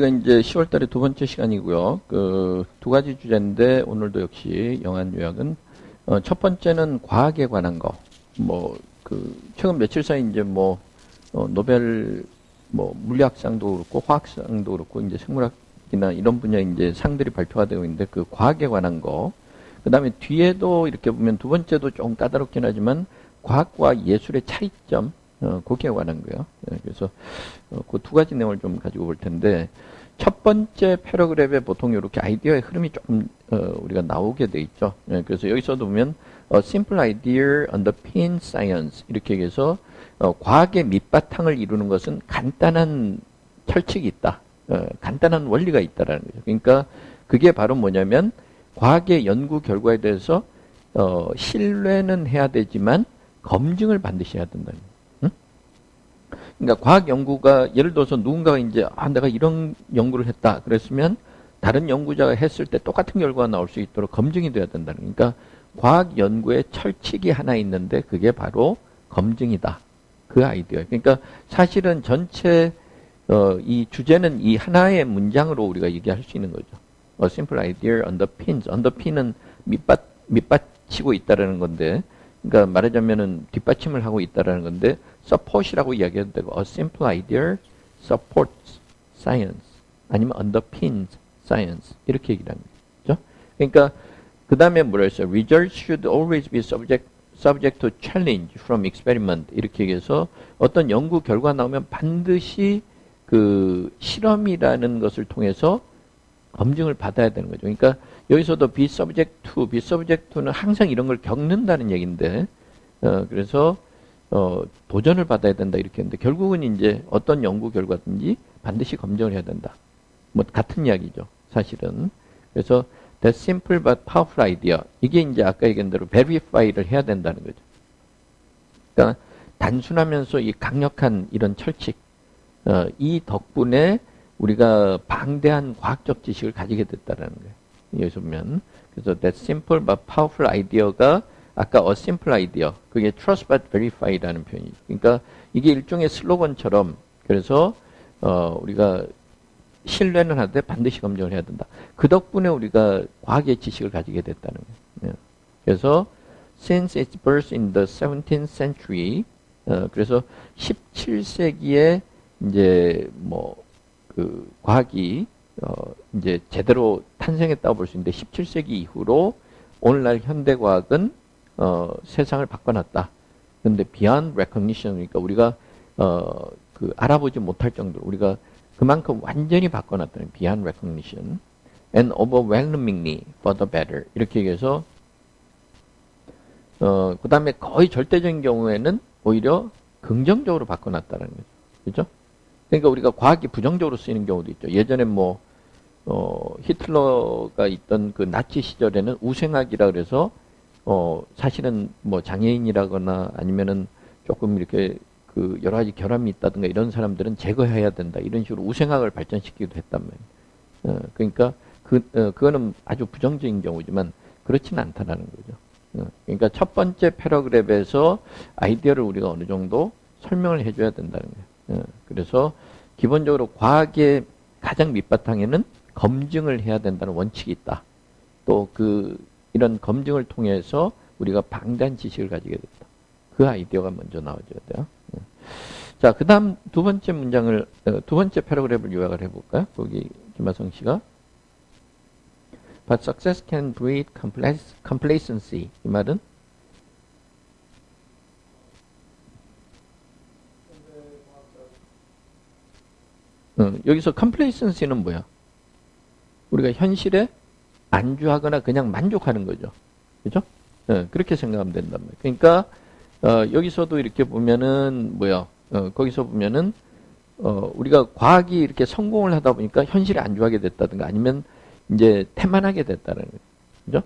우리가 이제 10월 달에 두 번째 시간이고요. 그 두 가지 주제인데 오늘도 역시 영한 요약은 첫 번째는 과학에 관한 거. 최근 며칠 사이 이제 노벨 물리학상도 그렇고 화학상도 그렇고 이제 생물학이나 이런 분야 이제 상들이 발표가 되고 있는데 그 과학에 관한 거. 그다음에 뒤에도 이렇게 보면 두 번째도 좀 까다롭긴 하지만 과학과 예술의 차이점 거기에 관한 거예요. 그래서 그 두 가지 내용을 좀 가지고 볼 텐데 첫 번째 패러그래프에 보통 이렇게 아이디어의 흐름이 조금 우리가 나오게 돼 있죠. 그래서 여기서도 보면 simple idea underpin science 이렇게 해서 과학의 밑바탕을 이루는 것은 간단한 철칙이 있다. 간단한 원리가 있다라는 거죠. 그러니까 그게 바로 뭐냐면 과학의 연구 결과에 대해서 신뢰는 해야 되지만 검증을 반드시 해야 된다는 거예요. 그러니까 과학 연구가 예를 들어서 누군가가 이제 내가 이런 연구를 했다 그랬으면 다른 연구자가 했을 때 똑같은 결과가 나올 수 있도록 검증이 돼야 된다는 거예요. 그러니까 과학 연구의 철칙이 하나 있는데 그게 바로 검증이다. 그 아이디어. 그러니까 사실은 전체 이 주제는 이 하나의 문장으로 우리가 얘기할 수 있는 거죠. simple idea underpins. underpin은 밑받치고 있다라는 건데, 그러니까 말하자면은 뒷받침을 하고 있다라는 건데, support이라고 이야기해도 되고, a simple idea supports science 아니면 underpins science 이렇게 얘기를 합니다. 그렇죠? 그러니까 그 다음에 뭐라 했어요? Results should always be subject to challenge from experiment 이렇게 얘기해서 어떤 연구 결과 나오면 반드시 그 실험이라는 것을 통해서 검증을 받아야 되는 거죠. 그러니까 여기서도 be subject to는 항상 이런 걸 겪는다는 얘기인데, 그래서 도전을 받아야 된다 이렇게 했는데 결국은 이제 어떤 연구 결과든지 반드시 검증을 해야 된다. 같은 이야기죠, 사실은. 그래서 that simple but powerful idea 이게 이제 아까 얘기한 대로 verify를 해야 된다는 거죠. 그러니까 단순하면서 이 강력한 이런 철칙, 이 덕분에 우리가 방대한 과학적 지식을 가지게 됐다라는 거예요. 여기서 보면 그래서 that simple but powerful idea가 아까 a simple idea 그게 trust but verify라는 표현이죠. 그러니까 이게 일종의 슬로건처럼 그래서 우리가 신뢰는 하되 반드시 검증을 해야 된다. 그 덕분에 우리가 과학의 지식을 가지게 됐다는 거예요. 그래서 since its birth in the 17th century 그래서 17세기에 이제 그 과학이 이제 제대로 탄생했다고 볼 수 있는데 17세기 이후로 오늘날 현대 과학은 세상을 바꿔놨다. 그런데 beyond recognition 그러니까 우리가 그 알아보지 못할 정도로 우리가 그만큼 완전히 바꿔놨다는 beyond recognition and overwhelmingly for the better 이렇게 얘기해서 그 다음에 거의 절대적인 경우에는 오히려 긍정적으로 바꿔놨다는 거죠. 그렇죠? 그러니까 우리가 과학이 부정적으로 쓰이는 경우도 있죠. 예전에 히틀러가 있던 그 나치 시절에는 우생학이라 그래서 사실은 장애인이라거나 아니면은 조금 이렇게 그 여러 가지 결함이 있다든가 이런 사람들은 제거해야 된다. 이런 식으로 우생학을 발전시키기도 했단 말이에요. 그러니까 그거는 아주 부정적인 경우지만 그렇지는 않다라는 거죠. 그러니까 첫 번째 패러그래프에서 아이디어를 우리가 어느 정도 설명을 해줘야 된다는 거예요. 그래서 기본적으로 과학의 가장 밑바탕에는 검증을 해야 된다는 원칙이 있다. 또 이런 검증을 통해서 우리가 방대한 지식을 가지게 됐다. 그 아이디어가 먼저 나와줘야 돼요. 자, 그 다음 두 번째 문장을, 두 번째 패러그래프를 요약을 해볼까요? 거기 김하성 씨가. But success can breed complacency. 이 말은? 여기서 complacency는 뭐야? 우리가 현실에 안주하거나 그냥 만족하는 거죠. 그죠? 그렇게 생각하면 된단 말이에요. 그러니까, 여기서도 이렇게 보면은, 거기서 보면은, 우리가 과학이 이렇게 성공을 하다 보니까 현실에 안주하게 됐다든가 아니면 이제 태만하게 됐다는 거예요. 그죠?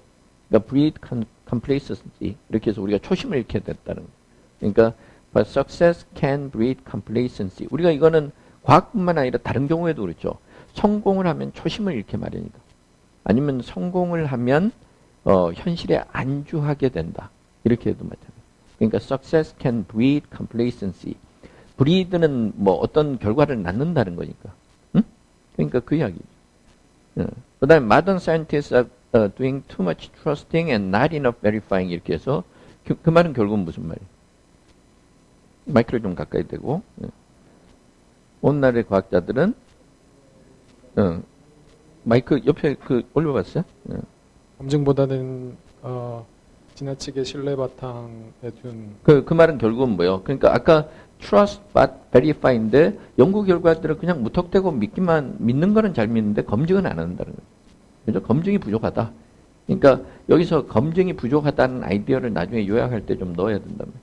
그러니까 breed complacency. 이렇게 해서 우리가 초심을 잃게 됐다는 거예요. 그러니까, but success can breed complacency. 우리가 이거는 과학뿐만 아니라 다른 경우에도 그렇죠. 성공을 하면 초심을 잃게 마련이다. 아니면 성공을 하면 현실에 안주하게 된다. 이렇게 해도 마찬가지다. 그러니까 success can breed complacency. breed는 어떤 결과를 낳는다는 거니까. 응? 그러니까 그 이야기. 그 다음에 modern scientists are doing too much trusting and not enough verifying 이렇게 해서 그 말은 결국은 무슨 말이에요? 마이크를 좀 가까이 대고 오늘날의 과학자들은 마이크 옆에 그 올려봤어요? 검증보다는 지나치게 신뢰 바탕에 둔 그 말은 결국은 뭐예요? 그러니까 아까 trust but verify인데 연구 결과들은 그냥 무턱대고 믿는 거는 잘 믿는데 검증은 안 한다는 거예요. 그죠? 검증이 부족하다. 그러니까 여기서 검증이 부족하다는 아이디어를 나중에 요약할 때 좀 넣어야 된다면.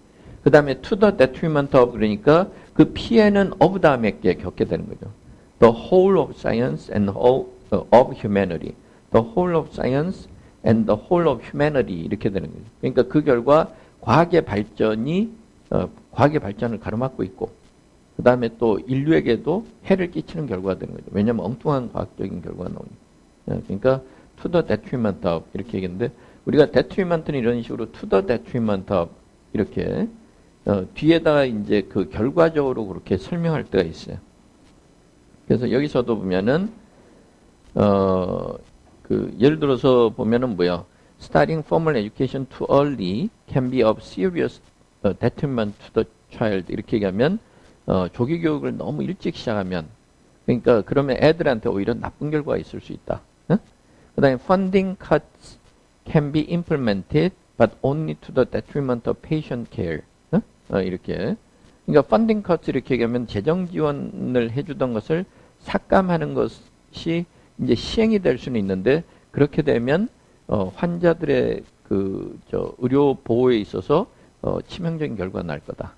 그 다음에 to the detriment of 그러니까 그 피해는 of 다음에 겪게 되는 거죠. The whole of science and whole of humanity. The whole of science and the whole of humanity 이렇게 되는 거죠. 그러니까 그 결과 과학의 발전이 과학의 발전을 가로막고 있고 그 다음에 또 인류에게도 해를 끼치는 결과가 되는 거죠. 왜냐하면 엉뚱한 과학적인 결과가 나오니까. 그러니까 to the detriment of 이렇게 얘기했는데 우리가 detriment는 이런 식으로 to the detriment of 이렇게 뒤에다가 이제 그 결과적으로 그렇게 설명할 때가 있어요. 그래서 여기서도 보면은 그 예를 들어서 보면은 뭐야? Starting formal education too early can be of serious detriment to the child 이렇게 얘기하면 조기 교육을 너무 일찍 시작하면 그러니까 그러면 애들한테 오히려 나쁜 결과가 있을 수 있다. 그다음에 funding cuts can be implemented but only to the detriment of patient care. 이렇게 그러니까 funding cuts 이렇게 얘기하면 재정 지원을 해주던 것을 삭감하는 것이 이제 시행이 될 수는 있는데 그렇게 되면 환자들의 의료 보호에 있어서 치명적인 결과가 날 거다.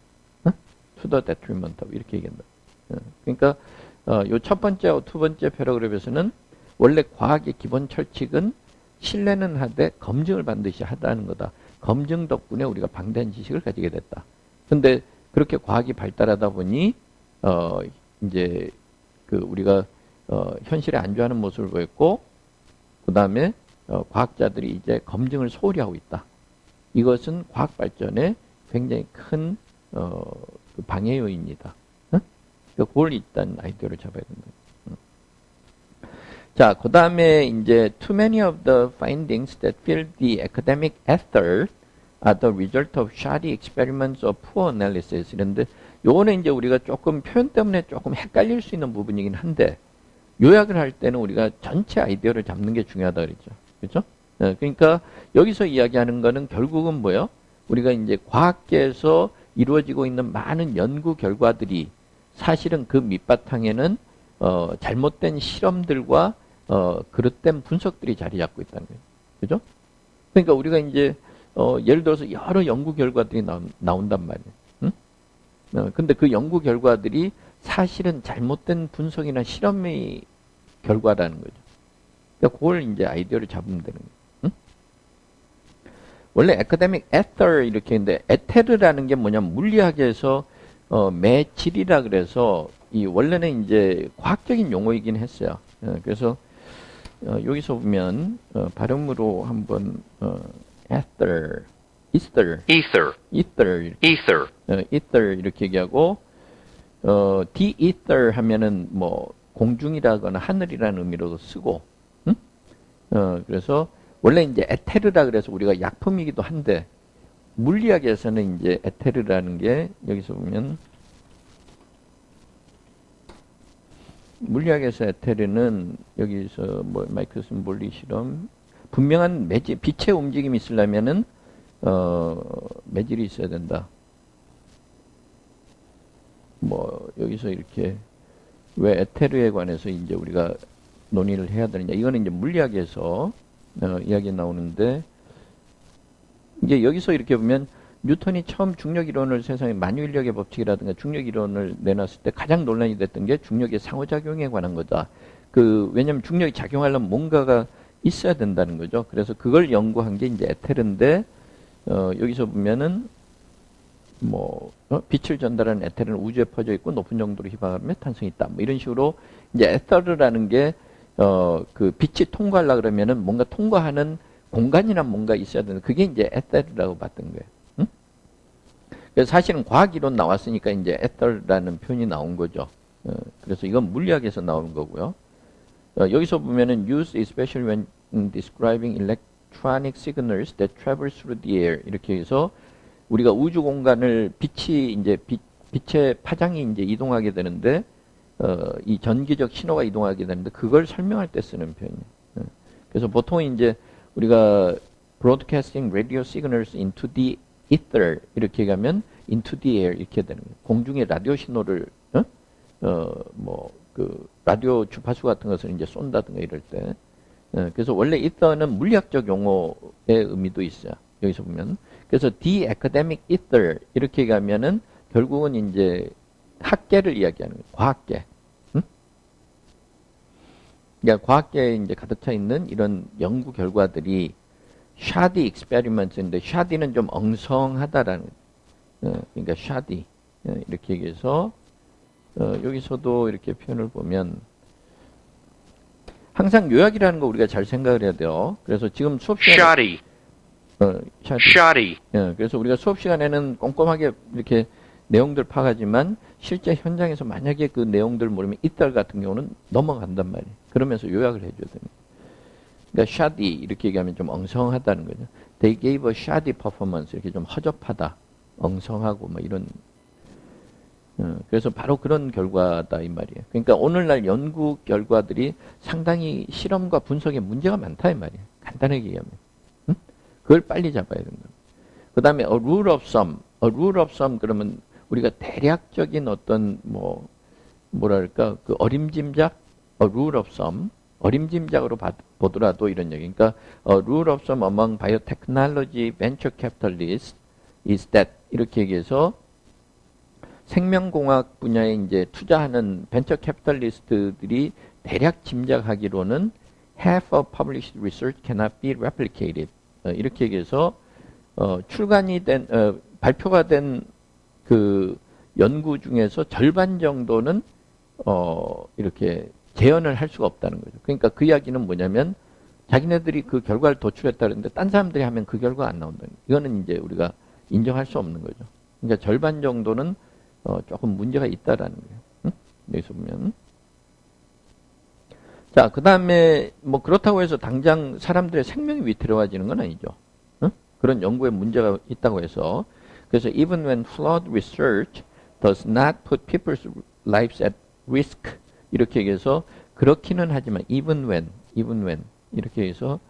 To the detriment of 이렇게 얘기한다. 그러니까 요 첫 번째, 두 번째 패러그래프에서는 원래 과학의 기본 철칙은 신뢰는 하되 검증을 반드시 하다는 거다. 검증 덕분에 우리가 방대한 지식을 가지게 됐다. 근데 그렇게 과학이 발달하다 보니 이제 우리가 현실에 안주하는 모습을 보였고 그 다음에 과학자들이 이제 검증을 소홀히 하고 있다. 이것은 과학 발전에 굉장히 큰 방해 요인이다. 그걸 일단 아이디어를 잡아야 된다. 자, 그 다음에 이제 too many of the findings that fill the academic ether are the result of shoddy experiments or poor analysis. 이런데 요거는 이제 우리가 조금 표현 때문에 조금 헷갈릴 수 있는 부분이긴 한데 요약을 할 때는 우리가 전체 아이디어를 잡는 게 중요하다 그랬죠. 그렇죠? 그러니까 여기서 이야기하는 거는 결국은 뭐예요? 우리가 이제 과학계에서 이루어지고 있는 많은 연구 결과들이 사실은 그 밑바탕에는 잘못된 실험들과 그릇된 분석들이 자리 잡고 있다는 거예요. 그죠? 그러니까 우리가 이제 예를 들어서 여러 연구 결과들이 나온단 말이에요. 응? 근데 그 연구 결과들이 사실은 잘못된 분석이나 실험의 결과라는 거죠. 그러니까 그걸 이제 아이디어를 잡으면 되는 거예요. 응? 원래 academic ether 이렇게 했는데 에테르라는 게 뭐냐면 물리학에서 매질이라 그래서 이 원래는 이제 과학적인 용어이긴 했어요. 그래서 여기서 보면 발음으로 한번 ether, ether 이렇게 얘기하고 the ether 하면은 뭐 공중이라거나 하늘이라는 의미로도 쓰고, 응? 그래서 원래 이제 에테르라 그래서 우리가 약품이기도 한데 물리학에서는 이제 에테르라는 게 여기서 보면 물리학에서 에테르는 여기서 뭐 마이크로슨 물리 실험 분명한 매질 빛의 움직임이 있으려면은 매질이 있어야 된다. 뭐 여기서 이렇게 왜 에테르에 관해서 이제 우리가 논의를 해야 되느냐 이거는 이제 물리학에서 이야기 나오는데 이게 여기서 이렇게 보면 뉴턴이 처음 중력 이론을 세상에 만유인력의 법칙이라든가 중력 이론을 내놨을 때 가장 논란이 됐던 게 중력의 상호작용에 관한 거다. 왜냐면 중력이 작용하려면 뭔가가 있어야 된다는 거죠. 그래서 그걸 연구한 게 이제 에테르인데 여기서 보면은 빛을 전달하는 에테르는 우주에 퍼져 있고 높은 정도로 희박하면 탄성이 있다. 뭐 이런 식으로 이제 에테르라는 게 그 빛이 통과하려 그러면은 뭔가 통과하는 공간이나 뭔가 있어야 되는 그게 이제 에테르라고 봤던 거예요. 응? 그래서 사실은 과학 이론 나왔으니까 이제 에테르라는 표현이 나온 거죠. 그래서 이건 물리학에서 나온 거고요. 여기서 보면은 use especially when describing electronic signals that travel through the air 이렇게 해서 우리가 우주 공간을 빛이 이제 빛의 파장이 이제 이동하게 되는데 이 전기적 신호가 이동하게 되는데 그걸 설명할 때 쓰는 표현이에요. 그래서 보통 이제 우리가 broadcasting radio signals into the ether 이렇게 가면 into the air 이렇게 되는 거예요. 공중에 라디오 신호를 뭐 그 라디오 주파수 같은 것을 이제 쏜다든가 이럴 때 그래서 원래 ether는 물리학적 용어의 의미도 있어요. 여기서 보면 그래서 the academic ether 이렇게 가면은 결국은 이제 학계를 이야기하는 거예요. 과학계. 그러니까 과학계에 이제 가득 차 있는 이런 연구 결과들이 shoddy experiments인데 shoddy는 좀 엉성하다라는 그러니까 shoddy 이렇게 얘기해서 여기서도 이렇게 표현을 보면 항상 요약이라는 거 우리가 잘 생각을 해야 돼요. 그래서 지금 수업 시간에 shoddy. 그래서 우리가 수업 시간에는 꼼꼼하게 이렇게 내용들 파가지만 실제 현장에서 만약에 그 내용들 모르면 이달 같은 경우는 넘어간단 말이에요. 그러면서 요약을 해줘야 됩니다. 그러니까 shoddy 이렇게 얘기하면 좀 엉성하다는 거죠. They gave a shoddy performance 이렇게 좀 허접하다, 엉성하고 뭐 이런. 그래서 바로 그런 결과다 이 말이에요. 그러니까 오늘날 연구 결과들이 상당히 실험과 분석에 문제가 많다 이 말이에요. 간단하게 얘기하면. 그걸 빨리 잡아야 된다. 그 다음에 a rule of thumb. a rule of thumb 그러면 우리가 대략적인 어떤 뭐랄까 그 어림짐작 a rule of thumb 어림짐작으로 보더라도 이런 얘기. 그러니까 a rule of thumb among biotechnology venture capitalists is that 이렇게 얘기해서 생명공학 분야에 이제 투자하는 벤처 캐피탈리스트들이 대략 짐작하기로는 half of published research cannot be replicated. 이렇게 얘기해서 출간이 된 발표가 된 그 연구 중에서 절반 정도는 이렇게 재현을 할 수가 없다는 거죠. 그러니까 그 이야기는 뭐냐면 자기네들이 그 결과를 도출했다는데 딴 사람들이 하면 그 결과가 안 나온다는 거예요. 이거는 이제 우리가 인정할 수 없는 거죠. 그러니까 절반 정도는 조금 문제가 있다라는 거예요. 여기서 보면. 자, 그 다음에 뭐 그렇다고 해서 당장 사람들의 생명이 위태로워지는 건 아니죠. 그런 연구에 문제가 있다고 해서 그래서 even when flawed research does not put people's lives at risk 이렇게 얘기해서 그렇기는 하지만 even when 이렇게 해서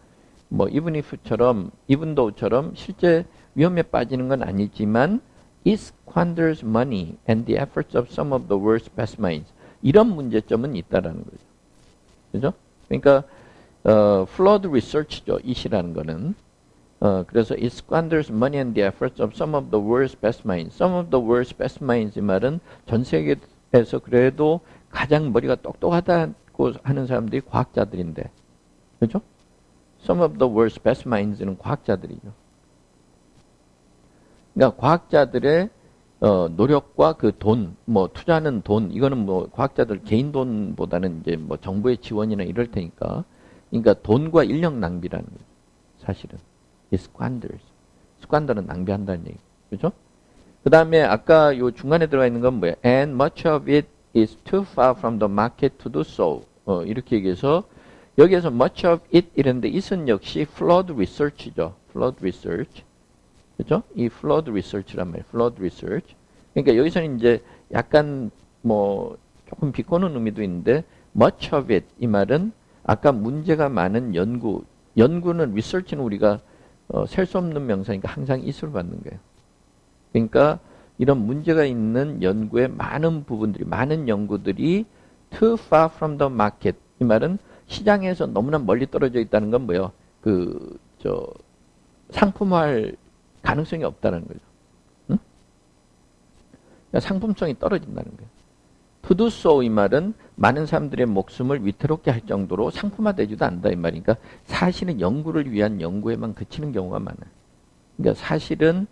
뭐 even if처럼 even though처럼 실제 위험에 빠지는 건 아니지만 it squanders money and the efforts of some of the world's best minds 이런 문제점은 있다라는 거죠. 그죠? 그러니까 flawed research죠. it이라는 거는 그래서 it squanders money and the efforts of some of the world's best minds. Some of the world's best minds 이 말은 전 세계에서 그래도 가장 머리가 똑똑하다고 하는 사람들이 과학자들인데, 그죠? Some of the world's best minds는 과학자들이죠. 그러니까 과학자들의 노력과 그 돈, 뭐 투자하는 돈, 이거는 뭐 과학자들 개인 돈보다는 이제 뭐 정부의 지원이나 이럴 테니까, 그러니까 돈과 인력 낭비라는 거죠. 사실은. It squanders. squander는 낭비한다는 얘기. 그죠? 그 다음에 아까 요 중간에 들어가 있는 건 뭐야? And much of it is too far from the market to do so. 이렇게 얘기해서 여기에서 much of it 이랬는데 it은 역시 flawed research죠. flawed research. 그죠? 이 flawed research란 말이에요. flawed research. 그러니까 여기서는 이제 약간 뭐 조금 비꼬는 의미도 있는데 much of it 이 말은 아까 문제가 많은 연구는 research는 우리가 셀 수 없는 명사니까 항상 it을 받는 거예요. 그러니까 이런 문제가 있는 연구의 많은 부분들이 많은 연구들이 too far from the market 이 말은 시장에서 너무나 멀리 떨어져 있다는 건 뭐예요? 상품화할 가능성이 없다는 거죠. 응? 그러니까 상품성이 떨어진다는 거예요. To do so 이 말은 많은 사람들의 목숨을 위태롭게 할 정도로 상품화되지도 않는다 이 말이니까 사실은 연구를 위한 연구에만 그치는 경우가 많아요. 그러니까 사실은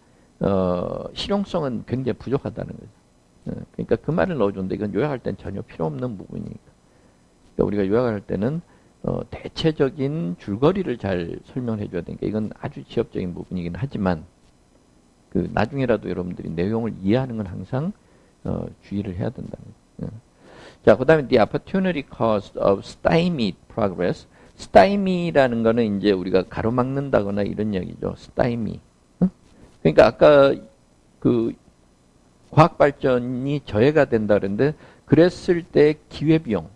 실용성은 굉장히 부족하다는 거죠. 그러니까 그 말을 넣어줬는데 이건 요약할 땐 전혀 필요 없는 부분이니까. 그러니까 우리가 요약을 할 때는 대체적인 줄거리를 잘 설명해 줘야 되니까 이건 아주 지엽적인 부분이긴 하지만 그 나중에라도 여러분들이 내용을 이해하는 건 항상 주의를 해야 된다는 거예요. 자, 그 다음에 the opportunity cost of stymied progress. stymie라는 거는 이제 우리가 가로막는다거나 이런 이야기죠. stymie. 응? 그러니까 아까 그 과학 발전이 저해가 된다 그랬는데 그랬을 때 기회비용.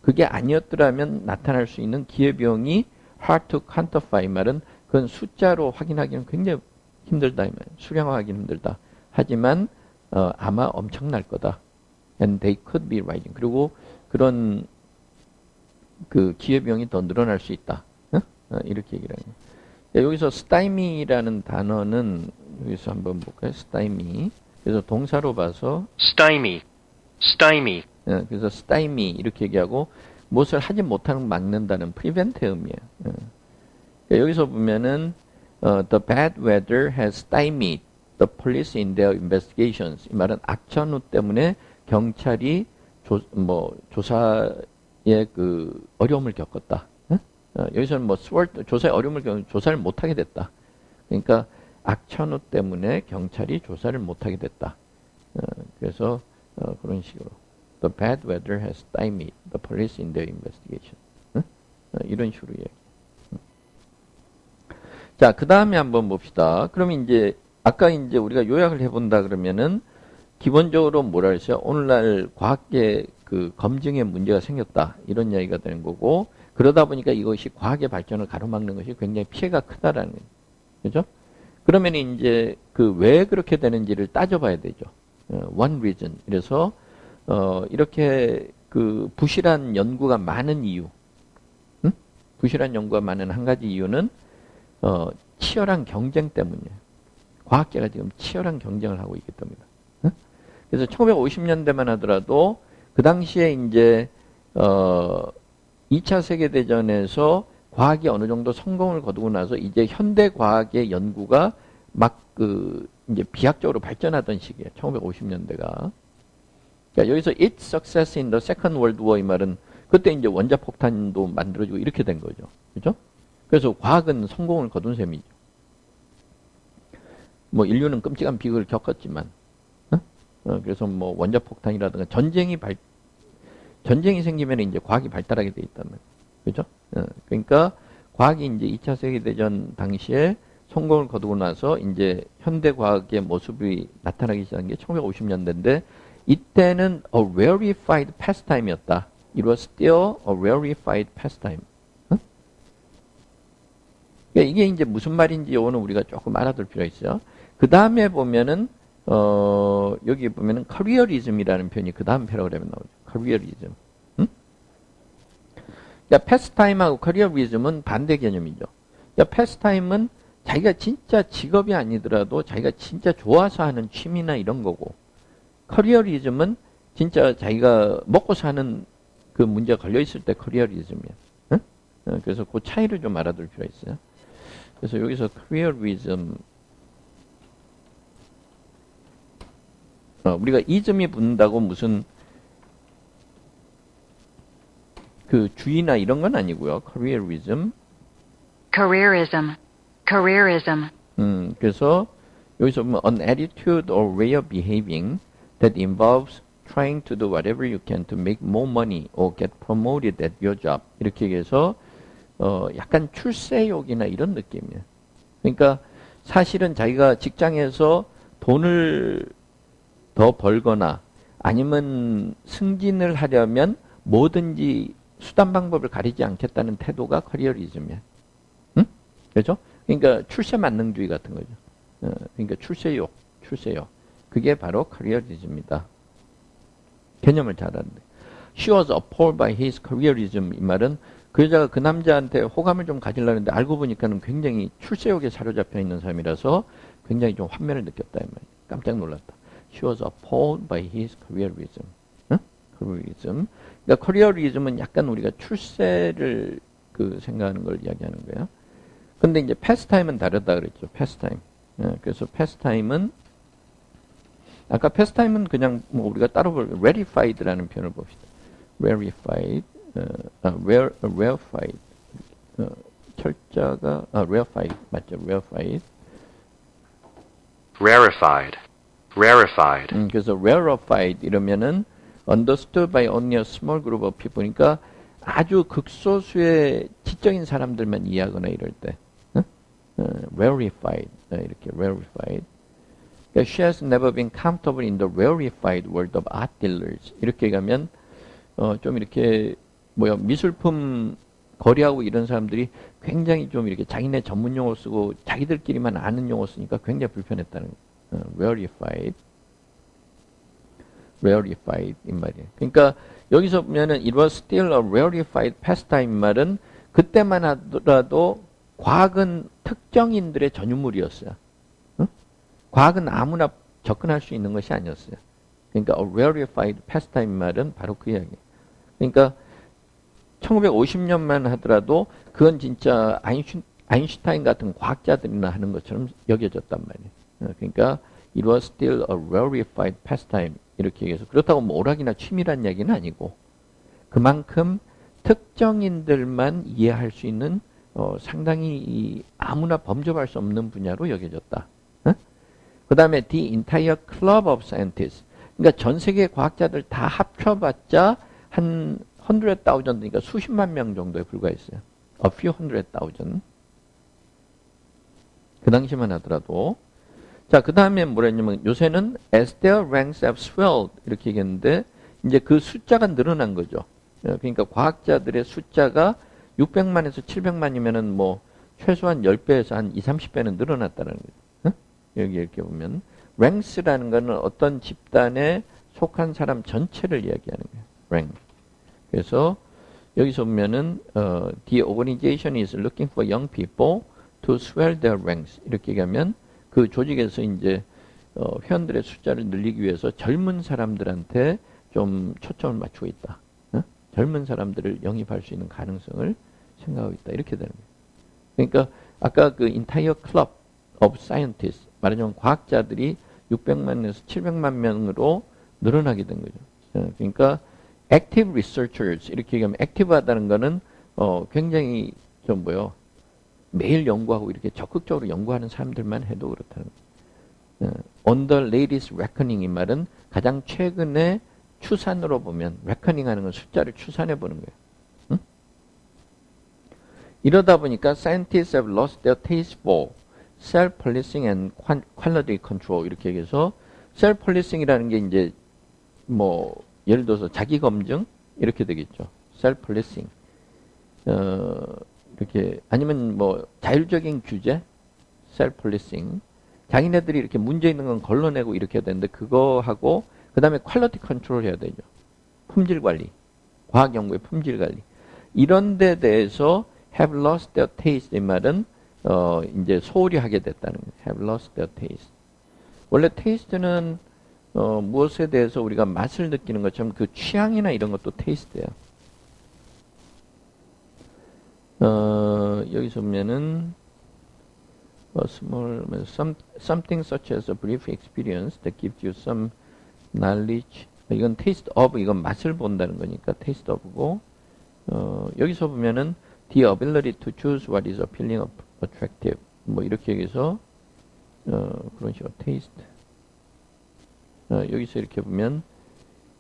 그게 아니었더라면 나타날 수 있는 기회비용이 hard to quantify 말은 그건 숫자로 확인하기는 굉장히 힘들다. 수량화하기는 힘들다. 하지만 아마 엄청날 거다. And they could be rising. 그리고 그런 그 기회비용이 더 늘어날 수 있다. 이렇게 얘기를 하는 거예요. 여기서 stymie라는 단어는 여기서 한번 볼까요? stymie. 그래서 동사로 봐서 stymie, stymie, 그래서 stymie 이렇게 얘기하고 무엇을 하지 못하는 막는다는 prevent의 의미예요. 그러니까 여기서 보면은 the bad weather has stymied the police in their investigations. 이 말은 악천후 때문에 경찰이 조사에 그 어려움을 겪었다. 여기서는 뭐 조사에 어려움을 겪은 조사를 못하게 됐다. 그러니까 악천후 때문에 경찰이 조사를 못하게 됐다. 그래서 그런 식으로 the bad weather has stymied the police in their investigation. 이런 식으로 얘기. 자, 그 다음에 한번 봅시다. 그러면 이제 아까 이제 우리가 요약을 해본다 그러면은 기본적으로 뭐라 그랬어요? 오늘날 과학계 그 검증에 문제가 생겼다 이런 이야기가 되는 거고 그러다 보니까 이것이 과학의 발전을 가로막는 것이 굉장히 피해가 크다라는 거죠. 그죠? 그러면 이제 그 왜 그렇게 되는지를 따져봐야 되죠. one reason. 그래서 이렇게 그 부실한 연구가 많은 이유, 부실한 연구가 많은 한 가지 이유는 치열한 경쟁 때문이에요. 과학계가 지금 치열한 경쟁을 하고 있기 때문이다. 그래서 1950년대만 하더라도 그 당시에 이제 2차 세계대전에서 과학이 어느 정도 성공을 거두고 나서 이제 현대 과학의 연구가 막 그 이제 비약적으로 발전하던 시기예요. 1950년대가. 그러니까 여기서 its success in the Second World War 이 말은 그때 이제 원자폭탄도 만들어지고 이렇게 된 거죠. 그죠? 그래서 과학은 성공을 거둔 셈이죠. 뭐 인류는 끔찍한 비극을 겪었지만, 그래서 뭐 원자폭탄이라든가 전쟁이 생기면 이제 과학이 발달하게 돼 있다면, 그죠? 그러니까 과학이 이제 2차 세계대전 당시에 성공을 거두고 나서 이제 현대 과학의 모습이 나타나기 시작한 게 1950년대인데 이때는 a rarefied pastime이었다. It was still a rarefied pastime. 그러니까 이게 이제 무슨 말인지 요거는 우리가 조금 알아둘 필요가 있어요. 그 다음에 보면은 여기 보면은 커리어리즘이라는 표현이 그 다음 패러그램에 나오죠. 커리어리즘. 그러니까 패스타임하고 커리어리즘은 반대 개념이죠. 그러니까 패스타임은 자기가 진짜 직업이 아니더라도 자기가 진짜 좋아서 하는 취미나 이런 거고, 커리어리즘은 진짜 자기가 먹고 사는 그 문제가 걸려 있을 때 커리어리즘이야. 그래서 그 차이를 좀 알아둘 필요가 있어요. 그래서 여기서 커리어리즘 우리가 이즘이 붙는다고 무슨 그 주의나 이런 건 아니고요. careerism. Careerism. Careerism. 그래서 여기서 보면 an attitude or way of behaving that involves trying to do whatever you can to make more money or get promoted at your job. 이렇게 얘기해서 약간 출세욕이나 이런 느낌이에요. 그러니까 사실은 자기가 직장에서 돈을 더 벌거나 아니면 승진을 하려면 뭐든지 수단 방법을 가리지 않겠다는 태도가 커리어리즘이야. 응? 그렇죠? 그러니까 출세 만능주의 같은 거죠. 그러니까 출세욕. 그게 바로 커리어리즘이다. 개념을 잘 아는데. She was appalled by his careerism. 이 말은 그 여자가 그 남자한테 호감을 좀 가지려는데 알고 보니까는 굉장히 출세욕에 사로잡혀 있는 사람이라서 굉장히 좀 환멸을 느꼈다. 이 말이에요. 깜짝 놀랐다. She was appalled by his careerism. careerism. 그러니까 careerism은 약간 우리가 출세를 그 생각하는 걸 이야기하는 거예요. 근데 이제 pastime은 다르다 그랬죠. pastime. 그래서 pastime은 아까 pastime은 그냥 뭐 우리가 따로 볼 rarefied라는 표현을 봅시다. rarefied. rarefied. 철자가 rarefied 맞죠? rarefied. rarefied, rarefied, 그래서 rarefied 이러면은 understood by only a small group of people. 그러니까 아주 극소수의 지적인 사람들만 이해하거나 이럴 때 rarefied 이렇게 rarefied. 그러니까 she has never been comfortable in the rarefied world of art dealers. 이렇게 가면 좀 이렇게 미술품 거래하고 이런 사람들이 굉장히 좀 이렇게 자기네 전문 용어 쓰고 자기들끼리만 아는 용어 쓰니까 굉장히 불편했다는 거예요. rarefied. rarefied 이 말이에요. 그러니까 여기서 보면은 it was still a rarefied pastime 말은 그때만 하더라도 과학은 특정인들의 전유물이었어요. 응? 과학은 아무나 접근할 수 있는 것이 아니었어요. 그러니까 a rarefied pastime 말은 바로 그 이야기예요. 그러니까 1950년만 하더라도 그건 진짜 아인슈타인 같은 과학자들이나 하는 것처럼 여겨졌단 말이에요. 그러니까 it was still a rarefied pastime 이렇게 얘기해서 그렇다고 뭐 오락이나 취미란 얘기는 아니고 그만큼 특정인들만 이해할 수 있는 상당히 아무나 범접할 수 없는 분야로 여겨졌다. 그 다음에 the entire club of scientists. 그러니까 전 세계 과학자들 다 합쳐봤자 한 100,000, 그러니까 수십만 명 정도에 불과했어요. A few hundred thousand. 그 당시만 하더라도. 자, 그 다음에 뭐라 했냐면 요새는 as their ranks have swelled 이렇게 얘기했는데 이제 그 숫자가 늘어난 거죠. 그러니까 과학자들의 숫자가 600만에서 700만이면은 뭐 최소한 10배에서 한 20, 30배는 늘어났다는 거죠. 여기 이렇게 보면 ranks라는 거는 어떤 집단에 속한 사람 전체를 이야기하는 거예요. rank. 그래서 여기서 보면은 the organization is looking for young people to swell their ranks 이렇게 얘기하면 그 조직에서 이제 회원들의 숫자를 늘리기 위해서 젊은 사람들한테 좀 초점을 맞추고 있다. 젊은 사람들을 영입할 수 있는 가능성을 생각하고 있다. 이렇게 되는 거예요. 그러니까 아까 그 entire club of scientists 말하자면 과학자들이 600만에서 700만 명으로 늘어나게 된 거죠. 그러니까 active researchers 이렇게 얘기하면 active하다는 거는 굉장히 좀 매일 연구하고 이렇게 적극적으로 연구하는 사람들만 해도 그렇다는 거예요. On the latest reckoning 이 말은 가장 최근에 추산으로 보면 reckoning 하는 건 숫자를 추산해 보는 거예요. 응? 이러다 보니까 scientists have lost their taste for self-policing and quality control 이렇게 얘기해서 self-policing이라는 게 이제 예를 들어서 자기 검증 이렇게 되겠죠. self-policing. 이렇게 아니면 자율적인 규제, self-policing. 자기네들이 이렇게 문제 있는 건 걸러내고 이렇게 해야 되는데 그거하고 그다음에 퀄리티 컨트롤 해야 되죠. 품질 관리. 과학 연구의 품질 관리. 이런 데 대해서 have lost their taste 이 말은 이제 소홀히 하게 됐다는 거예요. have lost their taste. 원래 taste는 무엇에 대해서 우리가 맛을 느끼는 것처럼 그 취향이나 이런 것도 taste예요. 여기서 보면은 something such as a brief experience that gives you some knowledge. 이건 taste of, 이건 맛을 본다는 거니까 taste of고 여기서 보면은 the ability to choose what is appealing, attractive. 이렇게 얘기해서 그런 식으로 taste. 여기서 이렇게 보면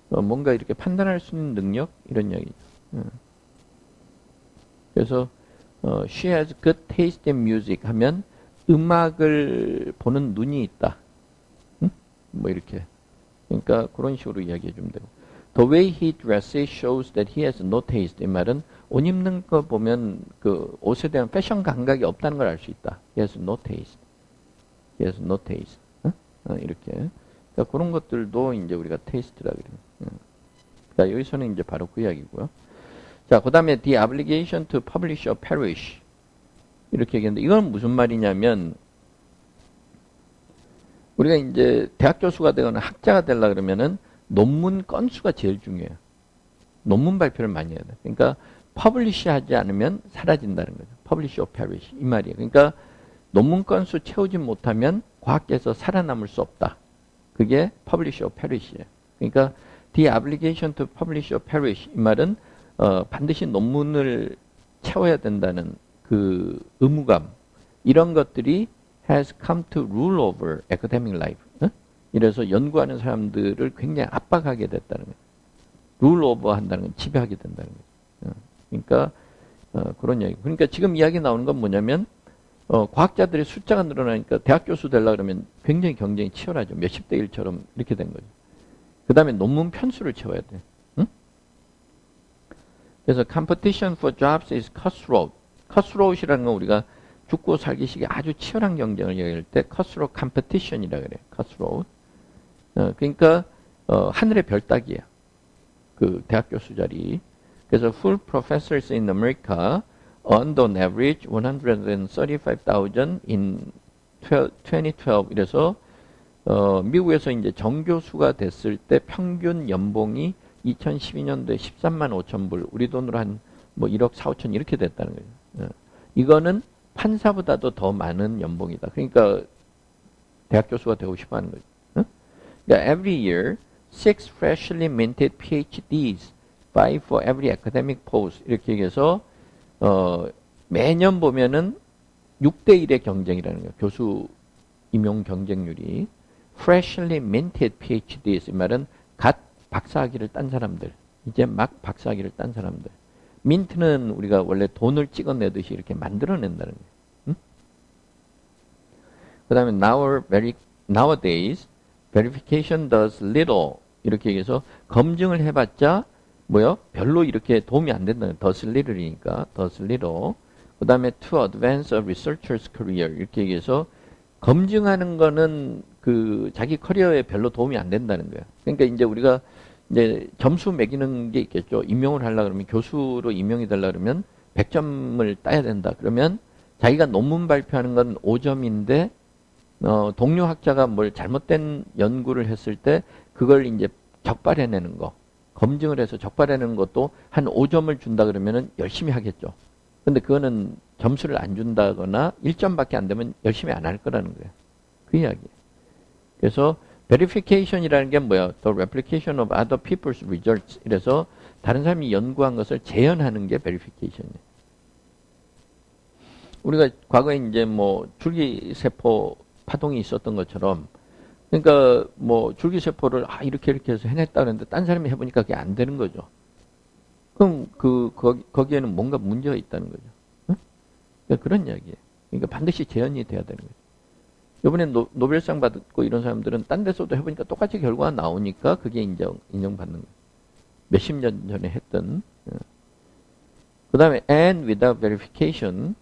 뭔가 이렇게 판단할 수 있는 능력 이런 이야기죠. 그래서 she has good taste in music 하면 음악을 보는 눈이 있다. 이렇게. 그러니까 그런 식으로 이야기해 주면 되고. The way he dresses shows that he has no taste. 이 말은 옷 입는 거 보면 그 옷에 대한 패션 감각이 없다는 걸 알 수 있다. He has no taste. He has no taste. 이렇게. 그러니까 그런 것들도 이제 우리가 테이스트라 그래요. 그러니까 여기서는 이제 바로 그 이야기고요. 자, 그 다음에 the obligation to publish or perish. 이렇게 얘기했는데, 이건 무슨 말이냐면, 우리가 이제 대학 교수가 되거나 학자가 되려고 그러면은 논문 건수가 제일 중요해요. 논문 발표를 많이 해야 돼. 그러니까 퍼블리시 하지 않으면 사라진다는 거죠. publish or perish. 이 말이에요. 그러니까 논문 건수 채우지 못하면 과학계에서 살아남을 수 없다. 그게 publish or perish예요. 그러니까 the obligation to publish or perish. 이 말은 반드시 논문을 채워야 된다는 그 의무감. 이런 것들이 has come to rule over academic life. 이래서 연구하는 사람들을 굉장히 압박하게 됐다는 거예요. 룰 오버 한다는 건 지배하게 된다는 거죠. 그러니까 그런 이야기. 그러니까 지금 이야기 나오는 건 뭐냐면 과학자들의 숫자가 늘어나니까 대학 교수 되려고 그러면 굉장히 경쟁이 치열하죠. 몇십 대 1처럼 이렇게 된 거죠. 그 다음에 논문 편수를 채워야 돼. 응? 그래서 competition for jobs is cutthroat. cutthroat이라는 건 우리가 죽고 살기식의 아주 치열한 경쟁을 얘기할 때 cutthroat competition이라고 그래요. cutthroat. 그러니까 하늘의 별 따기야. 그 대학 교수 자리. 그래서 full professors in America earned on average 135,000 in 2012. 이래서 미국에서 이제 정교수가 됐을 때 평균 연봉이 2012년도에 13만 5천 불, 우리 돈으로 한 뭐 1억 4, 5천 이렇게 됐다는 거예요. 이거는 판사보다도 더 많은 연봉이다. 그러니까 대학 교수가 되고 싶어 하는 거죠. 그러니까 every year, 6 freshly minted PhDs vie for every academic post. 이렇게 얘기해서 매년 보면은 6대 1의 경쟁이라는 거예요. 교수 임용 경쟁률이. freshly minted PhDs, 이 말은 갓 박사학위를 딴 사람들, 이제 막 박사학위를 딴 사람들. 민트는 우리가 원래 돈을 찍어내듯이 이렇게 만들어낸다는 거예요. 응? 그 다음에 nowadays verification does little, 이렇게 얘기해서 검증을 해봤자 뭐요? 별로 이렇게 도움이 안 된다는 거예요. does little이니까 does little. 그 다음에 to advance a researcher's career, 이렇게 얘기해서 검증하는 거는 그 자기 커리어에 별로 도움이 안 된다는 거예요. 그러니까 이제 우리가 이제 점수 매기는 게 있겠죠. 임용을 하려고 그러면, 교수로 임용이 되려고 그러면 100점을 따야 된다. 그러면 자기가 논문 발표하는 건 5점인데 동료 학자가 뭘 잘못된 연구를 했을 때 그걸 이제 적발해내는 거, 검증을 해서 적발해내는 것도 한 5점을 준다 그러면은 열심히 하겠죠. 근데 그거는 점수를 안 준다거나 1점밖에 안 되면 열심히 안 할 거라는 거예요. 그 이야기예요. 그래서 verification이라는 게 뭐야? The replication of other people's results. 이래서 다른 사람이 연구한 것을 재현하는 게 verification이에요. 우리가 과거에 이제 뭐 줄기세포 파동이 있었던 것처럼, 그러니까 뭐 줄기세포를 이렇게 해서 해냈다 그랬는데 딴 사람이 해보니까 그게 안 되는 거죠. 그럼 거기에는 뭔가 문제가 있다는 거죠. 응? 그러니까 그런 이야기예요. 그러니까 반드시 재현이 돼야 되는 거죠. 이번에 노벨상 받고 이런 사람들은 딴 데서도 해보니까 똑같이 결과가 나오니까 그게 인정받는 거예요. 몇십 년 전에 했던. 그 다음에 and without verification,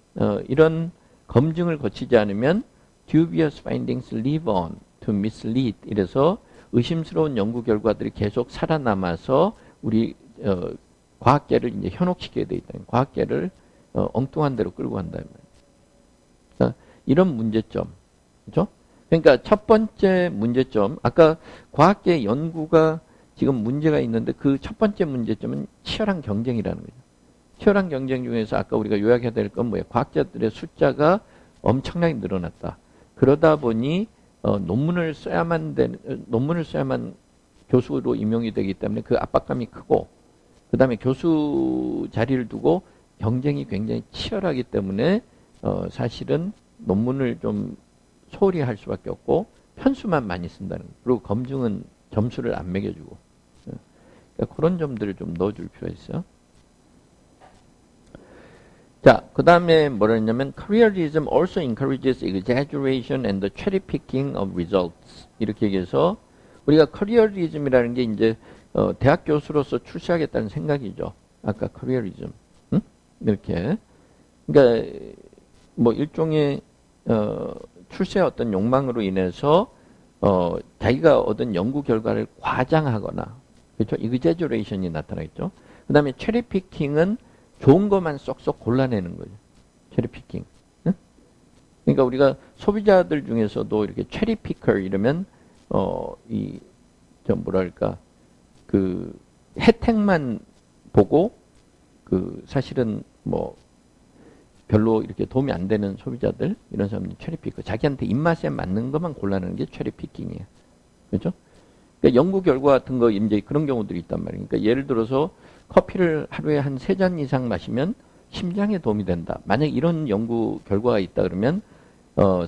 이런 검증을 거치지 않으면 dubious findings live on to mislead. 이래서 의심스러운 연구 결과들이 계속 살아남아서 우리 과학계를 이제 현혹시키게 돼 있다. 과학계를 엉뚱한 데로 끌고 간다. 이런 문제점. 그렇죠? 그러니까 첫 번째 문제점, 아까 과학계 연구가 지금 문제가 있는데 그 첫 번째 문제점은 치열한 경쟁이라는 거죠. 치열한 경쟁 중에서 아까 우리가 요약해야 될 건 뭐예요? 과학자들의 숫자가 엄청나게 늘어났다. 그러다 보니 논문을 써야만 교수로 임용이 되기 때문에 그 압박감이 크고, 그 다음에 교수 자리를 두고 경쟁이 굉장히 치열하기 때문에 사실은 논문을 좀 소홀히 할 수밖에 없고 편수만 많이 쓴다는 거예요. 그리고 검증은 점수를 안 매겨주고. 그러니까 그런 점들을 좀 넣어줄 필요가 있어요. 자, 그 다음에 뭐라 했냐면 careerism also encourages exaggeration and the cherry picking of results. 이렇게 얘기해서 우리가 careerism이라는 게 이제 대학 교수로서 출세하겠다는 생각이죠. 아까 careerism. 응? 이렇게. 그러니까 뭐 일종의 출세의 어떤 욕망으로 인해서 자기가 얻은 연구 결과를 과장하거나, 그렇죠? exaggeration이 나타나겠죠. 그 다음에 체리 피킹은 좋은 것만 쏙쏙 골라내는 거죠. 체리 피킹. 응? 그러니까 우리가 소비자들 중에서도 이렇게 체리 피커 이러면 뭐랄까, 그 혜택만 보고 그 사실은 뭐 별로 이렇게 도움이 안 되는 소비자들, 이런 사람들이 체리피커. 자기한테 입맛에 맞는 것만 골라내는 게 체리피킹이에요. 그렇죠? 그러니까 연구 결과 같은 거 이제 그런 경우들이 있단 말이에요. 그러니까 예를 들어서 커피를 하루에 한 3잔 이상 마시면 심장에 도움이 된다. 만약 이런 연구 결과가 있다 그러면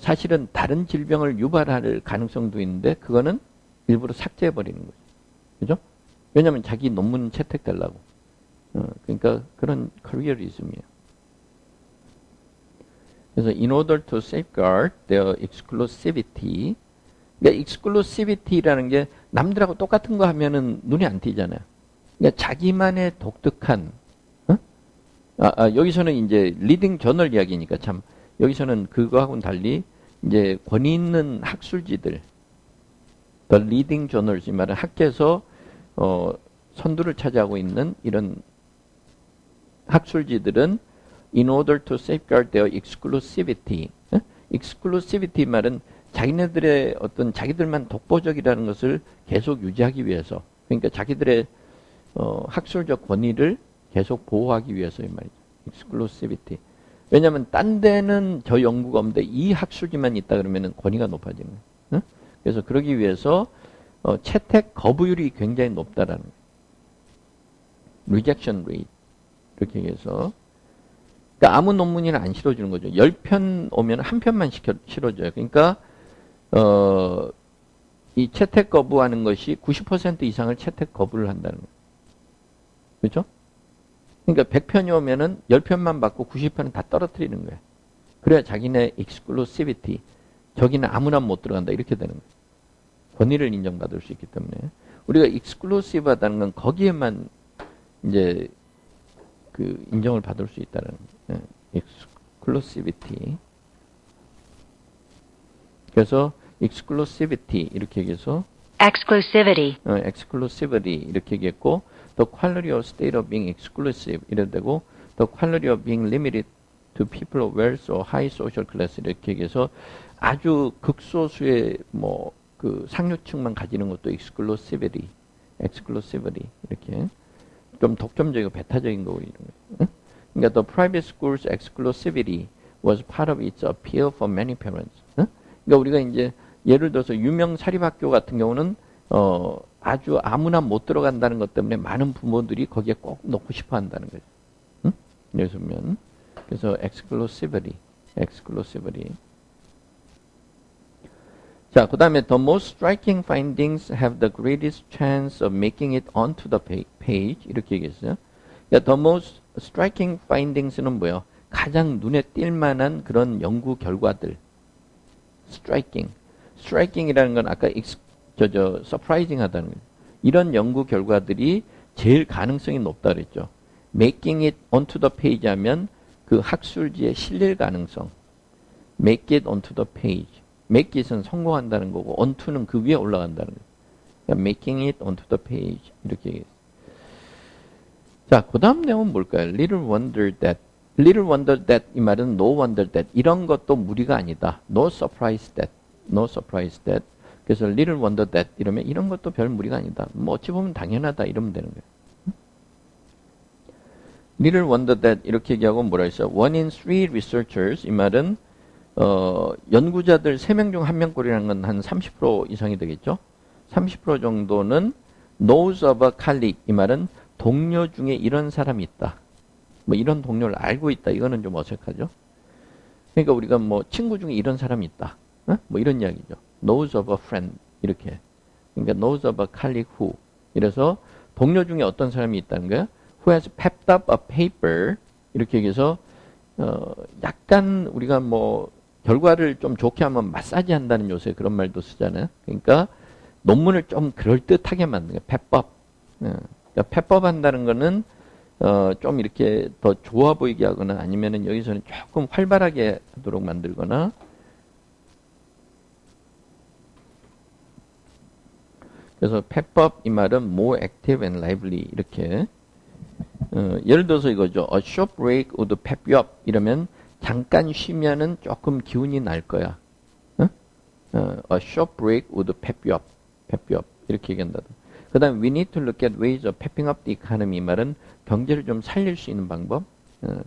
사실은 다른 질병을 유발할 가능성도 있는데 그거는 일부러 삭제해 버리는 거죠. 그죠? 왜냐하면 자기 논문 채택되려고. 그러니까 그런 커리어리즘이에요. 그래서 in order to safeguard their exclusivity, 그러니까 exclusivity라는 게 남들하고 똑같은 거 하면은 눈에 안 띄잖아요. 그러니까 자기만의 독특한, 여기서는 이제 리딩 저널 이야기니까 참, 여기서는 그거하고는 달리 이제 권위 있는 학술지들, the leading journals, 이 말은 학계에서 선두를 차지하고 있는 이런 학술지들은 in order to safeguard their exclusivity. exclusivity 말은 자기네들의 어떤 자기들만 독보적이라는 것을 계속 유지하기 위해서, 그러니까 자기들의 학술적 권위를 계속 보호하기 위해서 이 말이죠. exclusivity. 왜냐하면 딴 데는 저 연구가 없는데 이 학술지만 있다 그러면 권위가 높아지는 거예요. 그래서 그러기 위해서 채택 거부율이 굉장히 높다라는 거예요. rejection rate. 이렇게 해서 그러니까 아무 논문이나 안 실어주는 거죠. 10편 오면 한 편만 실어줘요. 그러니까 이 채택 거부하는 것이 90% 이상을 채택 거부를 한다는 거예요. 그렇죠? 그러니까 100편이 오면은 10편만 받고 90편은 다 떨어뜨리는 거예요. 그래야 자기네 exclusivity, 저기는 아무나 못 들어간다 이렇게 되는 거예요. 권위를 인정받을 수 있기 때문에 우리가 exclusive하다는 건 거기에만 이제 그 인정을 받을 수 있다는 거예요. exclusivity. 그래서 exclusivity 이렇게 얘기해서 exclusivity, exclusivity 이렇게 얘기했고 the quality or state of being exclusive 이래 되고 the quality of being limited to people of wealth or high social class 이렇게 얘기해서 아주 극소수의 뭐 그 상류층만 가지는 것도 exclusivity 이렇게 좀 독점적이고 배타적인 거고 이런 거예요. 그러니까 the private school's exclusivity was part of its appeal for many parents. 그러니까 우리가 이제 예를 들어서 유명 사립학교 같은 경우는 아주 아무나 못 들어간다는 것 때문에 많은 부모들이 거기에 꼭 넣고 싶어 한다는 거죠. 그래서 exclusivity. 자, 그 다음에 the most striking findings have the greatest chance of making it onto the page 이렇게 얘기했어요. 그러니까 the most striking findings는 뭐예요? 가장 눈에 띌 만한 그런 연구 결과들. striking이라는 건 아까 surprising 하다는 거예요. 이런 연구 결과들이 제일 가능성이 높다 그랬죠. making it onto the page 하면 그 학술지에 실릴 가능성. make it onto the page. make it은 성공한다는 거고 onto는 그 위에 올라간다는 거예요. 그러니까 making it onto the page 이렇게 얘기했어요. 자, 그 다음 내용은 뭘까요? little wonder that 이 말은 no wonder that 이런 것도 무리가 아니다. no surprise that. 그래서 little wonder that 이러면 이런 것도 별 무리가 아니다. 뭐 어찌 보면 당연하다 이러면 되는 거예요. little wonder that 이렇게 얘기하고 뭐라 했어요? one in three researchers 이 말은 연구자들 3명 중 1명꼴이라는 건 한 30% 이상이 되겠죠? 30% 정도는 knows of a colleague 이 말은 동료 중에 이런 사람이 있다. 뭐 이런 동료를 알고 있다. 이거는 좀 어색하죠? 그러니까 우리가 뭐 친구 중에 이런 사람이 있다. 뭐 이런 이야기죠. knows of a friend 이렇게. 그러니까 knows of a colleague who. 이래서 동료 중에 어떤 사람이 있다는 거야. who has pepped up a paper 이렇게 얘기해서 약간 우리가 뭐 결과를 좀 좋게 하면 마사지 한다는 요새 그런 말도 쓰잖아요. 그러니까 논문을 좀 그럴듯하게 만드는 거예요. 펩업. 그러니까 펩업 한다는 거는 좀 이렇게 더 좋아 보이게 하거나 아니면은 여기서는 조금 활발하게 하도록 만들거나 그래서 펩업 이 말은 more active and lively 이렇게 예를 들어서 이거죠. A short break would pep you up 이러면 잠깐 쉬면은 조금 기운이 날 거야. A short break would pep you up 이렇게 얘기한다. 그 다음에 we need to look at ways of pepping up the economy 이 말은 경제를 좀 살릴 수 있는 방법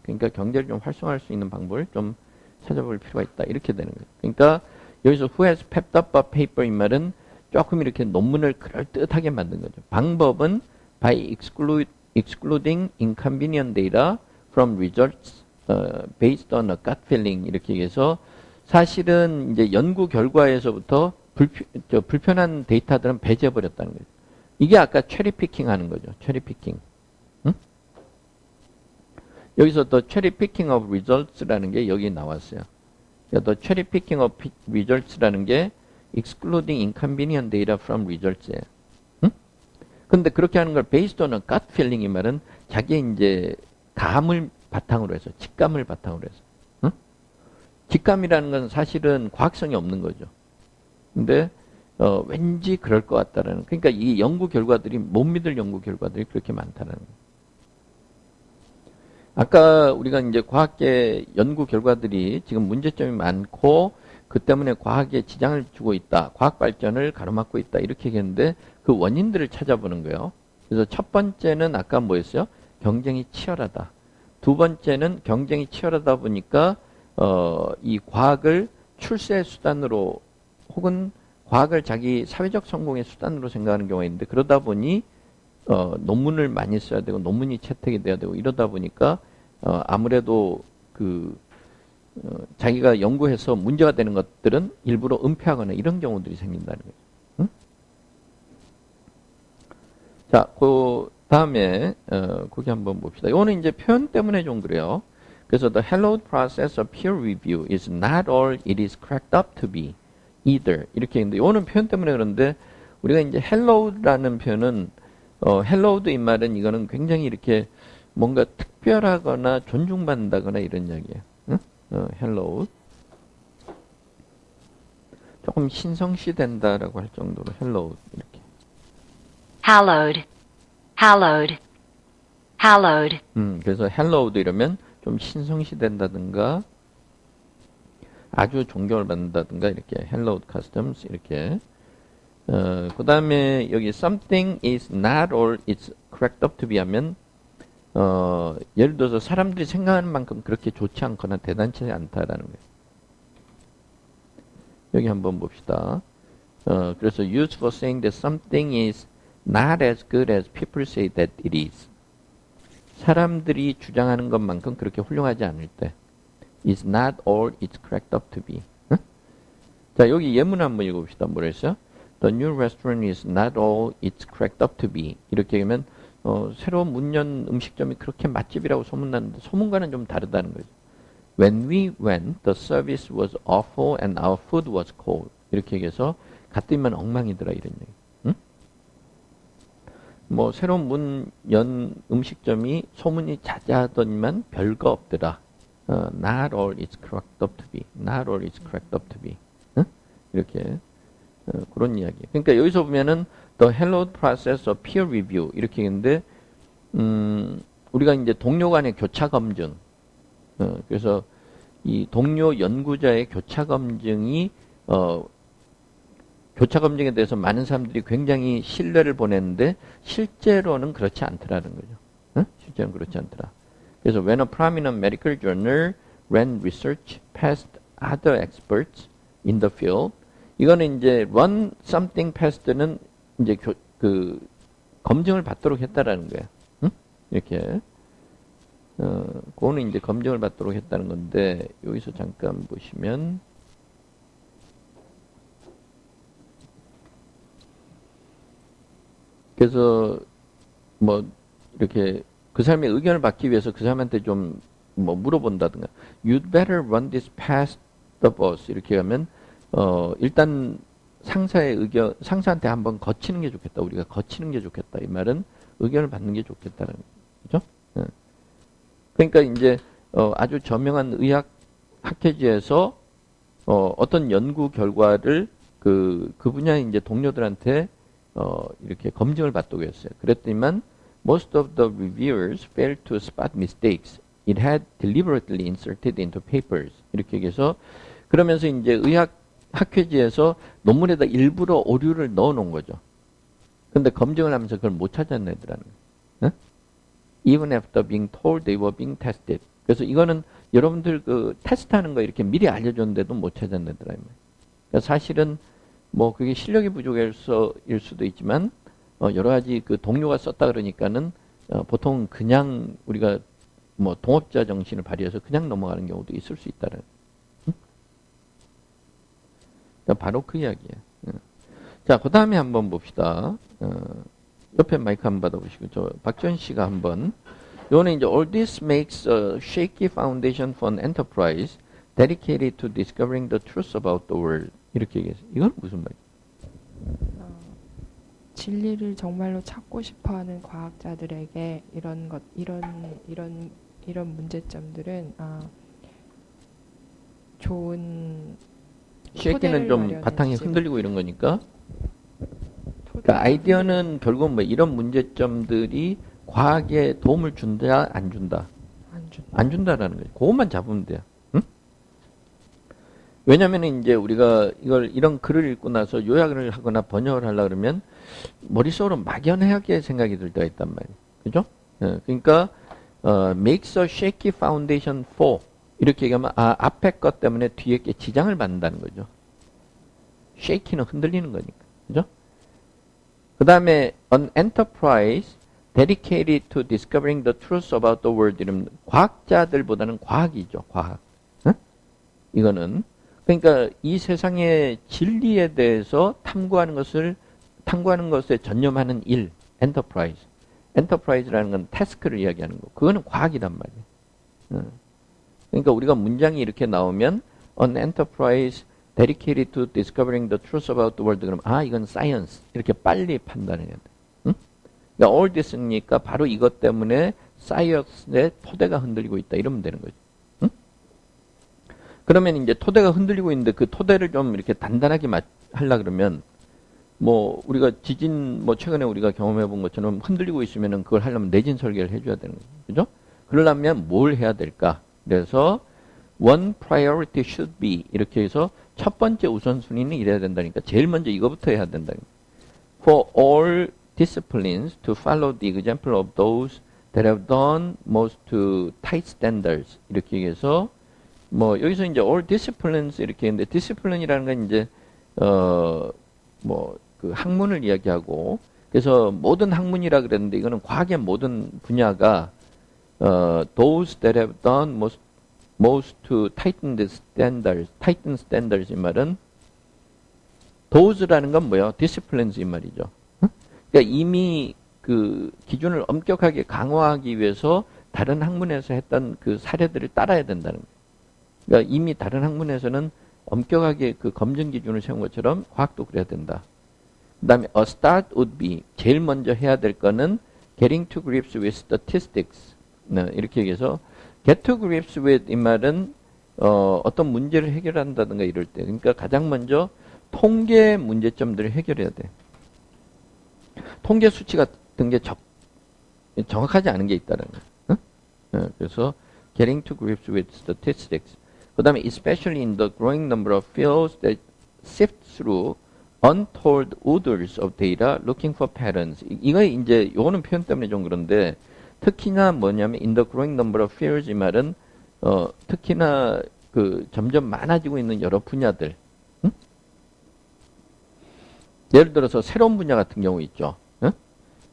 그러니까 경제를 좀 활성화할 수 있는 방법을 좀 찾아볼 필요가 있다 이렇게 되는 거예요. 그러니까 여기서 who has pepped up a paper 이 말은 조금 이렇게 논문을 그럴듯하게 만든 거죠. 방법은 by excluding inconvenient data from results based on a gut feeling 이렇게 얘기해서 사실은 이제 연구 결과에서부터 불편한 데이터들은 배제해버렸다는 거예요. 이게 아까 체리 피킹 하는 거죠. 체리 피킹. 응? 여기서 더 체리 피킹 of results라는 게 여기 나왔어요. 그러니까 더 체리 피킹 of results라는 게 excluding inconvenient data from results예요. 응? 근데 그렇게 하는 걸 based on a gut feeling 이 말은 자기의 이제 감을 바탕으로 해서, 직감을 바탕으로 해서. 응? 직감이라는 건 사실은 과학성이 없는 거죠. 근데 왠지 그럴 것 같다라는. 그러니까 이 연구 결과들이 못 믿을 연구 결과들이 그렇게 많다라는 거예요. 아까 우리가 이제 과학계 연구 결과들이 지금 문제점이 많고 그 때문에 과학에 지장을 주고 있다. 과학 발전을 가로막고 있다. 이렇게 얘기했는데 그 원인들을 찾아보는 거예요. 그래서 첫 번째는 아까 뭐였어요? 경쟁이 치열하다. 두 번째는 경쟁이 치열하다 보니까 이 과학을 출세의 수단으로 혹은 과학을 자기 사회적 성공의 수단으로 생각하는 경우가 있는데 그러다 보니 논문을 많이 써야 되고 논문이 채택이 돼야 되고 이러다 보니까 아무래도 자기가 연구해서 문제가 되는 것들은 일부러 은폐하거나 이런 경우들이 생긴다는 거죠. 응? 자, 그 다음에 거기 한번 봅시다. 이거는 이제 표현 때문에 좀 그래요. 그래서 the hallowed process of peer review is not all it is cracked up to be either. 이렇게 있는데 이거는 표현 때문에 그런데 우리가 이제 hallowed라는 표현은 hallowed 이 말은 이거는 굉장히 이렇게 뭔가 특별하거나 존중받는다거나 이런 이야기예요. 응? hallowed. 조금 신성시 된다라고 할 정도로 hallowed 이렇게. hallowed, hallowed, hallowed, 그래서 hallowed 이러면 좀 신성시 된다든가 아주 존경을 받는다든가 이렇게 hallowed customs 이렇게. 그 다음에 여기 something is not all it's cracked up to be 하면 예를 들어서 사람들이 생각하는 만큼 그렇게 좋지 않거나 대단치 않다라는 거예요. 여기 한번 봅시다. 그래서 used for saying that something is not as good as people say that it is. 사람들이 주장하는 것만큼 그렇게 훌륭하지 않을 때 is not all it's cracked up to be. 응? 자, 여기 예문 한번 읽어봅시다. 뭐라 했어요? The new restaurant is not all it's cracked up to be. 이렇게 하면 새로 문 연 음식점이 그렇게 맛집이라고 소문났는데 소문과는 좀 다르다는 거죠. When we went, the service was awful and our food was cold. 이렇게 얘기해서 갔더니만 엉망이더라 이런 얘기. 응? 뭐 새로운 문 연 음식점이 소문이 자자하더니만 별거 없더라. Not all it's cracked up to be. Not all it's cracked up to be. 응? 이렇게 그런 이야기. 그러니까 여기서 보면은 the hallowed process of peer review 이렇게 했는데 우리가 이제 동료 간의 교차 검증. 그래서 이 동료 연구자의 교차 검증이 교차 검증에 대해서 많은 사람들이 굉장히 신뢰를 보냈는데 실제로는 그렇지 않더라는 거죠. 응? 실제로는 그렇지 않더라. 그래서 when a prominent medical journal ran research past other experts in the field, 이거는 이제 run something past는 이제 검증을 받도록 했다라는 거예요. 응? 이렇게. 그거는 이제 검증을 받도록 했다는 건데, 여기서 잠깐 보시면, 그래서, 뭐, 이렇게, 그 사람의 의견을 받기 위해서 그 사람한테 좀, 뭐, 물어본다든가, You'd better run this past the boss. 이렇게 하면, 일단, 상사의 의견, 상사한테 한번 거치는 게 좋겠다. 우리가 거치는 게 좋겠다. 이 말은 의견을 받는 게 좋겠다는 거죠. 그러니까 이제 아주 저명한 의학 학회지에서 어떤 연구 결과를 그 분야의 이제 동료들한테 이렇게 검증을 받도록 했어요. 그랬더니만 most of the reviewers failed to spot mistakes. It had deliberately inserted into papers. 이렇게 얘기해서 그러면서 이제 의학 학회지에서 논문에다 일부러 오류를 넣어 놓은 거죠. 근데 검증을 하면서 그걸 못 찾아내더라는 거예요. Even after being told they were being tested. 그래서 이거는 여러분들 그 테스트하는 거 이렇게 미리 알려줬는데도 못 찾아내더라. 그러니까 사실은 뭐 그게 실력이 부족일 수도 있지만 여러 가지 그 동료가 썼다 그러니까는 보통 그냥 우리가 뭐 동업자 정신을 발휘해서 그냥 넘어가는 경우도 있을 수 있다는. 바로 그 이야기예요. 자, 그 다음에 한번 봅시다. 옆에 마이크 한번 받아보시고, 저 박지원 씨가 한번. 요거는 이제 all this makes a shaky foundation for an enterprise dedicated to discovering the truth about the world. 이렇게 얘기했어요. 이건 무슨 말이에요? 진리를 정말로 찾고 싶어하는 과학자들에게 이런 문제점들은 좋은 쉐이키는 좀 토대를 바탕이 마련해주지 흔들리고 이런 거니까. 토대를 그러니까 아이디어는 결국 뭐 이런 문제점들이 과학에 도움을 준다, 안 준다? 안 준다. 안 준다라는 거죠. 그것만 잡으면 돼요. 응? 왜냐면은 이제 우리가 이런 글을 읽고 나서 요약을 하거나 번역을 하려고 그러면 머릿속으로 막연하게 생각이 들 때가 있단 말이에요. 그죠? 그러니까, makes a shaky foundation for. 이렇게 얘기하면, 앞에 것 때문에 뒤에 게 지장을 받는다는 거죠. shaky는 흔들리는 거니까. 그죠? 그 다음에, an enterprise dedicated to discovering the truth about the world. 이러면 과학자들보다는 과학이죠. 과학. 응? 이거는. 그러니까 이 세상의 진리에 대해서 탐구하는 것에 전념하는 일, 엔터프라이즈. 엔터프라이즈라는 건 태스크를 이야기하는 거. 그거는 과학이란 말이에요. 그러니까 우리가 문장이 이렇게 나오면 an enterprise dedicated to discovering the truth about the world. 그러면 이건 science. 이렇게 빨리 판단해야 돼. 응? 그러니까 all this니까 바로 이것 때문에 science의 토대가 흔들리고 있다. 이러면 되는 거죠. 응? 그러면 이제 토대가 흔들리고 있는데 그 토대를 좀 이렇게 단단하게 하려 그러면 뭐 우리가 지진 최근에 우리가 경험해 본 것처럼 흔들리고 있으면은 그걸 하려면 내진 설계를 해줘야 되는 거죠. 그죠? 그러려면 뭘 해야 될까? 그래서 one priority should be 이렇게 해서 첫 번째 우선순위는 이래야 된다니까 제일 먼저 이거부터 해야 된다니까. For all disciplines to follow the example of those that have done most to tight standards 이렇게 얘기해서 여기서 이제 all disciplines 이렇게 했는데 discipline이라는 건 이제 그 학문을 이야기하고 그래서 모든 학문이라 그랬는데 이거는 과학의 모든 분야가 those that have done most to tighten standards 이 말은 those라는 건 뭐예요? disciplines 이 말이죠. 그러니까 이미 그 기준을 엄격하게 강화하기 위해서 다른 학문에서 했던 그 사례들을 따라야 된다는 거예요. 그러니까 이미 다른 학문에서는 엄격하게 그 검증 기준을 세운 것처럼 과학도 그래야 된다. 그 다음에 a start would be 제일 먼저 해야 될 거는 getting to grips with statistics. 이렇게 얘기해서 get to grips with 이 말은 어떤 문제를 해결한다든가 이럴 때 그러니까 가장 먼저 통계 문제점들을 해결해야 돼. 통계 수치 같은 게 정확하지 않은 게 있다는 거예요. 그래서 getting to grips with statistics. 그 다음에 especially in the growing number of fields that sift through untold oodles of data looking for patterns. 이거 이제 요거는 표현 때문에 좀 그런데 특히나 뭐냐면 in the growing number of fields 이 말은 특히나 그 점점 많아지고 있는 여러 분야들. 응? 예를 들어서 새로운 분야 같은 경우 있죠. 응?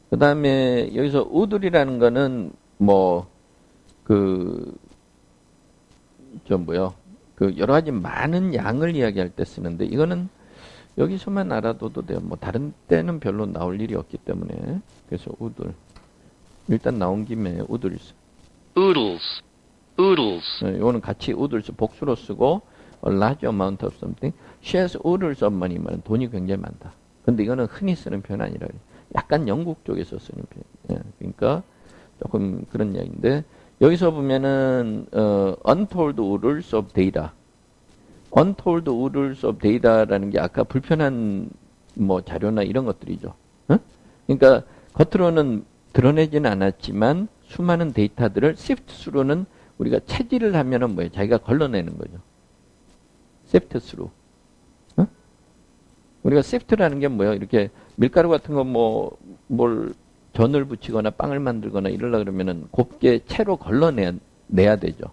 그 다음에 여기서 oodle이라는 거는 그 여러 가지 많은 양을 이야기할 때 쓰는데 이거는 여기서만 알아둬도 돼요. 다른 때는 별로 나올 일이 없기 때문에 그래서 오들 일단 나온 김에 오들스. Oodles. Oodles. 이거는 같이 오들스 복수로 쓰고 a large amount of something. She has oodles of money 말은 돈이 굉장히 많다. 근데 이거는 흔히 쓰는 표현 아니라 약간 영국 쪽에서 쓰는 표현. 그러니까 조금 그런 이야기인데 여기서 보면은 untold oodles of data. untold oodles of data라는 게 아까 불편한 자료나 이런 것들이죠. 응? 그러니까 겉으로는 드러내지는 않았지만 수많은 데이터들을 sift through는 우리가 체질을 하면은 뭐예요? 자기가 걸러내는 거죠. sift through. 응? 우리가 sift라는 게 뭐예요? 이렇게 밀가루 같은 거 뭘 전을 붙이거나 빵을 만들거나 이러려 그러면은 곱게 채로 걸러내야 되죠.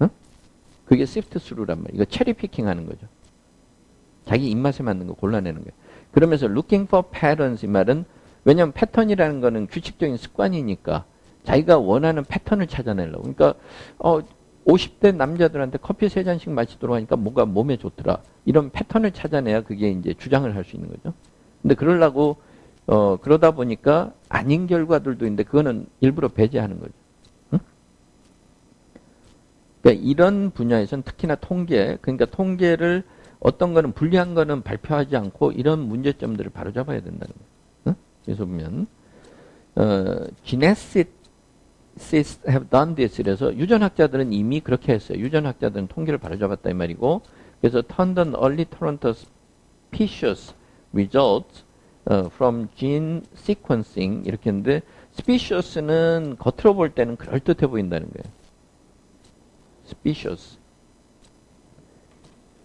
응? 그게 sift through란 말이에요. 이거 체리 피킹 하는 거죠. 자기 입맛에 맞는 거 골라내는 거예요. 그러면서 looking for patterns 이 말은 왜냐하면 패턴이라는 거는 규칙적인 습관이니까 자기가 원하는 패턴을 찾아내려고. 그러니까 50대 남자들한테 커피 3잔씩 마시도록 하니까 뭐가 몸에 좋더라. 이런 패턴을 찾아내야 그게 이제 주장을 할 수 있는 거죠. 근데 그러려고 그러다 보니까 아닌 결과들도 있는데 그거는 일부러 배제하는 거죠. 응? 그러니까 이런 분야에서는 특히나 그러니까 통계를 어떤 거는 불리한 거는 발표하지 않고 이런 문제점들을 바로잡아야 된다는 거예요. 응? 그래서 보면 geneticists have done this. 그래서 유전학자들은 이미 그렇게 했어요. 유전학자들은 통계를 바로잡았다 이 말이고, 그래서 turned on early Toronto species results from gene sequencing 이렇게 했는데, species는 겉으로 볼 때는 그럴듯해 보인다는 거예요.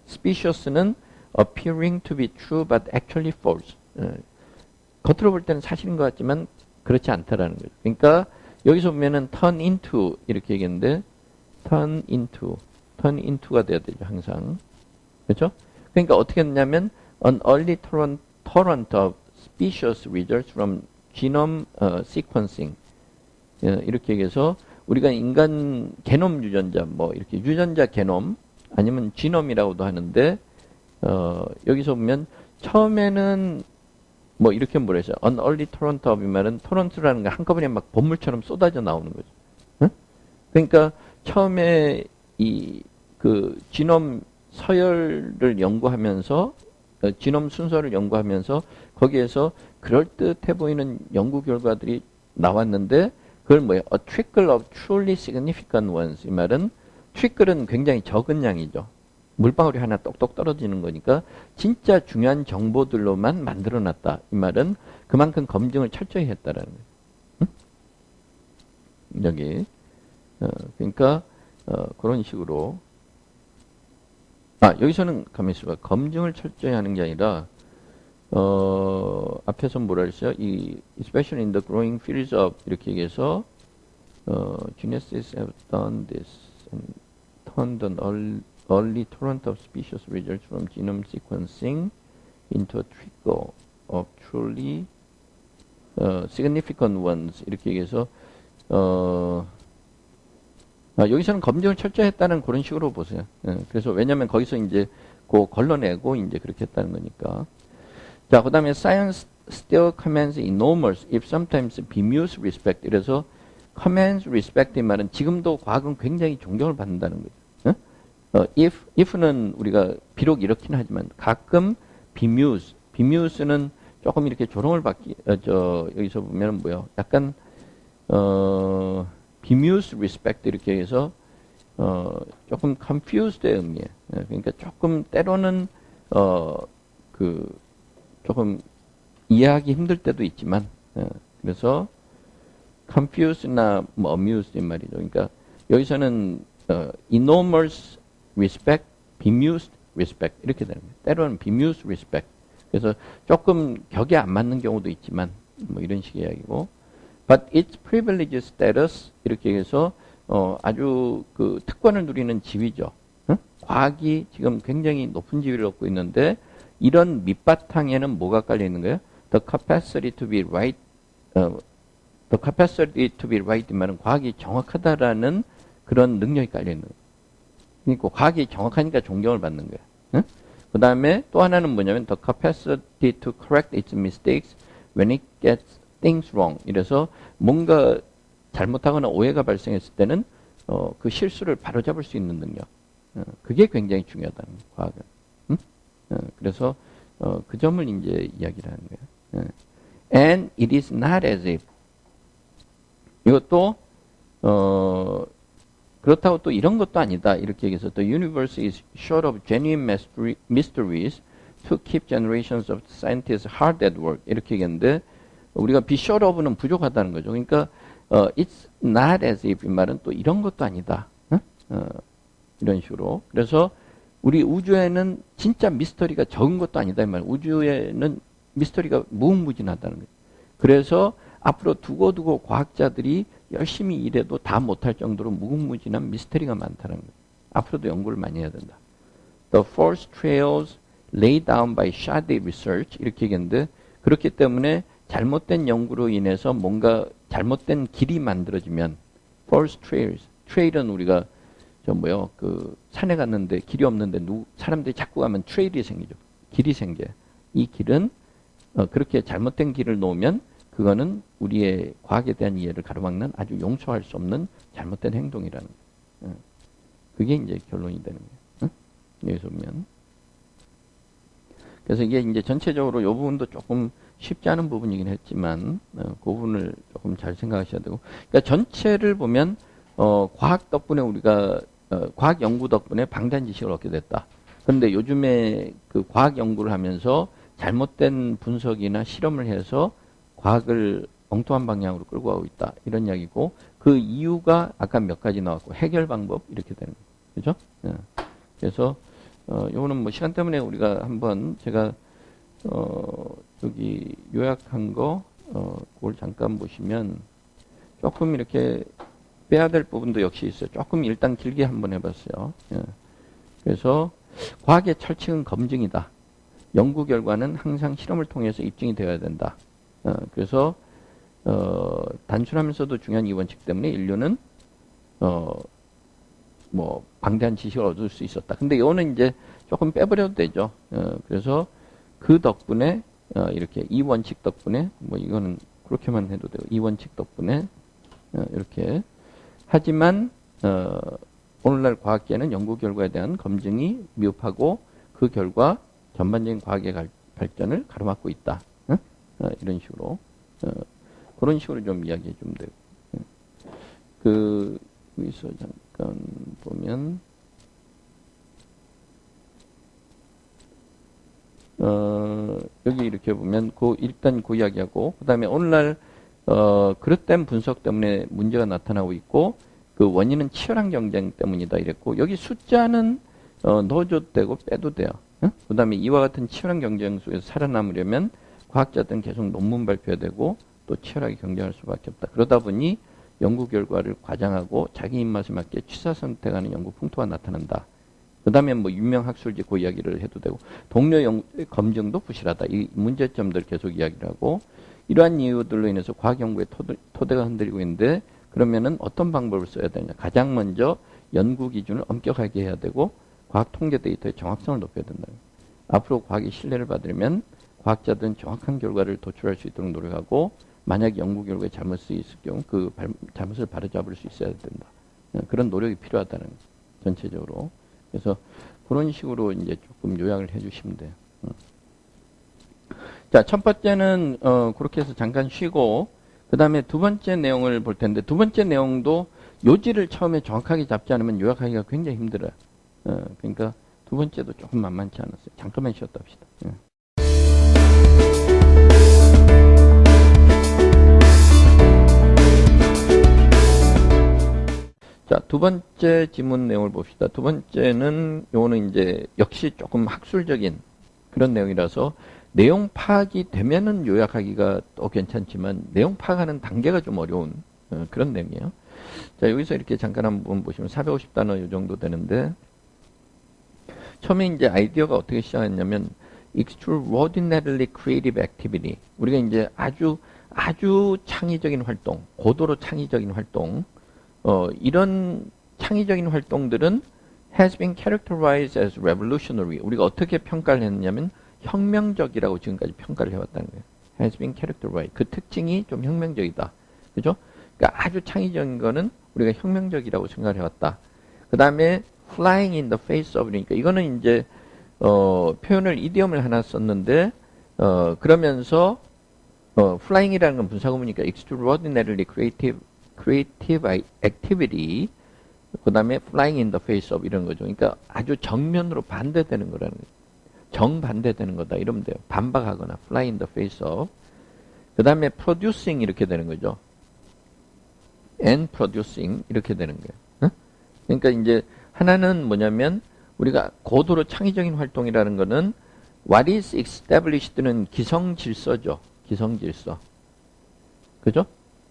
species는 appearing to be true but actually false. 겉으로 볼 때는 사실인 것 같지만 그렇지 않다라는 거죠. 그러니까 여기서 보면은 turn into 이렇게 얘기했는데 turn into가 돼야 되죠, 항상. 그렇죠? 그러니까 어떻게 했냐면 an early torrent of species results from genome sequencing. 이렇게 얘기해서 우리가 인간 게놈 유전자, 뭐 이렇게 유전자 게놈 아니면 지놈이라고도 하는데 여기서 보면 처음에는 뭐 이렇게 뭐라 했어요? An early torrent of 이 말은 토런트라는 게 한꺼번에 막 범물처럼 쏟아져 나오는 거죠. 응? 그러니까 처음에 그 지놈 서열을 연구하면서 지놈 순서를 연구하면서 거기에서 그럴듯해 보이는 연구 결과들이 나왔는데 그걸 뭐예요? A trickle of truly significant ones. 이 말은 trickle은 굉장히 적은 양이죠. 물방울이 하나 똑똑 떨어지는 거니까 진짜 중요한 정보들로만 만들어놨다. 이 말은 그만큼 검증을 철저히 했다라는 거예요. 응? 여기 그러니까 그런 식으로 여기서는 가만히 있어봐. 검증을 철저히 하는 게 아니라 앞에서 뭐라 그랬어요? especially in the growing fields of 이렇게 얘기해서 geneticists have done this and turned an early torrent of species results from genome sequencing into a trickle of truly significant ones 이렇게 얘기해서 여기서는 검증을 철저히 했다는 그런 식으로 보세요. 그래서 왜냐하면 거기서 이제 걸러내고 이제 그렇게 했다는 거니까. 자, 그 다음에 science still commands enormous, if sometimes bemused respect. 그래서 commands respect 이 말은 지금도 과학은 굉장히 존경을 받는다는 거죠. if는 우리가 비록 이렇긴 하지만 가끔 bemuse는 조금 이렇게 조롱을 받기, 여기서 보면은 뭐요? 약간, bemused respect 이렇게 해서, 조금 confused의 의미예요. 그러니까 조금 때로는, 조금 이해하기 힘들 때도 있지만, 그래서 confused나 뭐 amused 이 말이죠. 그러니까 여기서는, enormous respect, bemused respect 이렇게 되는 거예요. 때로는 bemused respect. 그래서 조금 격에 안 맞는 경우도 있지만 뭐 이런 식의 이야기고. But its privileged status 이렇게 해서 아주 그 특권을 누리는 지위죠. 응? 과학이 지금 굉장히 높은 지위를 얻고 있는데 이런 밑바탕에는 뭐가 깔려 있는 거예요? The capacity to be right. The capacity to be right 이 말은 과학이 정확하다라는 그런 능력이 깔려 있는 거예요. 그러니까 과학이 정확하니까 존경을 받는 거예요. 응? 그 다음에 또 하나는 뭐냐면 the capacity to correct its mistakes when it gets things wrong. 이래서 뭔가 잘못하거나 오해가 발생했을 때는 그 실수를 바로잡을 수 있는 능력. 그게 굉장히 중요하다는 거예요, 과학은. 응? 그래서 그 점을 이제 이야기를 하는 거예요. And it is not as if 이것도 그렇다고 또 이런 것도 아니다. 이렇게 얘기해서 The universe is short of genuine mysteries to keep generations of scientists hard at work. 이렇게 얘기했는데 우리가 be short of는 부족하다는 거죠. 그러니까 it's not as if 이 말은 또 이런 것도 아니다. 이런 식으로. 그래서 우리 우주에는 진짜 미스터리가 적은 것도 아니다. 이 말. 우주에는 미스터리가 무궁무진하다는 거죠. 그래서 앞으로 두고두고 과학자들이 열심히 일해도 다 못할 정도로 무궁무진한 미스터리가 많다는 거예요. 앞으로도 연구를 많이 해야 된다. The false trails laid down by shoddy research 이렇게 얘기했는데 그렇기 때문에 잘못된 연구로 인해서 뭔가 잘못된 길이 만들어지면 false trails, trail은 우리가 그 산에 갔는데 길이 없는데 사람들이 자꾸 가면 트레일이 생기죠. 길이 생겨요. 이 길은 그렇게 잘못된 길을 놓으면 그거는 우리의 과학에 대한 이해를 가로막는 아주 용서할 수 없는 잘못된 행동이라는 거예요. 그게 이제 결론이 되는 거예요. 여기서 보면. 그래서 이게 이제 전체적으로 이 부분도 조금 쉽지 않은 부분이긴 했지만, 그 부분을 조금 잘 생각하셔야 되고. 그러니까 전체를 보면, 과학 덕분에 우리가, 과학 연구 덕분에 방대한 지식을 얻게 됐다. 그런데 요즘에 그 과학 연구를 하면서 잘못된 분석이나 실험을 해서 과학을 엉뚱한 방향으로 끌고 가고 있다. 이런 이야기고, 그 이유가 아까 몇 가지 나왔고, 해결 방법, 이렇게 되는 거죠. 그죠? 그래서, 요거는 뭐 시간 때문에 우리가 한번 제가, 여기 요약한 거, 그걸 잠깐 보시면 조금 이렇게 빼야 될 부분도 역시 있어요. 조금 일단 길게 한번 해봤어요. 그래서 과학의 철칙은 검증이다. 연구 결과는 항상 실험을 통해서 입증이 되어야 된다. 그래서, 단순하면서도 중요한 이 원칙 때문에 인류는, 뭐 방대한 지식을 얻을 수 있었다. 근데 이거는 이제 조금 빼버려도 되죠. 그래서 그 덕분에 이렇게 이 원칙 덕분에 뭐 이거는 그렇게만 해도 되고 이 원칙 덕분에 이렇게 하지만 오늘날 과학계는 연구 결과에 대한 검증이 미흡하고 그 결과 전반적인 과학의 발전을 가로막고 있다. 이런 식으로 그런 식으로 좀 이야기해 주면 되고 여기서 잠깐 보면 여기 이렇게 보면 일단 그 이야기하고 그다음에 오늘날 그릇된 분석 때문에 문제가 나타나고 있고 그 원인은 치열한 경쟁 때문이다 이랬고 여기 숫자는 넣어줘도 되고 빼도 돼요. 그다음에 이와 같은 치열한 경쟁 속에서 살아남으려면 과학자들은 계속 논문 발표해야 되고 또 치열하게 경쟁할 수밖에 없다. 그러다 보니 연구 결과를 과장하고 자기 입맛에 맞게 취사 선택하는 연구 풍토가 나타난다. 그 다음에 뭐 유명 학술지 그 이야기를 해도 되고 동료 연구의 검증도 부실하다. 이 문제점들 계속 이야기를 하고 이러한 이유들로 인해서 과학 연구의 토대가 흔들리고 있는데 그러면은 어떤 방법을 써야 되냐. 가장 먼저 연구 기준을 엄격하게 해야 되고 과학 통계 데이터의 정확성을 높여야 된다. 앞으로 과학의 신뢰를 받으려면 과학자들은 정확한 결과를 도출할 수 있도록 노력하고 만약 연구 결과에 잘못이 있을 경우 그 잘못을 바로잡을 수 있어야 된다. 그런 노력이 필요하다는 거죠. 전체적으로. 그래서 그런 식으로 이제 조금 요약을 해주시면 돼요. 자, 첫 번째는 그렇게 해서 잠깐 쉬고 그 다음에 두 번째 내용을 볼 텐데 두 번째 내용도 요지를 처음에 정확하게 잡지 않으면 요약하기가 굉장히 힘들어요. 그러니까 두 번째도 조금 만만치 않았어요. 잠깐만 쉬었다 합시다. 자, 두 번째 지문 내용을 봅시다. 두 번째는 요거는 이제 역시 조금 학술적인 그런 내용이라서 내용 파악이 되면은 요약하기가 또 괜찮지만 내용 파악하는 단계가 좀 어려운 그런 내용이에요. 자, 여기서 이렇게 잠깐 한번 보시면 450단어 이 정도 되는데 처음에 이제 아이디어가 어떻게 시작했냐면 extraordinarily creative activity. 우리가 이제 아주 창의적인 활동, 고도로 창의적인 활동 이런 창의적인 활동들은 has been characterized as revolutionary. 우리가 어떻게 평가를 했냐면 혁명적이라고 지금까지 평가를 해왔다는 거예요. has been characterized. 그 특징이 좀 혁명적이다. 그죠? 그러니까 아주 창의적인 거는 우리가 혁명적이라고 생각을 해왔다. 그 다음에 flying in the face of. 그러니까 이거는 이제 표현을 이디엄을 하나 썼는데 그러면서 flying이라는 건 분사구문이니까 extraordinarily creative activity, 그 다음에 flying in the face of 이런 거죠. 그러니까 아주 정면으로 반대되는 거라는 거예요. 정반대되는 거다 이러면 돼요. 반박하거나 fly in the face of. 그 다음에 producing 이렇게 되는 거죠. and producing 이렇게 되는 거예요. 그러니까 이제 하나는 뭐냐면 우리가 고도로 창의적인 활동이라는 거는 what is established는 기성질서죠. 기성질서. 그죠?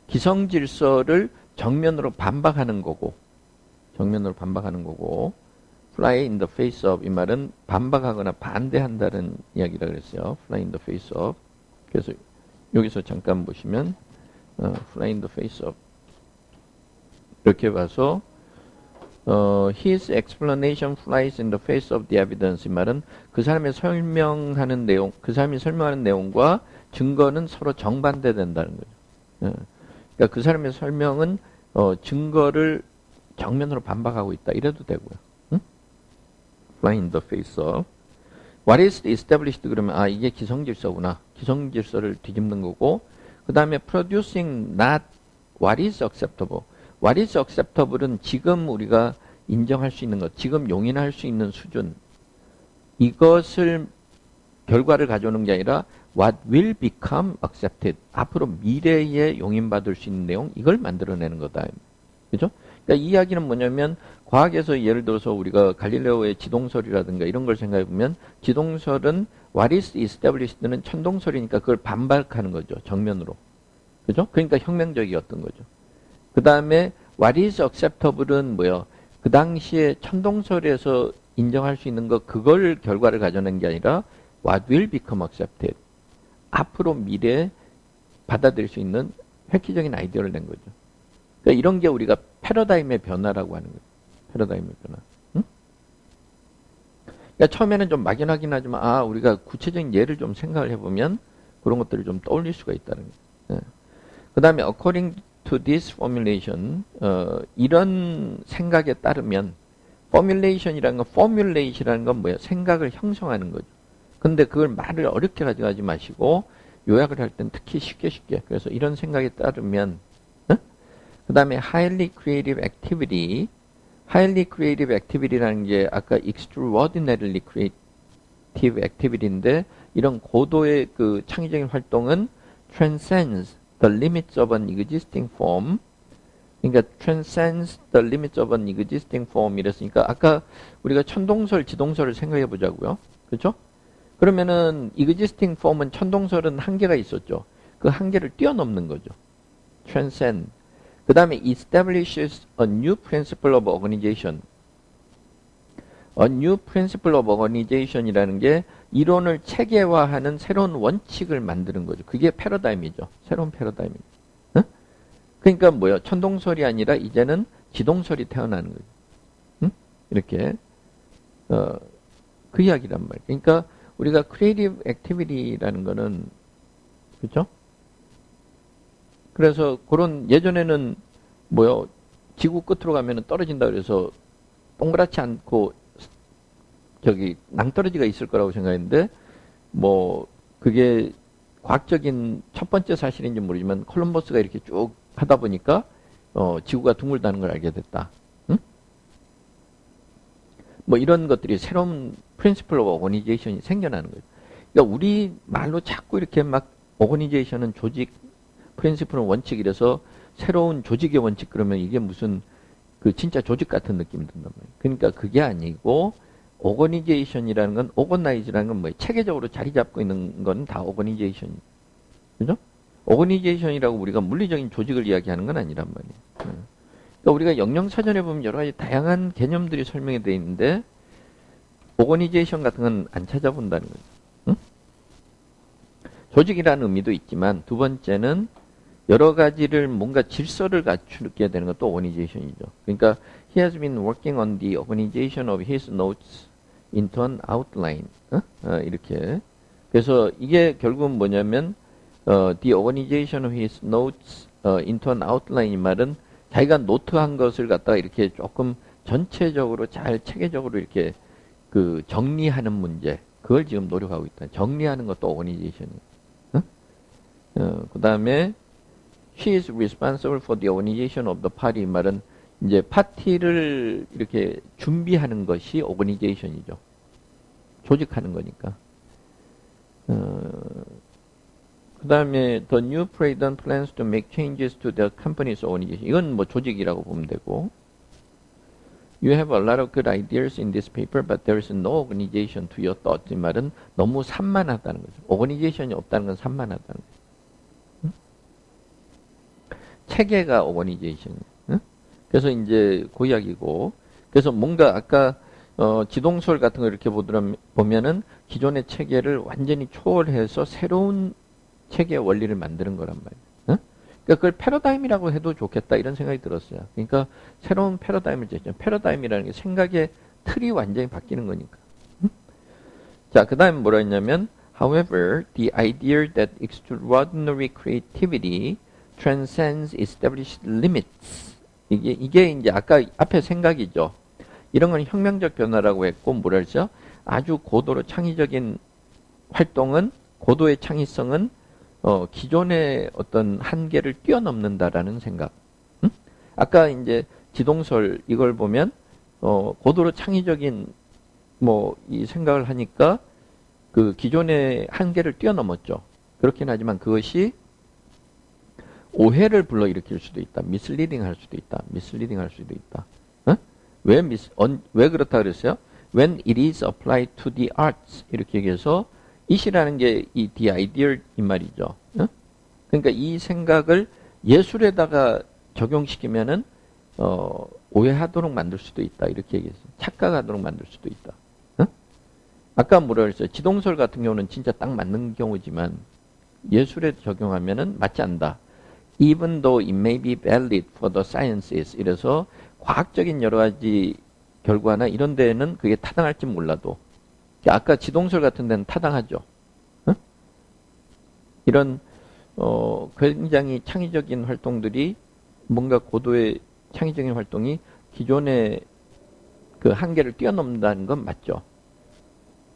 기성질서를 정면으로 반박하는 거고 fly in the face of 이 말은 반박하거나 반대한다는 이야기라 그랬어요. fly in the face of. 그래서 여기서 잠깐 보시면 fly in the face of 이렇게 봐서 his explanation flies in the face of the evidence. 이 말은 그 사람이 설명하는 내용과 증거는 서로 정반대된다는 거죠. 예. 그러니까 그 사람의 설명은 증거를 정면으로 반박하고 있다. 이래도 되고요. 응? Fly in the face of. What is established? 그러면 이게 기성질서구나. 기성질서를 뒤집는 거고, 그 다음에 producing not what is acceptable. What is acceptable은 지금 우리가 인정할 수 있는 것, 지금 용인할 수 있는 수준, 이것을 결과를 가져오는 게 아니라 what will become accepted. 앞으로 미래에 용인받을 수 있는 내용, 이걸 만들어내는 거다. 그죠? 그러니까 이 이야기는 뭐냐면 과학에서 예를 들어서 우리가 갈릴레오의 지동설이라든가 이런 걸 생각해 보면 지동설은 what is established는 천동설이니까 그걸 반박하는 거죠. 정면으로. 그죠? 그러니까 혁명적이었던 거죠. 그 다음에 what is acceptable은 뭐요? 그 당시에 천동설에서 인정할 수 있는 것, 그걸 결과를 가져낸 게 아니라 what will become accepted. 앞으로 미래에 받아들일 수 있는 획기적인 아이디어를 낸 거죠. 그러니까 이런 게 우리가 패러다임의 변화라고 하는 거죠. 패러다임의 변화. 응? 그러니까 처음에는 좀 막연하긴 하지만 우리가 구체적인 예를 좀 생각을 해보면 그런 것들을 좀 떠올릴 수가 있다는 거죠. 예. 그 다음에 according to this formulation, 이런 생각에 따르면 formulation이라는 건 formulate이라는 건 뭐예요? 생각을 형성하는 거죠. 근데 그걸 말을 어렵게 가져가지 마시고 요약을 할 땐 특히 쉽게 그래서 이런 생각에 따르면 그 다음에 highly creative activity라는 게 아까 extraordinarily creative activity인데 이런 고도의 그 창의적인 활동은 transcends the limits of an existing form. 그러니까 transcends the limits of an existing form 이랬으니까 아까 우리가 천동설, 지동설을 생각해 보자고요. 그렇죠? 그러면은 existing form은 천동설은 한계가 있었죠. 그 한계를 뛰어넘는 거죠. transcend. 그 다음에 establishes a new principle of organization. A new principle of organization이라는 게 이론을 체계화하는 새로운 원칙을 만드는 거죠. 그게 패러다임이죠. 새로운 패러다임이죠. 응? 그러니까 뭐예요? 천동설이 아니라 이제는 지동설이 태어나는 거죠. 응? 이렇게 그 이야기란 말이에요. 그러니까 우리가 creative activity라는 거는 그렇죠? 그래서 그런 예전에는 뭐요? 지구 끝으로 가면은 떨어진다 그래서 동그랗지 않고 저기 낭떠러지가 있을 거라고 생각했는데 뭐 그게 과학적인 첫 번째 사실인지 모르지만 콜럼버스가 이렇게 쭉 하다 보니까 지구가 둥글다는 걸 알게 됐다. 응? 뭐 이런 것들이 새로운 프린시플 오브 오거니제이션이 생겨나는 거예요. 그러니까 우리 말로 자꾸 이렇게 막 오거니제이션은 조직, 프린시플은 원칙 이래서 새로운 조직의 원칙 그러면 이게 무슨 그 진짜 조직 같은 느낌이 든단 말이에요. 그러니까 그게 아니고 오거니제이션이라는 건 오거나이즈라는 건 뭐예요? 체계적으로 자리 잡고 있는 건 다 오거니제이션이에요. 그죠? 오거니제이션이라고 우리가 물리적인 조직을 이야기하는 건 아니란 말이에요. 그러니까 우리가 영영사전에 보면 여러 가지 다양한 개념들이 설명이 되어 있는데 오거니제이션 같은 건 안 찾아본다는 거죠. 응? 조직이라는 의미도 있지만 두 번째는 여러 가지를 뭔가 질서를 갖추게 되는 것도 오거니제이션이죠. 그러니까 he has been working on the organization of his notes into an outline. 이렇게. 그래서 이게 결국은 뭐냐면 the organization of his notes into an outline 이 말은 자기가 노트한 것을 갖다가 이렇게 조금 전체적으로 잘 체계적으로 이렇게 그 정리하는 문제 그걸 지금 노력하고 있다. 정리하는 것도 오거니제이션이에요. 그 다음에 she is responsible for the organization of the party 이 말은 이제 파티를 이렇게 준비하는 것이 오거니제이션이죠. 조직하는 거니까. 그 다음에 the new president plans to make changes to the company's organization. 이건 뭐 조직이라고 보면 되고. You have a lot of good ideas in this paper, but there is no organization to your thoughts. 이 말은 너무 산만하다는 거죠. 오거니제이션이 없다는 건 산만하다는 거죠. 응? 체계가 오거니제이션이에요. 응? 그래서 이제 그 이야기고. 그래서 뭔가 아까 지동설 같은 거 이렇게 보면은 기존의 체계를 완전히 초월해서 새로운 체계의 원리를 만드는 거란 말이에요. 응? 그러니까 그걸 패러다임이라고 해도 좋겠다 이런 생각이 들었어요. 그러니까 새로운 패러다임을 제시하죠. 패러다임이라는 게 생각의 틀이 완전히 바뀌는 거니까. 자, 그 다음에 뭐라 했냐면 However, the idea that extraordinary creativity transcends established limits. 이게 이제 아까 앞에 생각이죠. 이런 건 혁명적 변화라고 했고 뭐라 했죠? 아주 고도로 창의적인 활동은 고도의 창의성은 기존의 어떤 한계를 뛰어넘는다라는 생각. 응? 아까 이제 지동설 이걸 보면 고도로 창의적인 뭐 이 생각을 하니까 그 기존의 한계를 뛰어넘었죠. 그렇긴 하지만 그것이 오해를 불러일으킬 수도 있다. 미슬리딩 할 수도 있다. 미슬리딩 할 수도 있다. 어? 왜 그렇다 그랬어요? When it is applied to the arts 이렇게 얘기해서 it이라는 게 이 the ideal 이 말이죠. 어? 그러니까 이 생각을 예술에다가 적용시키면은 오해하도록 만들 수도 있다. 이렇게 얘기했어요. 착각하도록 만들 수도 있다. 어? 아까 뭐라 그랬어요? 지동설 같은 경우는 진짜 딱 맞는 경우지만 예술에 적용하면은 맞지 않다. Even though it may be valid for the sciences. 이래서 과학적인 여러 가지 결과나 이런 데에는 그게 타당할지 몰라도 아까 지동설 같은 데는 타당하죠. 어? 이런 굉장히 창의적인 활동들이 뭔가 고도의 창의적인 활동이 기존의 그 한계를 뛰어넘는다는 건 맞죠.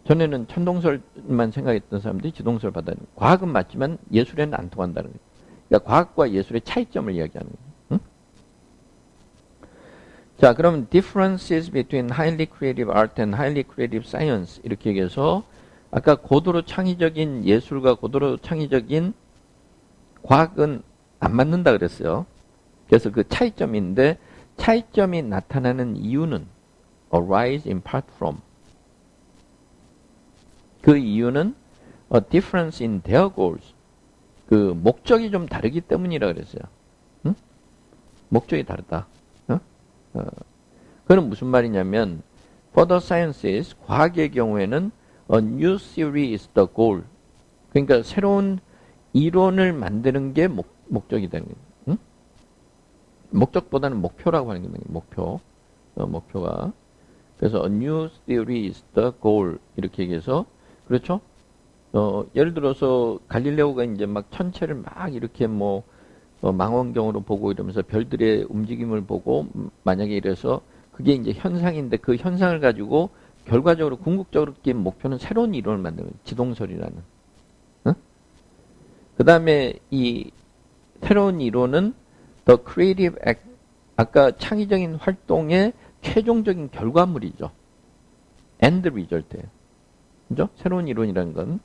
전에는 천동설만 생각했던 사람들이 지동설 받아는 과학은 맞지만 예술에는 안 통한다는 거예요. 그러니까 과학과 예술의 차이점을 이야기하는 거예요. 응? 자, 그럼 differences between highly creative art and highly creative science 이렇게 얘기해서 아까 고도로 창의적인 예술과 고도로 창의적인 과학은 안 맞는다 그랬어요. 그래서 그 차이점인데 차이점이 나타나는 이유는 arise in part from 그 이유는 a difference in their goals 그 목적이 좀 다르기 때문이라 그랬어요. 응? 목적이 다르다. 그건 무슨 말이냐면 for the sciences 과학의 경우에는 a new theory is the goal. 그러니까 새로운 이론을 만드는 게 목적이 되는 거예요. 응? 목적보다는 목표라고 하는 게 목표. 목표가. 그래서 a new theory is the goal 이렇게 얘기해서 그렇죠? 예를 들어서 갈릴레오가 이제 막 천체를 막 이렇게 뭐 망원경으로 보고 이러면서 별들의 움직임을 보고 만약에 이래서 그게 이제 현상인데 그 현상을 가지고 결과적으로 궁극적으로 낀 목표는 새로운 이론을 만드는 거예요. 지동설이라는. 어? 그 다음에 이 새로운 이론은 the creative act 아까 창의적인 활동의 최종적인 결과물이죠. end result예요. 그죠? 새로운 이론이라는 건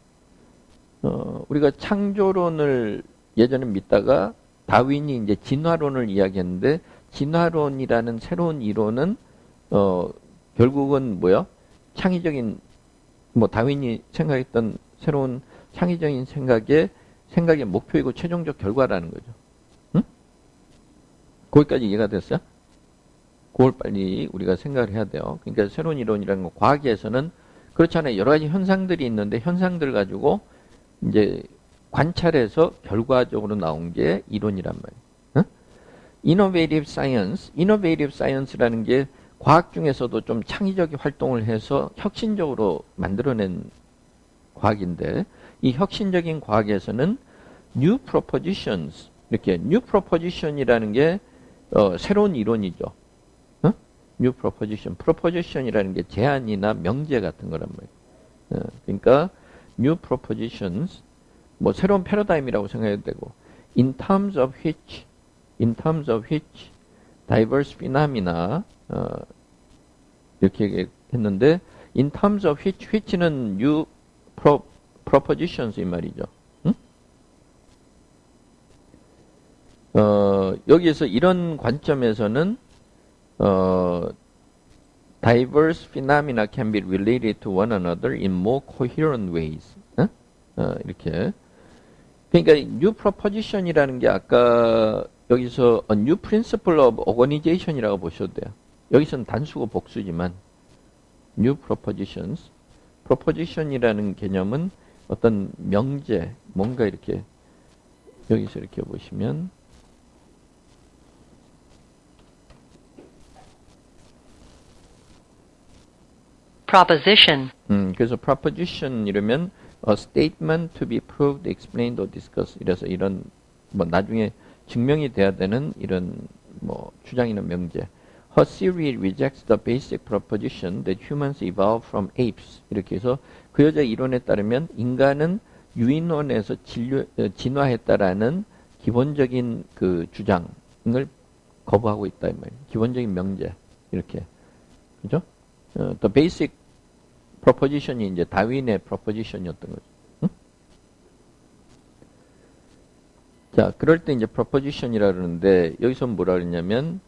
우리가 창조론을 예전에 믿다가 다윈이 이제 진화론을 이야기했는데 진화론이라는 새로운 이론은 결국은 뭐야? 창의적인 뭐 다윈이 생각했던 새로운 창의적인 생각의 목표이고 최종적 결과라는 거죠. 응? 거기까지 이해가 됐어요? 그걸 빨리 우리가 생각을 해야 돼요. 그러니까 새로운 이론이라는 거 과학에서는 그렇잖아요. 여러 가지 현상들이 있는데 현상들 가지고 이제 관찰해서 결과적으로 나온 게 이론이란 말이에요. 응? Innovative Science라는 게 과학 중에서도 좀 창의적 활동을 해서 혁신적으로 만들어낸 과학인데 이 혁신적인 과학에서는 New Propositions 이렇게 New Proposition이라는 게 새로운 이론이죠. 응? New Proposition, Proposition이라는 게 제안이나 명제 같은 거란 말이에요. 그러니까 New Propositions 뭐 새로운 패러다임이라고 생각해도 되고 in terms of which diverse phenomena 이렇게 했는데 in terms of which는 new propositions 이 말이죠. 응? 여기에서 이런 관점에서는 diverse phenomena can be related to one another in more coherent ways. 이렇게. 그러니까 new proposition이라는 게 아까 여기서 a new principle of organization이라고 보셔도 돼요. 여기서는 단수고 복수지만 new proposition이라는 개념은 어떤 명제, 뭔가 이렇게 여기서 이렇게 보시면 proposition, 그래서 proposition 이러면 a statement to be proved, explained or discussed. 이래서 이런 뭐 나중에 증명이 돼야 되는 이런 뭐 주장이나 명제. Her theory rejects the basic proposition that humans evolved from apes. 이렇게 해서 그 여자 이론에 따르면 인간은 유인원에서 진화했다라는 기본적인 그 주장을 거부하고 있다 이 말이에요. 기본적인 명제 이렇게 그죠? The basic proposition이 이제 다윈의 proposition이었던 거죠. 응? 자, 그럴 때 이제 proposition이라 그러는데 여기서 뭐라 그랬냐면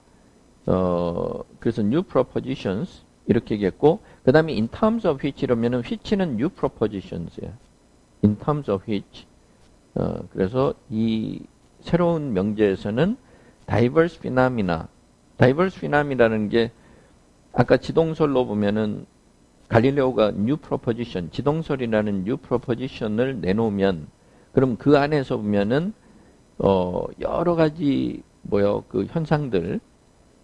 그래서 new propositions 이렇게 얘기했고 그 다음에 in terms of which 이러면은 which는 new propositions예요. in terms of which 그래서 이 새로운 명제에서는 diverse phenomena라는 게 아까 지동설로 보면은 갈릴레오가 new proposition, 지동설이라는 new proposition을 내놓으면 그럼 그 안에서 보면은 여러 가지 그 현상들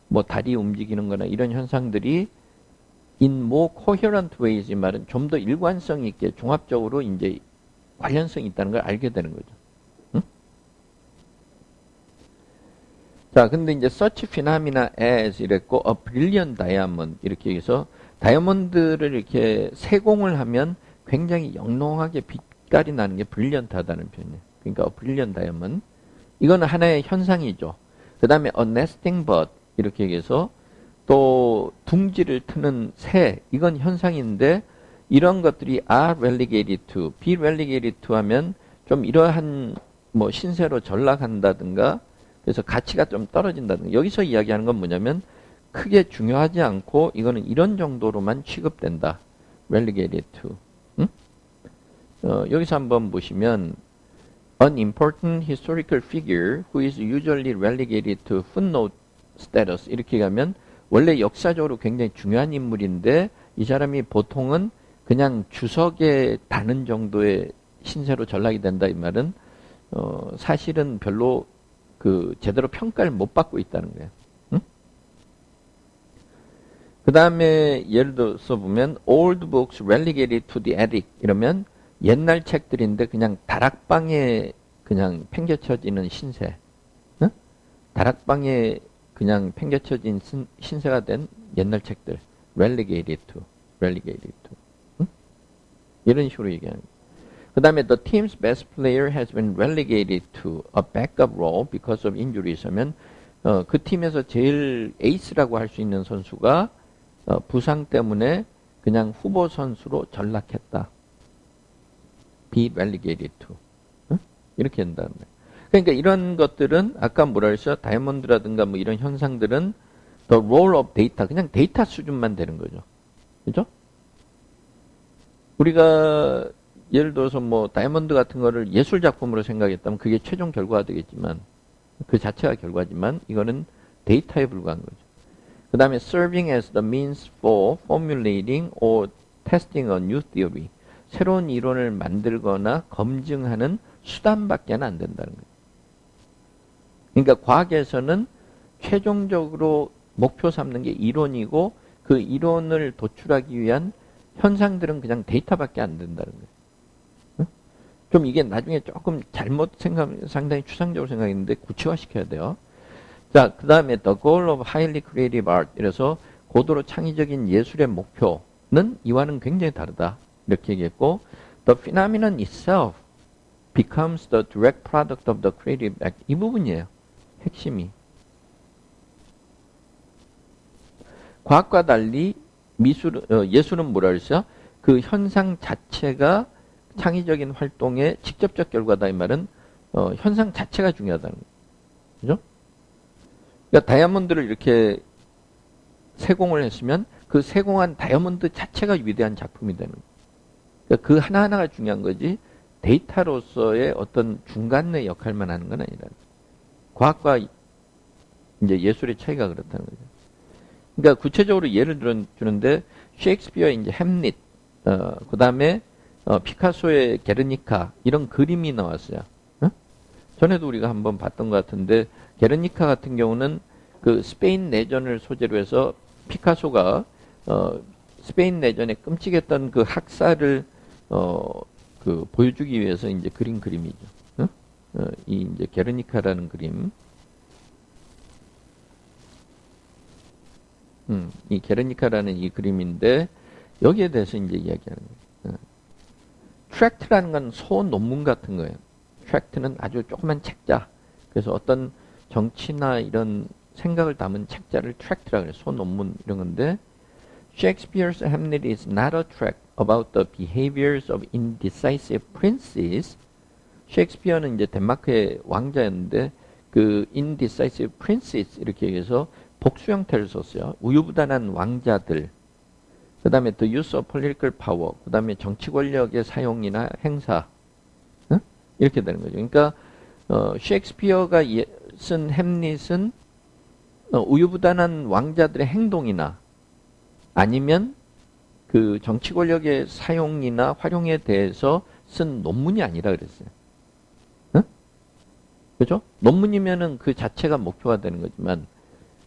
뭐 달이 움직이는 거나 이런 현상들이 in more coherent ways 이 말은 좀 더 일관성 있게 종합적으로 이제 관련성이 있다는 걸 알게 되는 거죠. 응? 자, 근데 이제 such phenomena as 이랬고 a brilliant diamond 이렇게 해서 다이아몬드를 이렇게 세공을 하면 굉장히 영롱하게 빛깔이 나는 게 brilliant하다는 표현이에요. 그러니까 a brilliant diamond. 이거는 하나의 현상이죠. 그 다음에 a nesting bird 이렇게 얘기해서 또 둥지를 트는 새 이건 현상인데 이런 것들이 are relegated to, be relegated to 하면 좀 이러한 뭐 신세로 전락한다든가 그래서 가치가 좀 떨어진다든가 여기서 이야기하는 건 뭐냐면 크게 중요하지 않고 이거는 이런 정도로만 취급된다. relegated to. 응? 여기서 한번 보시면 an important historical figure who is usually relegated to footnote status 이렇게 가면 원래 역사적으로 굉장히 중요한 인물인데 이 사람이 보통은 그냥 주석에 다는 정도의 신세로 전락이 된다 이 말은 사실은 별로 그 제대로 평가를 못 받고 있다는 거예요. 응? 그 다음에 예를 들어서 보면 old books relegated to the attic 이러면 옛날 책들인데 그냥 다락방에 그냥 팽개쳐지는 신세. 응? 다락방에 그냥 팽개쳐진 신세가 된 옛날 책들. relegated to. 응? 이런 식으로 얘기하는 거예요. 그 다음에 the team's best player has been relegated to a backup role because of injuries 하면 그 팀에서 제일 에이스라고 할 수 있는 선수가 부상 때문에 그냥 후보 선수로 전락했다. be relegated to. 응? 이렇게 한다는 거예요. 그러니까 이런 것들은 아까 뭐라 그랬어요? 다이아몬드라든가 뭐 이런 현상들은 the role of data 그냥 데이터 수준만 되는 거죠. 그죠? 우리가 예를 들어서 뭐 다이아몬드 같은 거를 예술 작품으로 생각했다면 그게 최종 결과가 되겠지만 그 자체가 결과지만 이거는 데이터에 불과한 거죠. 그 다음에 serving as the means for formulating or testing a new theory 새로운 이론을 만들거나 검증하는 수단밖에 안 된다는 거예요. 그러니까 과학에서는 최종적으로 목표 삼는 게 이론이고 그 이론을 도출하기 위한 현상들은 그냥 데이터밖에 안 된다는 거예요. 응? 좀 이게 나중에 조금 상당히 추상적으로 생각했는데 구체화시켜야 돼요. 자, 그 다음에 the goal of highly creative art 이래서 고도로 창의적인 예술의 목표는 이와는 굉장히 다르다. 이렇게 얘기했고 the phenomenon itself becomes the direct product of the creative act. 이 부분이에요. 핵심이. 과학과 달리 예술은 뭐라 그랬어요? 그 현상 자체가 창의적인 활동의 직접적 결과다 이 말은 현상 자체가 중요하다는 거죠. 그죠? 그러니까 다이아몬드를 이렇게 세공을 했으면 그 세공한 다이아몬드 자체가 위대한 작품이 되는 거예요. 그러니까 그 하나하나가 중요한 거지 데이터로서의 어떤 중간의 역할만 하는 건 아니라 과학과 이제 예술의 차이가 그렇다는 거죠. 그러니까 구체적으로 예를 주는데 셰익스피어의 이제 햄릿, 그 다음에 피카소의 게르니카 이런 그림이 나왔어요. 어? 전에도 우리가 한번 봤던 것 같은데 게르니카 같은 경우는 그 스페인 내전을 소재로 해서 피카소가 스페인 내전에 끔찍했던 그 학살을 그 보여주기 위해서 이제 그린 그림이죠. 어? 이 이제 게르니카라는 그림. 이 게르니카라는 이 그림인데 여기에 대해서 이제 이야기하는 거예요. 트랙트라는 건 소논문 같은 거예요. 트랙트는 아주 조그만 책자. 그래서 어떤 정치나 이런 생각을 담은 책자를 트랙트라고 해요. 소논문 이런 건데 Shakespeare's Hamlet is not a tract about the behaviors of indecisive princes. 셰익스피어는 이제 덴마크의 왕자였는데 그 indecisive princes 이렇게 해서 복수 형태를 썼어요. 우유부단한 왕자들. 그 다음에 the use of political power. 그 다음에 정치 권력의 사용이나 행사. 응? 이렇게 되는 거죠. 그러니까 셰익스피어가 쓴 햄릿은 우유부단한 왕자들의 행동이나 아니면 그 정치 권력의 사용이나 활용에 대해서 쓴 논문이 아니라 그랬어요. 응? 그죠? 논문이면은 그 자체가 목표가 되는 거지만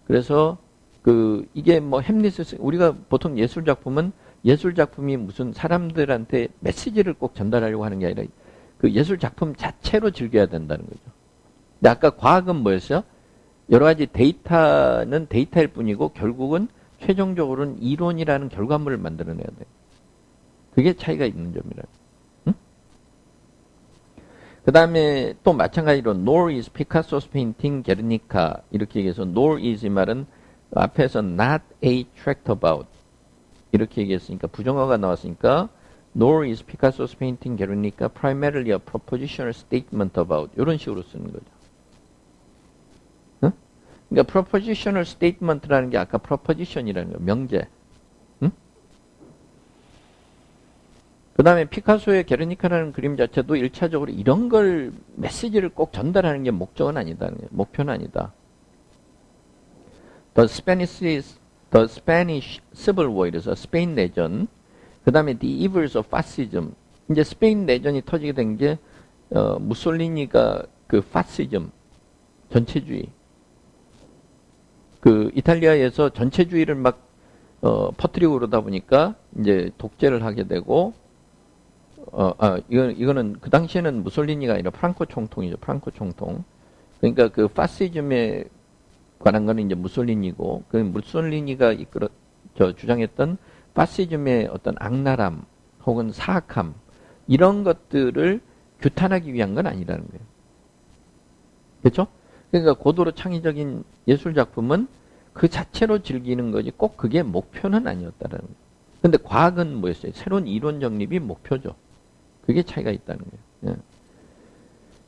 그래서 그 이게 뭐 햄릿을 우리가 보통 예술 작품은 예술 작품이 무슨 사람들한테 메시지를 꼭 전달하려고 하는 게 아니라 그 예술 작품 자체로 즐겨야 된다는 거죠. 근데 아까 과학은 뭐였어요? 여러 가지 데이터는 데이터일 뿐이고 결국은 최종적으로는 이론이라는 결과물을 만들어내야 돼요. 그게 차이가 있는 점이라. 응? 그 다음에 또 마찬가지로 nor is Picasso's painting Guernica 이렇게 얘기해서 nor is 이 말은 앞에서 not a tract about 이렇게 얘기했으니까 부정어가 나왔으니까 nor is Picasso's painting Guernica primarily a propositional statement about 이런 식으로 쓰는 거죠. 응? 그러니까 propositional statement라는 게 아까 proposition이라는 거예요. 명제. 응? 그 다음에 피카소의 게르니카라는 그림 자체도 1차적으로 이런 걸 메시지를 꼭 전달하는 게 목적은 아니다. 목표는 아니다. The Spanish Civil War 이래서 스페인 내전 그 다음에 The Evils of Fascism 이제 스페인 내전이 터지게 된 게 무솔리니가 그 파시즘 전체주의 그 이탈리아에서 전체주의를 막 퍼뜨리고 그러다 보니까 이제 독재를 하게 되고 이거는 그 당시에는 무솔리니가 아니라 프랑코 총통이죠. 프랑코 총통. 그러니까 그 파시즘에 관한 거는 이제 무솔리니고 그 무솔리니가 주장했던 파시즘의 어떤 악랄함 혹은 사악함 이런 것들을 규탄하기 위한 건 아니라는 거예요. 그렇죠? 그러니까 고도로 창의적인 예술 작품은 그 자체로 즐기는 거지 꼭 그게 목표는 아니었다라는 거예요. 근데 과학은 뭐였어요? 새로운 이론 정립이 목표죠. 그게 차이가 있다는 거예요. 예.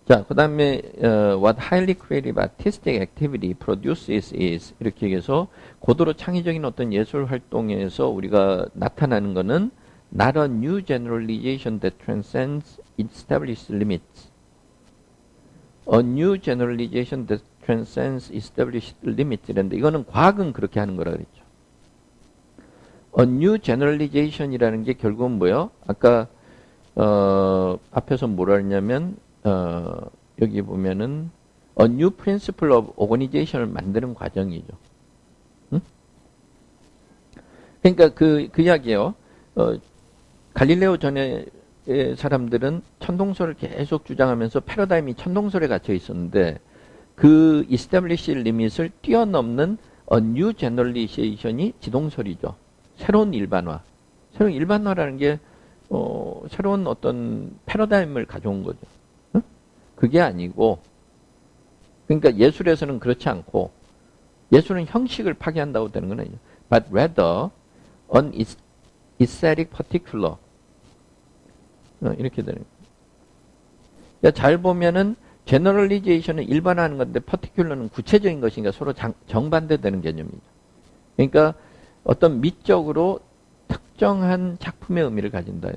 자, 그 다음에 what highly creative artistic activity produces is 이렇게 얘기해서 고도로 창의적인 어떤 예술 활동에서 우리가 나타나는 거는 not a new generalization that transcends established limits. A new generalization that transcends established limits 이랬는데 이거는 과학은 그렇게 하는 거라 그랬죠. A new generalization이라는 게 결국은 뭐예요? 아까 앞에서 뭐라 했냐면 여기 보면은 a new principle of organization을 만드는 과정이죠. 응? 그러니까 그 이야기예요. 갈릴레오 전에 사람들은 천동설을 계속 주장하면서 패러다임이 천동설에 갇혀 있었는데 그 established limit을 뛰어넘는 a new generalization이 지동설이죠. 새로운 일반화. 새로운 일반화라는 게 새로운 어떤 패러다임을 가져온 거죠. 응? 그게 아니고 그러니까 예술에서는 그렇지 않고 예술은 형식을 파괴한다고 되는 건 아니죠. But rather an aesthetic particular 이렇게 되는 거예요. 그러니까 잘 보면은 generalization은 일반화하는 건데 particular는 구체적인 것이니까 서로 정반대되는 개념이죠. 그러니까 어떤 미적으로 특정한 작품의 의미를 가진다.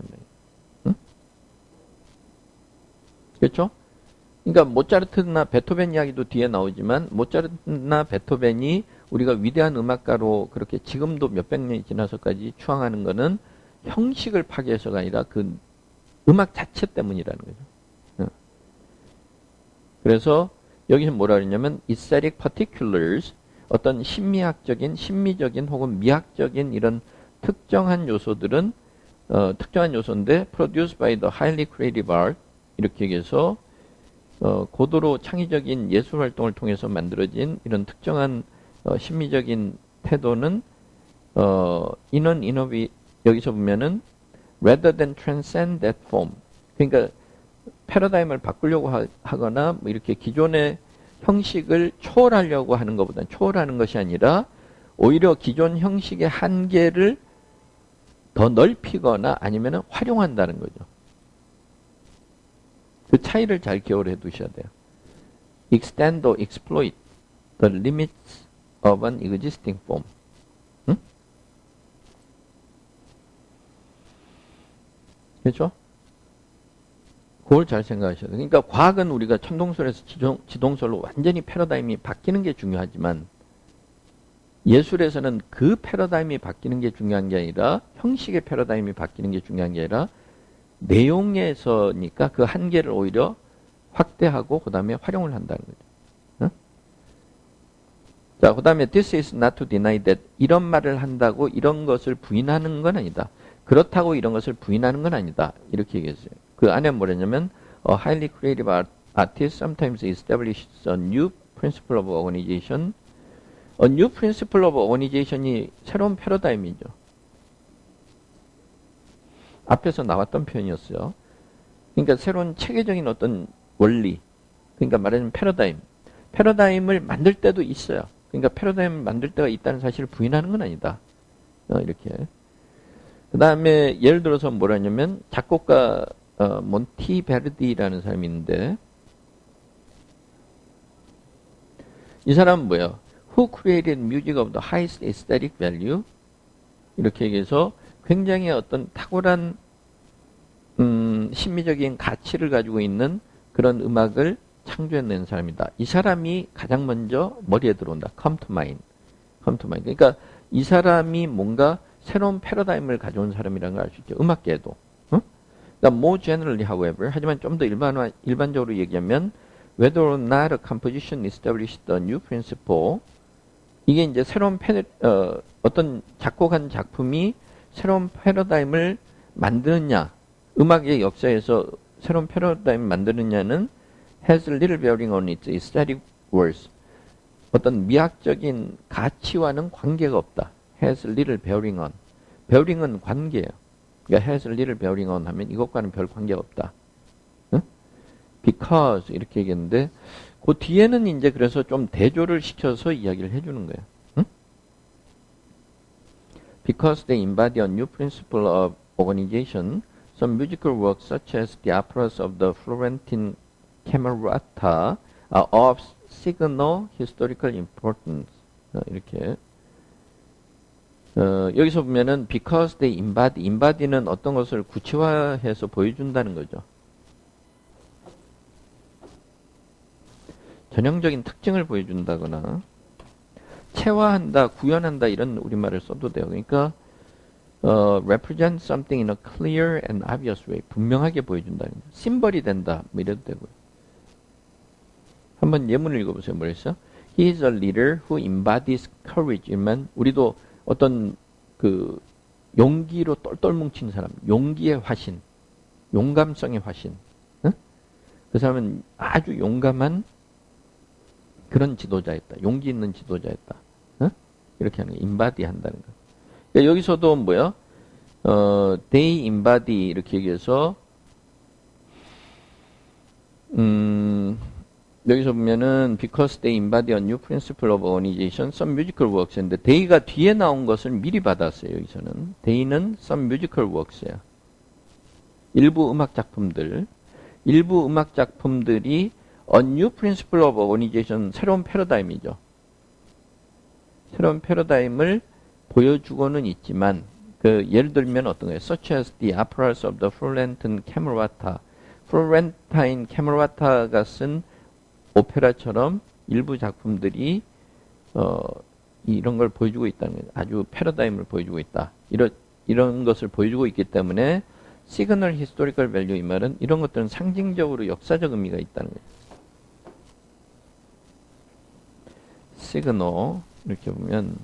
응? 그렇죠? 그러니까 모차르트나 베토벤 이야기도 뒤에 나오지만 모차르트나 베토벤이 우리가 위대한 음악가로 그렇게 지금도 몇백 년이 지나서까지 추앙하는 것은 형식을 파괴해서가 아니라 그 음악 자체 때문이라는 거죠. 응. 그래서 여기서 뭐라 그러냐면 aesthetic particulars 어떤 심미적인 혹은 미학적인 이런 특정한 요소들은 특정한 요소인데 produced by the highly creative art 이렇게 얘기해서 고도로 창의적인 예술 활동을 통해서 만들어진 이런 특정한 심미적인 태도는 in an 여기서 보면은 rather than transcend that form 그러니까 패러다임을 바꾸려고 하거나 뭐 이렇게 기존의 형식을 초월하려고 하는 것보다는 초월하는 것이 아니라 오히려 기존 형식의 한계를 더 넓히거나 아니면 활용한다는 거죠. 그 차이를 잘 기억을 해 두셔야 돼요. extend or exploit the limits of an existing form. 응? 그렇죠? 그걸 잘 생각하셔야 돼요. 그러니까 과학은 우리가 천동설에서 지동설로 완전히 패러다임이 바뀌는 게 중요하지만 예술에서는 그 패러다임이 바뀌는 게 중요한 게 아니라 형식의 패러다임이 바뀌는 게 중요한 게 아니라 내용에서니까 그 한계를 오히려 확대하고 그 다음에 활용을 한다는 거죠. 응? 자, 그 다음에 this is not to deny that 이런 말을 한다고 이런 것을 부인하는 건 아니다. 그렇다고 이런 것을 부인하는 건 아니다. 이렇게 얘기했어요. 그 안에 뭐랬냐면 a highly creative artist sometimes establishes a new principle of organization. A new principle of organization이 새로운 패러다임이죠. 앞에서 나왔던 표현이었어요. 그러니까 새로운 체계적인 어떤 원리, 그러니까 말하자면 패러다임을 만들 때도 있어요. 그러니까 패러다임을 만들 때가 있다는 사실을 부인하는 건 아니다. 이렇게. 그 다음에 예를 들어서 뭐라냐면 작곡가 몬티베르디라는 사람이 있는데 이 사람은 뭐예요? Who created music of the highest aesthetic value? 이렇게 얘기해서 굉장히 어떤 탁월한 심미적인 가치를 가지고 있는 그런 음악을 창조해낸 사람이다. 이 사람이 가장 먼저 머리에 들어온다. Come to mind. 그러니까 이 사람이 뭔가 새로운 패러다임을 가져온 사람이라는 걸 알 수 있죠. 음악계에도. 응? 그러니까 more generally, however, 하지만 좀 더 일반적으로 얘기하면 whether or not a composition established a new principle 이게 이제 새로운 어떤 작곡한 작품이 새로운 패러다임을 만드느냐, 음악의 역사에서 새로운 패러다임을 만드느냐는 has little bearing on its aesthetic worth. 어떤 미학적인 가치와는 관계가 없다. has little bearing on. bearing은 관계예요. 그러니까 has little bearing on 하면 이것과는 별 관계가 없다. 응? because 이렇게 얘기했는데 그 뒤에는 이제 그래서 좀 대조를 시켜서 이야기를 해주는 거예요. 응? Because they embody a new principle of organization, some musical works such as the operas of the Florentine Camerata are of signal historical importance. 이렇게 여기서 보면은 because they embody는 어떤 것을 구체화해서 보여준다는 거죠. 전형적인 특징을 보여준다거나 체화한다, 구현한다 이런 우리말을 써도 돼요. 그러니까 represent something in a clear and obvious way. 분명하게 보여준다는 거예요. 심벌이 된다. 뭐 이래도 되고요. 한번 예문을 읽어보세요. 뭐랬어? He is a leader who embodies courage. 이러면 우리도 어떤 그 용기로 똘똘 뭉친 사람, 용기의 화신, 용감성의 화신. 응? 그 사람은 아주 용감한 그런 지도자였다. 용기 있는 지도자였다. 응? 이렇게 하는 거, embody 한다는 거. 그러니까 여기서도 뭐야? they embody 이렇게 얘기해서 여기서 보면은 because they embody a new principle of organization, some musical works인데 they가 뒤에 나온 것을 미리 받았어요. 여기서는 they는 some musical works예요. 일부 음악 작품들이 a new principle of organization, 새로운 패러다임이죠. 새로운 패러다임을 보여주고는 있지만 그 예를 들면 어떤 거예요? Such as the operas of the Florentine Camerata. Florentine Camerata가 쓴 오페라처럼 일부 작품들이 이런 걸 보여주고 있다는 거예요. 아주 패러다임을 보여주고 있다. 이런 것을 보여주고 있기 때문에 시그널 히스토리컬 밸류 이 말은 이런 것들은 상징적으로 역사적 의미가 있다는 거예요. 시그널 이렇게 보면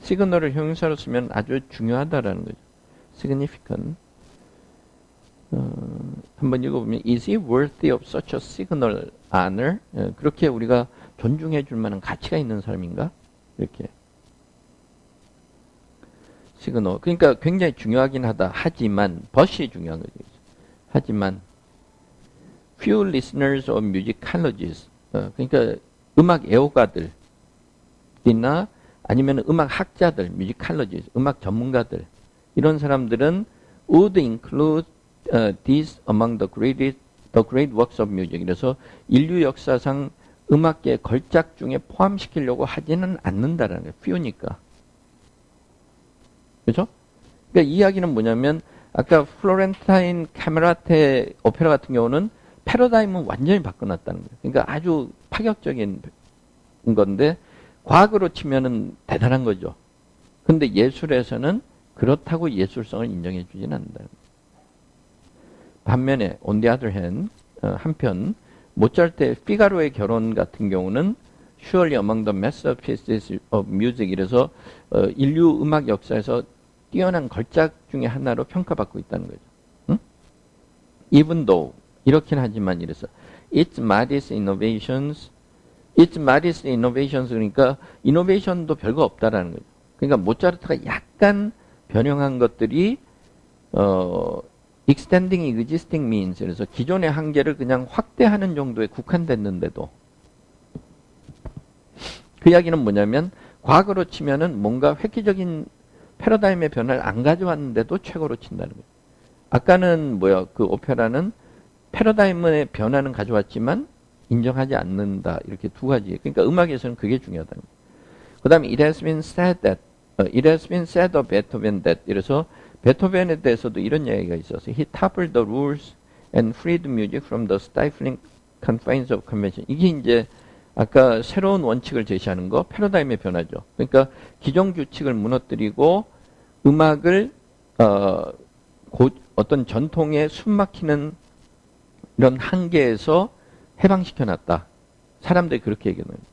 시그널을 형용사로 쓰면 아주 중요하다라는 거죠. significant. 한번 읽어보면 is he worthy of such a signal honor? 그렇게 우리가 존중해 줄 만한 가치가 있는 사람인가? 이렇게. 시그널. 그러니까 굉장히 중요하긴 하다. 하지만 but이 중요한 거죠. 하지만 few listeners of music colleges. 그러니까 음악 애호가들이나 아니면 음악 학자들, music colleges, 음악 전문가들 이런 사람들은 would include these among the great works of music. 그래서 인류 역사상 음악계 걸작 중에 포함시키려고 하지는 않는다라는 거예요. few니까. 그렇죠? 그러니까 이 이야기는 뭐냐면 아까 플로렌타인 카메라테 오페라 같은 경우는 패러다임은 완전히 바꿔놨다는 거예요. 그러니까 아주 파격적인 건데 과학으로 치면은 대단한 거죠. 근데 예술에서는 그렇다고 예술성을 인정해 주지는 않는다는 거예요. 반면에 on the other hand 한편 모차르트의 피가로의 결혼 같은 경우는 surely among the masterpieces of music 이래서 인류 음악 역사에서 뛰어난 걸작 중에 하나로 평가받고 있다는 거죠. 응? Even though 이렇긴 하지만 이래서 its modest innovations 그러니까 이노베이션도 별거 없다라는 거죠. 그러니까 모차르트가 약간 변형한 것들이 extending existing means 그래서 기존의 한계를 그냥 확대하는 정도에 국한됐는데도 그 이야기는 뭐냐면 과거로 치면은 뭔가 획기적인 패러다임의 변화를 안 가져왔는데도 최고로 친다는 거예요. 아까는 그 오페라는 패러다임의 변화는 가져왔지만 인정하지 않는다. 이렇게 두 가지. 그러니까 음악에서는 그게 중요하다는 거예요. 그 다음에 it has been said of Beethoven that 이래서 베토벤에 대해서도 이런 이야기가 있어서 he toppled the rules and freed music from the stifling confines of convention. 이게 이제 아까 새로운 원칙을 제시하는 거 패러다임의 변화죠. 그러니까 기존 규칙을 무너뜨리고 음악을 어떤 전통에 숨막히는 이런 한계에서 해방시켜놨다. 사람들이 그렇게 얘기하는 거예요.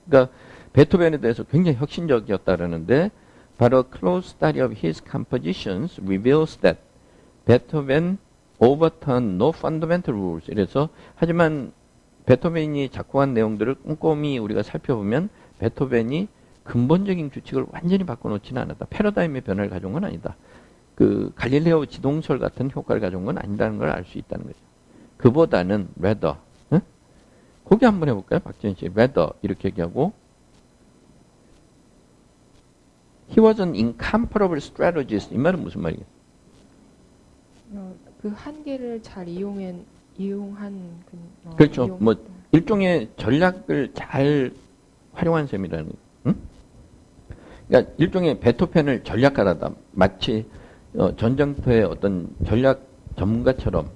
그러니까 베토벤에 대해서 굉장히 혁신적이었다라는데 바로 close study of his compositions reveals that Beethoven overturned no fundamental rules. 이래서 하지만 베토벤이 작곡한 내용들을 꼼꼼히 우리가 살펴보면 베토벤이 근본적인 규칙을 완전히 바꿔놓지는 않았다. 패러다임의 변화를 가져온 건 아니다. 그 갈릴레오 지동설 같은 효과를 가져온 건 아니다는 걸 알 수 있다는 거죠. 그보다는 rather 거기 한번 해볼까요? 박지현 씨. rather 이렇게 얘기하고 he was an incomparable strategist. 이 말은 무슨 말이에요? 그 한계를 잘 이용한 그렇죠. 뭐 일종의 전략을 잘 활용한 셈이라는 거예요. 응? 그러니까 일종의 베토펜을 전략가라다. 마치 전쟁터의 어떤 전략 전문가처럼.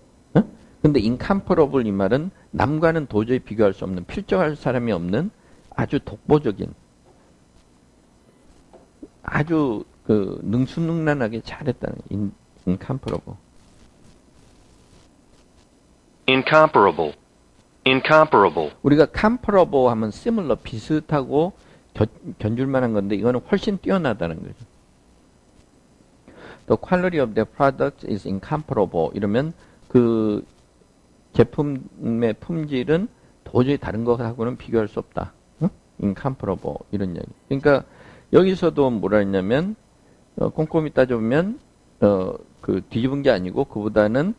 근데 incomparable 이 말은 남과는 도저히 비교할 수 없는 필적할 사람이 없는 아주 독보적인 아주 그 능수능란하게 잘했다는 incomparable. Incomparable. Incomparable. 우리가 comparable 하면 similar 비슷하고 견줄 만한 건데 이거는 훨씬 뛰어나다는 거죠. The quality of their product is incomparable. 이러면 그 제품의 품질은 도저히 다른 것하고는 비교할 수 없다. 응? incomparable 이런 이야기. 그러니까 여기서도 뭐라 했냐면 꼼꼼히 따져보면 그 뒤집은 게 아니고 그보다는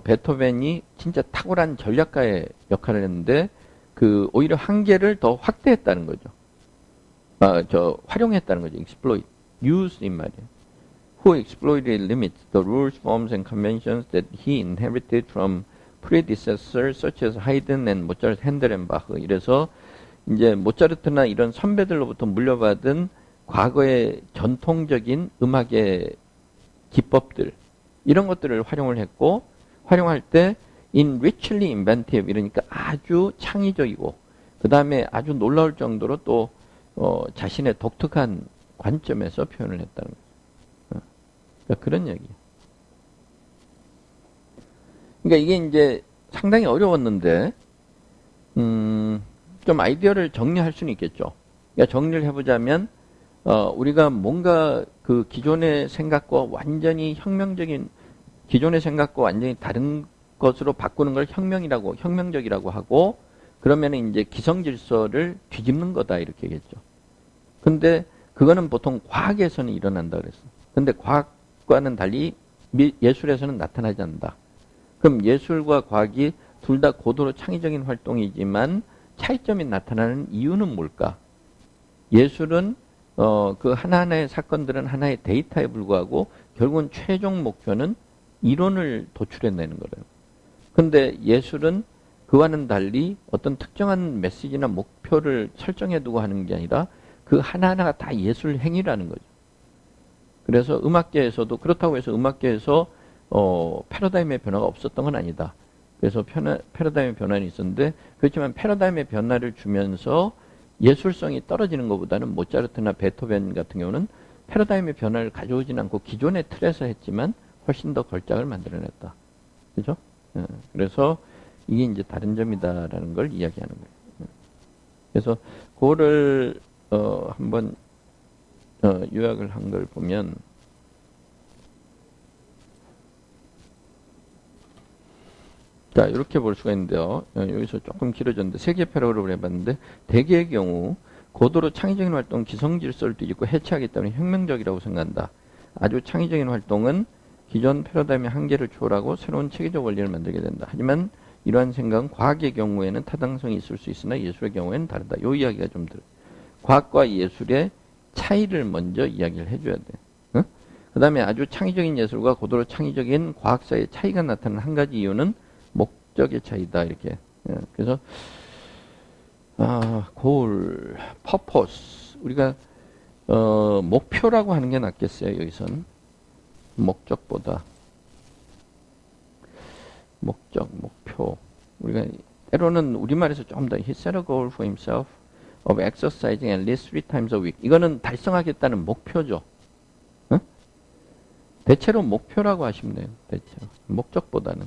베토벤이 진짜 탁월한 전략가의 역할을 했는데 그 오히려 한계를 더 확대했다는 거죠. 활용했다는 거죠. exploit, use 이 말이에요. Who exploited limits, the rules, forms, and conventions that he inherited from predecessors such as Haydn and Mozart, Handel and Bach. 이래서 이제 모차르트나 이런 선배들로부터 물려받은 과거의 전통적인 음악의 기법들 이런 것들을 활용을 했고 활용할 때 in richly inventive 이러니까 아주 창의적이고 그 다음에 아주 놀라울 정도로 또 자신의 독특한 관점에서 표현을 했다는 거죠. 그러니까 그런 얘기예요. 그러니까 이게 이제 상당히 어려웠는데 좀 아이디어를 정리할 수는 있겠죠. 그러니까 정리를 해보자면 우리가 뭔가 그 기존의 생각과 완전히 기존의 생각과 완전히 다른 것으로 바꾸는 걸 혁명적이라고 하고, 그러면 이제 기성질서를 뒤집는 거다, 이렇게 얘기했죠. 근데 그거는 보통 과학에서는 일어난다 그랬어. 근데 과학과는 달리 예술에서는 나타나지 않는다. 그럼 예술과 과학이 둘 다 고도로 창의적인 활동이지만 차이점이 나타나는 이유는 뭘까? 예술은 그 하나하나의 사건들은 하나의 데이터에 불과하고 결국은 최종 목표는 이론을 도출해내는 거래요. 근데 예술은 그와는 달리 어떤 특정한 메시지나 목표를 설정해두고 하는 게 아니라 그 하나하나가 다 예술 행위라는 거죠. 그래서 음악계에서도 그렇다고 해서 음악계에서 패러다임의 변화가 없었던 건 아니다. 그래서 패러다임의 변화는 있었는데, 그렇지만 패러다임의 변화를 주면서 예술성이 떨어지는 것보다는 모차르트나 베토벤 같은 경우는 패러다임의 변화를 가져오진 않고 기존의 틀에서 했지만 훨씬 더 걸작을 만들어냈다. 그죠? 그래서 이게 이제 다른 점이다라는 걸 이야기하는 거예요. 그래서 그거를 한번 요약을 한 걸 보면, 자, 이렇게 볼 수가 있는데요. 여기서 조금 길어졌는데, 세 개의 패러그램을 해봤는데, 대개의 경우, 고도로 창의적인 활동, 기성질서를 뒤집고 해체하기 때문에 혁명적이라고 생각한다. 아주 창의적인 활동은 기존 패러다임의 한계를 초월하고 새로운 체계적 원리를 만들게 된다. 하지만 이러한 생각은 과학의 경우에는 타당성이 있을 수 있으나 예술의 경우에는 다르다. 이 이야기가 좀 들어요. 과학과 예술의 차이를 먼저 이야기를 해줘야 돼. 응? 그 다음에 아주 창의적인 예술과 고도로 창의적인 과학 사이의 차이가 나타나는 한 가지 이유는 목적의 차이다. 이렇게. 그래서 goal, purpose. 우리가 목표라고 하는 게 낫겠어요. 여기선 목적보다. 목표. 우리가 때로는 우리말에서 좀 더 he set a goal for himself of exercising at least 3 times a week. 이거는 달성하겠다는 목표죠. 응? 대체로 목표라고 하시면 돼요. 대체로. 목적보다는.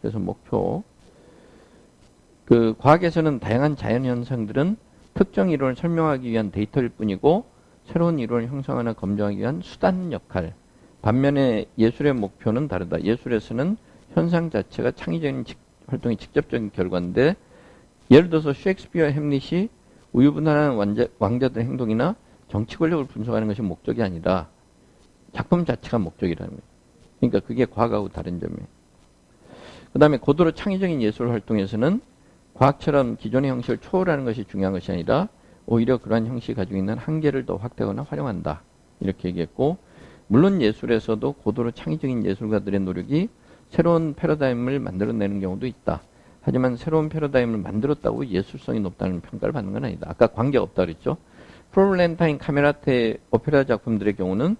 그래서 목표. 그 과학에서는 다양한 자연 현상들은 특정 이론을 설명하기 위한 데이터일 뿐이고 새로운 이론을 형성하거나 검증하기 위한 수단 역할. 반면에 예술의 목표는 다르다. 예술에서는 현상 자체가 창의적인 활동의 직접적인 결과인데, 예를 들어서 셰익스피어와 햄릿이 우유부단한 왕자들의 행동이나 정치 권력을 분석하는 것이 목적이 아니라 작품 자체가 목적이라는 거예요. 그러니까 그게 과학하고 다른 점이에요. 그 다음에 고도로 창의적인 예술 활동에서는 과학처럼 기존의 형식을 초월하는 것이 중요한 것이 아니라 오히려 그러한 형식이 가지고 있는 한계를 더 확대하거나 활용한다. 이렇게 얘기했고, 물론 예술에서도 고도로 창의적인 예술가들의 노력이 새로운 패러다임을 만들어내는 경우도 있다. 하지만 새로운 패러다임을 만들었다고 예술성이 높다는 평가를 받는 건 아니다. 아까 관계가 없다 그랬죠. 플로렌타인 카메라테 오페라 작품들의 경우는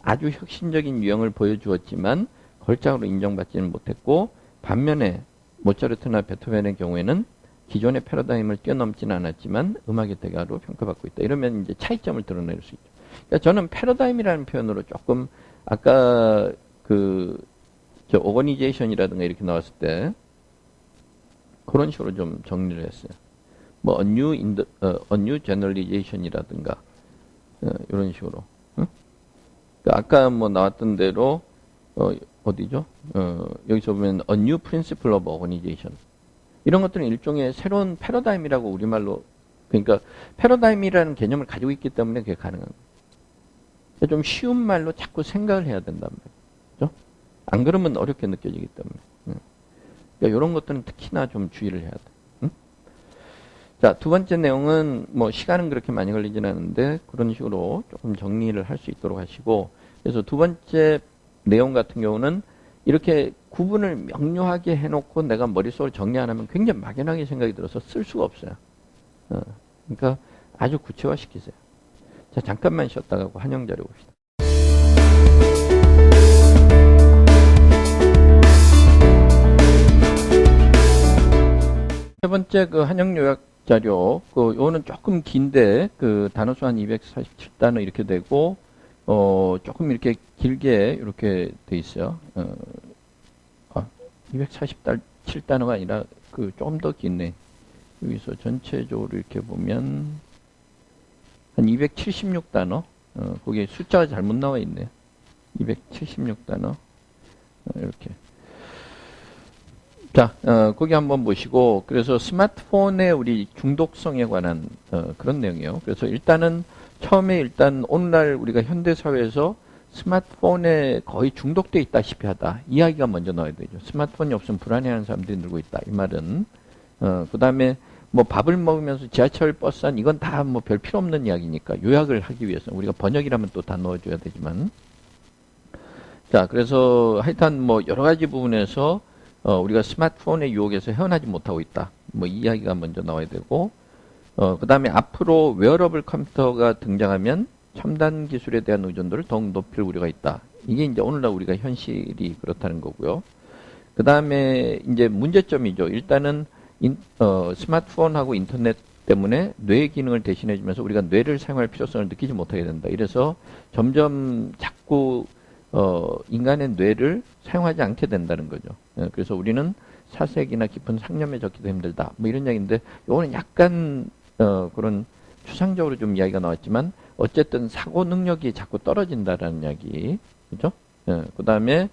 아주 혁신적인 유형을 보여주었지만 걸작으로 인정받지는 못했고, 반면에 모차르트나 베토벤의 경우에는 기존의 패러다임을 뛰어넘지는 않았지만 음악의 대가로 평가받고 있다. 이러면 이제 차이점을 드러낼 수 있죠. 그러니까 저는 패러다임이라는 표현으로 조금 아까 오거니제이션이라든가 이렇게 나왔을 때 그런 식으로 좀 정리를 했어요. 뭐 new generalization이라든가 이런 식으로. 응? 그러니까 아까 뭐 나왔던 대로 어디죠? 여기서 보면 a new principle of organization. 이런 것들은 일종의 새로운 패러다임이라고 우리말로, 그러니까 패러다임이라는 개념을 가지고 있기 때문에 그게 가능한 거예요. 좀 쉬운 말로 자꾸 생각을 해야 된단 말이에요. 그죠? 안 그러면 어렵게 느껴지기 때문에. 그러니까 이런 것들은 특히나 좀 주의를 해야 돼. 응? 자, 두 번째 내용은 뭐 시간은 그렇게 많이 걸리진 않은데 그런 식으로 조금 정리를 할 수 있도록 하시고, 그래서 두 번째 내용 같은 경우는 이렇게 구분을 명료하게 해놓고 내가 머릿속으로 정리 안 하면 굉장히 막연하게 생각이 들어서 쓸 수가 없어요. 그러니까 아주 구체화시키세요. 자, 잠깐만 쉬었다가 환영 자료 봅시다. 세 번째 그 한영 요약 자료, 요거는 조금 긴데 그 단어수 한 247단어 이렇게 되고, 조금 이렇게 길게 이렇게 돼 있어요. 247단어가 아니라 그 좀 더 긴네. 여기서 전체적으로 이렇게 보면 한 276단어. 거기에 숫자가 잘못 나와 있네요. 276단어. 이렇게. 자, 거기 한번 보시고, 그래서 스마트폰의 우리 중독성에 관한, 그런 내용이에요. 그래서 일단은, 처음에 일단 오늘날 우리가 현대사회에서 스마트폰에 거의 중독돼 있다시피 하다. 이야기가 먼저 나와야 되죠. 스마트폰이 없으면 불안해하는 사람들이 늘고 있다. 이 말은. 그 다음에 뭐 밥을 먹으면서 지하철, 버스 안, 이건 다 뭐 별 필요 없는 이야기니까 요약을 하기 위해서 우리가 번역이라면 또 다 넣어줘야 되지만. 자, 그래서 하여튼 뭐 여러 가지 부분에서 우리가 스마트폰의 유혹에서 헤어나지 못하고 있다. 뭐 이 이야기가 먼저 나와야 되고, 그 다음에 앞으로 웨어러블 컴퓨터가 등장하면 첨단 기술에 대한 의존도를 더욱 높일 우려가 있다. 이게 이제 오늘날 우리가 현실이 그렇다는 거고요. 그 다음에 이제 문제점이죠. 일단은 스마트폰하고 인터넷 때문에 뇌 기능을 대신해주면서 우리가 뇌를 사용할 필요성을 느끼지 못하게 된다. 이래서 점점 자꾸 인간의 뇌를 사용하지 않게 된다는 거죠. 그래서 우리는 사색이나 깊은 상념에 적기도 힘들다. 뭐 이런 이야기인데, 요거는 약간 그런 추상적으로 좀 이야기가 나왔지만 어쨌든 사고 능력이 자꾸 떨어진다라는 이야기, 그죠? 그 다음에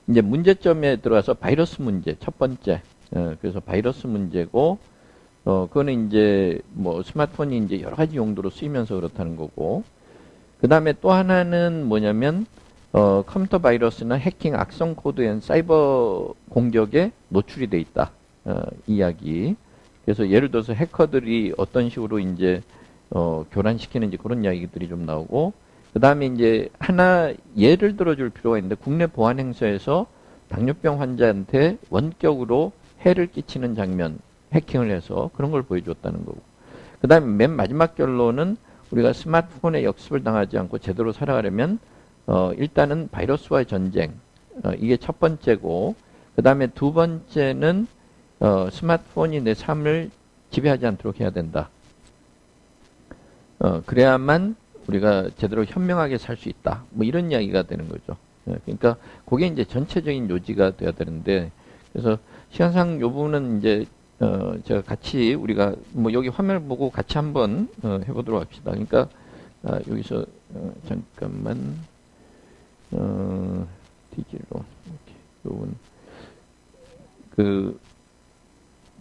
이제 문제점에 들어가서 바이러스 문제 첫 번째. 그래서 바이러스 문제고, 그거는 이제 뭐 스마트폰이 이제 여러 가지 용도로 쓰이면서 그렇다는 거고, 그 다음에 또 하나는 뭐냐면 컴퓨터 바이러스나 해킹, 악성 코드엔 사이버 공격에 노출이 돼 있다. 이야기. 그래서 예를 들어서 해커들이 어떤 식으로 이제 교란시키는지 그런 이야기들이 좀 나오고, 그 다음에 이제 하나 예를 들어줄 필요가 있는데, 국내 보안 행사에서 당뇨병 환자한테 원격으로 해를 끼치는 장면, 해킹을 해서 그런 걸 보여줬다는 거고, 그 다음에 맨 마지막 결론은 우리가 스마트폰에 역습을 당하지 않고 제대로 살아가려면 일단은 바이러스와의 전쟁, 이게 첫 번째고, 그 다음에 두 번째는 스마트폰이 내 삶을 지배하지 않도록 해야 된다. 그래야만 우리가 제대로 현명하게 살 수 있다. 뭐 이런 이야기가 되는 거죠. 그러니까 그게 이제 전체적인 요지가 돼야 되는데, 그래서 시간상 요 부분은 이제 제가 같이 우리가 뭐 여기 화면을 보고 같이 한번 해보도록 합시다. 그러니까 여기서 잠깐만 디지로 이렇게 요건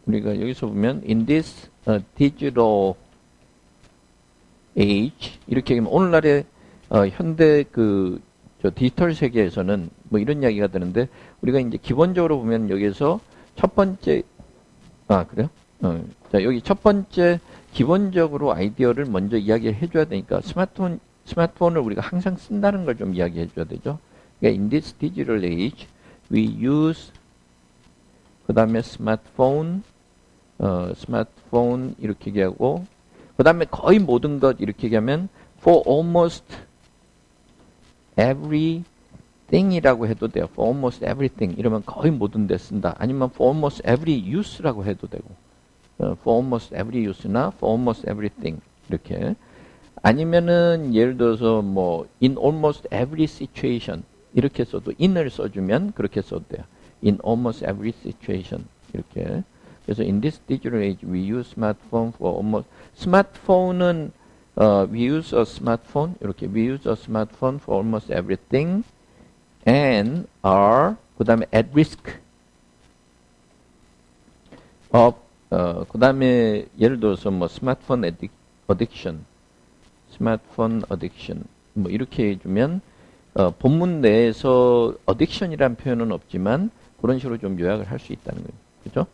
우리가 여기서 보면 in this digital age 이렇게 하면 오늘날의 현대 저 디지털 세계에서는 뭐 이런 이야기가 되는데, 우리가 이제 기본적으로 보면 여기서 첫 번째 그래요? 자, 여기 첫 번째 기본적으로 아이디어를 먼저 이야기를 해줘야 되니까 스마트폰을 우리가 항상 쓴다는 걸 좀 이야기해 줘야 되죠. 그러니까 in this digital age we use, 그 다음에 스마트폰 이렇게 얘기하고, 그 다음에 거의 모든 것 이렇게 얘기하면 for almost everything이라고 해도 돼요. for almost everything 이러면 거의 모든 데 쓴다. 아니면 for almost every use라고 해도 되고, for almost every use나 for almost everything 이렇게. 아니면은 예를 들어서 뭐 in almost every situation 이렇게 써도 in을 써주면 그렇게 써도 돼요. in almost every situation 이렇게. 그래서 in this digital age we use smartphone for almost, 스마트폰은 we use a smartphone 이렇게, we use a smartphone for almost everything and are 그 다음에 at risk of 그 다음에 예를 들어서 뭐 스마트폰 addiction 뭐 이렇게 해주면 본문 내에서 addiction이라는 표현은 없지만 그런 식으로 좀 요약을 할 수 있다는 거예요. 그죠?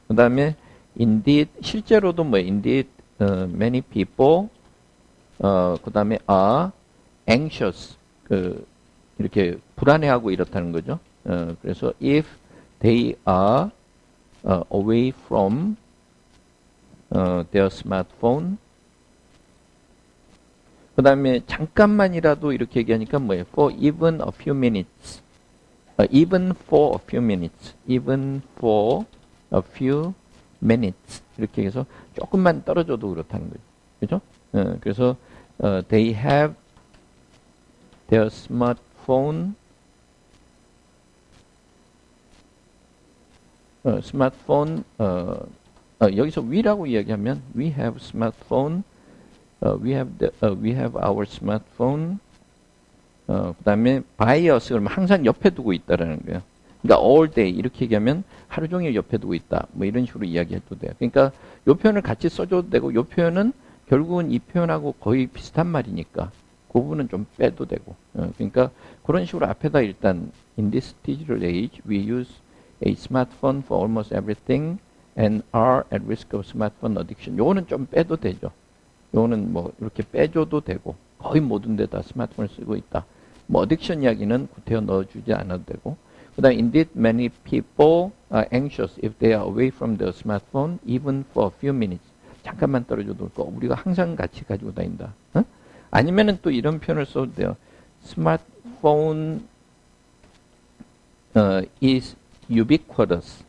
그 다음에 indeed 실제로도 뭐 indeed many people 그 다음에 are anxious 이렇게 불안해하고 이렇다는 거죠. 그래서 if they are away from their smartphone, 그 다음에 잠깐만이라도 이렇게 얘기하니까 뭐예요? for even a few minutes, even for a few minutes, even for a few minutes 이렇게 해서 조금만 떨어져도 그렇다는 거죠. 그죠? 그래서 they have their smartphone 여기서 we라고 이야기하면 we have smartphone we have our smartphone. 그다음에 by us 그러면 항상 옆에 두고 있다라는 거예요. 그러니까 all day 이렇게 얘기하면 하루 종일 옆에 두고 있다. 뭐 이런 식으로 이야기해도 돼요. 그러니까 요 표현을 같이 써줘도 되고 요 표현은 결국은 이 표현하고 거의 비슷한 말이니까 그 부분은 좀 빼도 되고. 그러니까 그런 식으로 앞에다 일단 in this digital age we use a smartphone for almost everything and are at risk of smartphone addiction. 요거는 좀 빼도 되죠. 요거는 뭐 이렇게 빼줘도 되고 거의 모든 데다 스마트폰을 쓰고 있다. 뭐 어딕션 이야기는 구태여 넣어주지 않아도 되고. 그다음 indeed many people are anxious if they are away from their smartphone even for a few minutes. 잠깐만 떨어져도 고 우리가 항상 같이 가지고 다닌다. 아니면은 또 이런 표현을 써도 돼요. Smartphone is ubiquitous.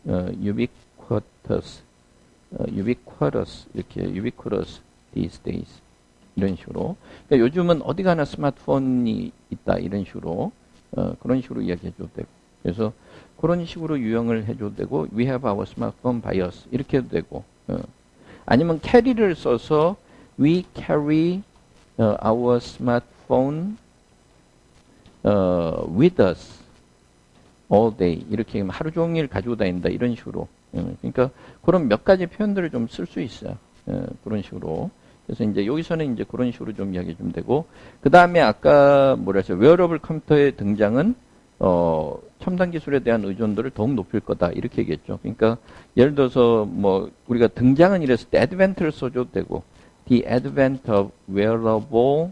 ubiquitous 이렇게 ubiquitous these days 이런 식으로. 그러니까 요즘은 어디 가나 스마트폰이 있다 이런 식으로 그런 식으로 이야기해줘도 되고. 그래서 그런 식으로 유형을 해줘도 되고 we have our smartphone by us 이렇게 해도 되고. 아니면 carry를 써서 we carry our smartphone with us all day 이렇게 하루 종일 가지고 다닌다 이런 식으로. 그러니까 그런 몇 가지 표현들을 좀 쓸 수 있어요. 그런 식으로. 그래서 이제 여기서는 이제 그런 식으로 좀 이야기해 주면 되고, 그 다음에 아까 뭐라 했어요? 웨어러블 컴퓨터의 등장은 첨단 기술에 대한 의존도를 더욱 높일 거다 이렇게 얘기했죠. 그러니까 예를 들어서 뭐 우리가 등장은 이랬을 때 advent를 써줘도 되고, the advent of wearable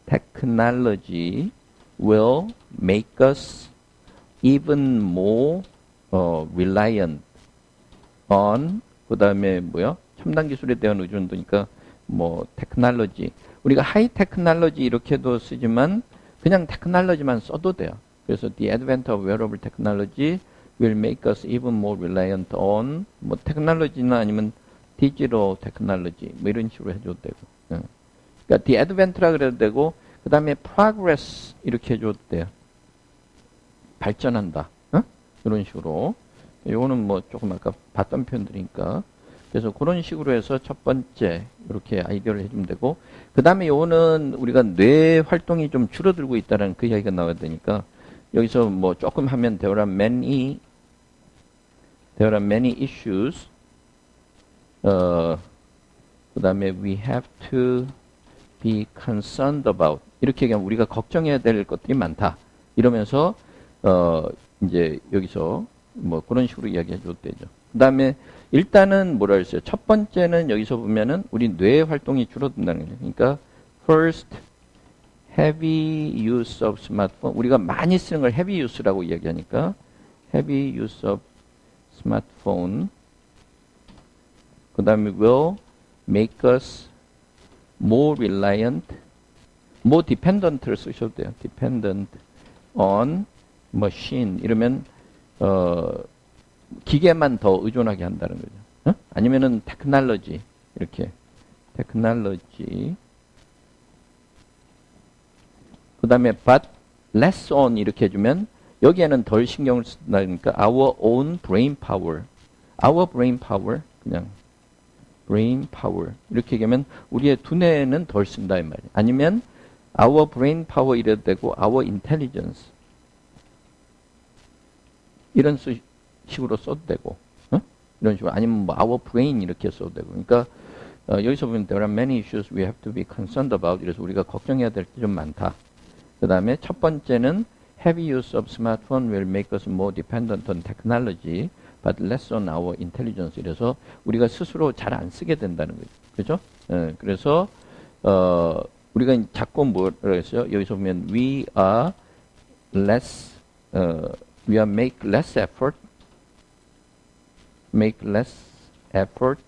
technology will make us even more reliant on 그 다음에 뭐야? 첨단 기술에 대한 의존도니까 뭐 테크놀로지 우리가 하이 테크놀로지 이렇게도 쓰지만 그냥 테크놀로지만 써도 돼요. 그래서 the advent of wearable technology will make us even more reliant on 뭐 테크놀로지나 아니면 digital technology 뭐 이런 식으로 해줘도 되고. 그러니까 the advent라 그래도 되고 그 다음에 progress 이렇게 해줘도 돼요. 발전한다. 이런 식으로. 요거는 뭐 조금 아까 봤던 표현들이니까. 그래서 그런 식으로 해서 첫 번째 이렇게 아이디어를 해주면 되고, 그 다음에 요거는 우리가 뇌 활동이 좀 줄어들고 있다는 그 이야기가 나와야 되니까 여기서 뭐 조금 하면 there are many issues. 그 다음에 we have to be concerned about 이렇게 얘기하면 우리가 걱정해야 될 것들이 많다. 이러면서 이제 여기서 뭐 그런 식으로 이야기해 줘도 되죠. 그 다음에 일단은 뭐라 그랬어요? 첫 번째는 여기서 보면은 우리 뇌 활동이 줄어든다는 거죠. 그러니까 first heavy use of smartphone 우리가 많이 쓰는 걸 heavy use라고 이야기하니까 heavy use of smartphone 그 다음에 will make us more reliant more dependent를 쓰셔도 돼요. dependent on machine 이러면 기계만 더 의존하게 한다는 거죠. 아니면은 테크놀로지 이렇게 테크놀로지 그 다음에 but less on 이렇게 해주면 여기에는 덜 신경을 쓴다니까 our own brain power 그냥 brain power 이렇게 얘기하면 우리의 두뇌는 덜 쓴다 이 말이에요. 아니면 our brain power 이래도 되고 our intelligence 이런 식으로 써도 되고, 이런 식으로 아니면 뭐 our brain 이렇게 써도 되고. 그러니까 여기서 보면 there are many issues we have to be concerned about. 이래서 우리가 걱정해야 될 게 좀 많다. 그 다음에 첫 번째는 heavy use of smartphone will make us more dependent on technology, but less on our intelligence. 이래서 우리가 스스로 잘 안 쓰게 된다는 거죠. 그죠? 그래서 우리가 자꾸 뭐라고 했어요? 여기서 보면 we are make less effort.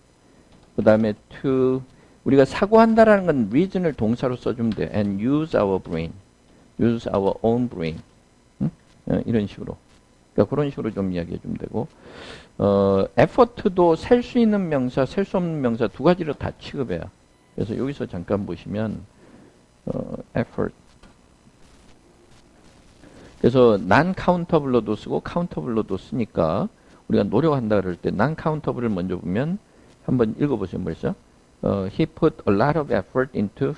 그 다음에 to 우리가 사고한다라는 건 reason을 동사로 써주면 돼. and use our own brain. 이런 식으로. 그러니까 그런 식으로 좀 이야기해 주면 되고, effort도 셀 수 있는 명사, 셀 수 없는 명사 두 가지로 다 취급해요. 그래서 여기서 잠깐 보시면 effort. 그래서 non-countable로도 쓰고 countable로도 쓰니까 우리가 노력한다 그럴 때 non-countable을 먼저 보면 한번 읽어보세요. 뭐랬죠? he put a lot of effort into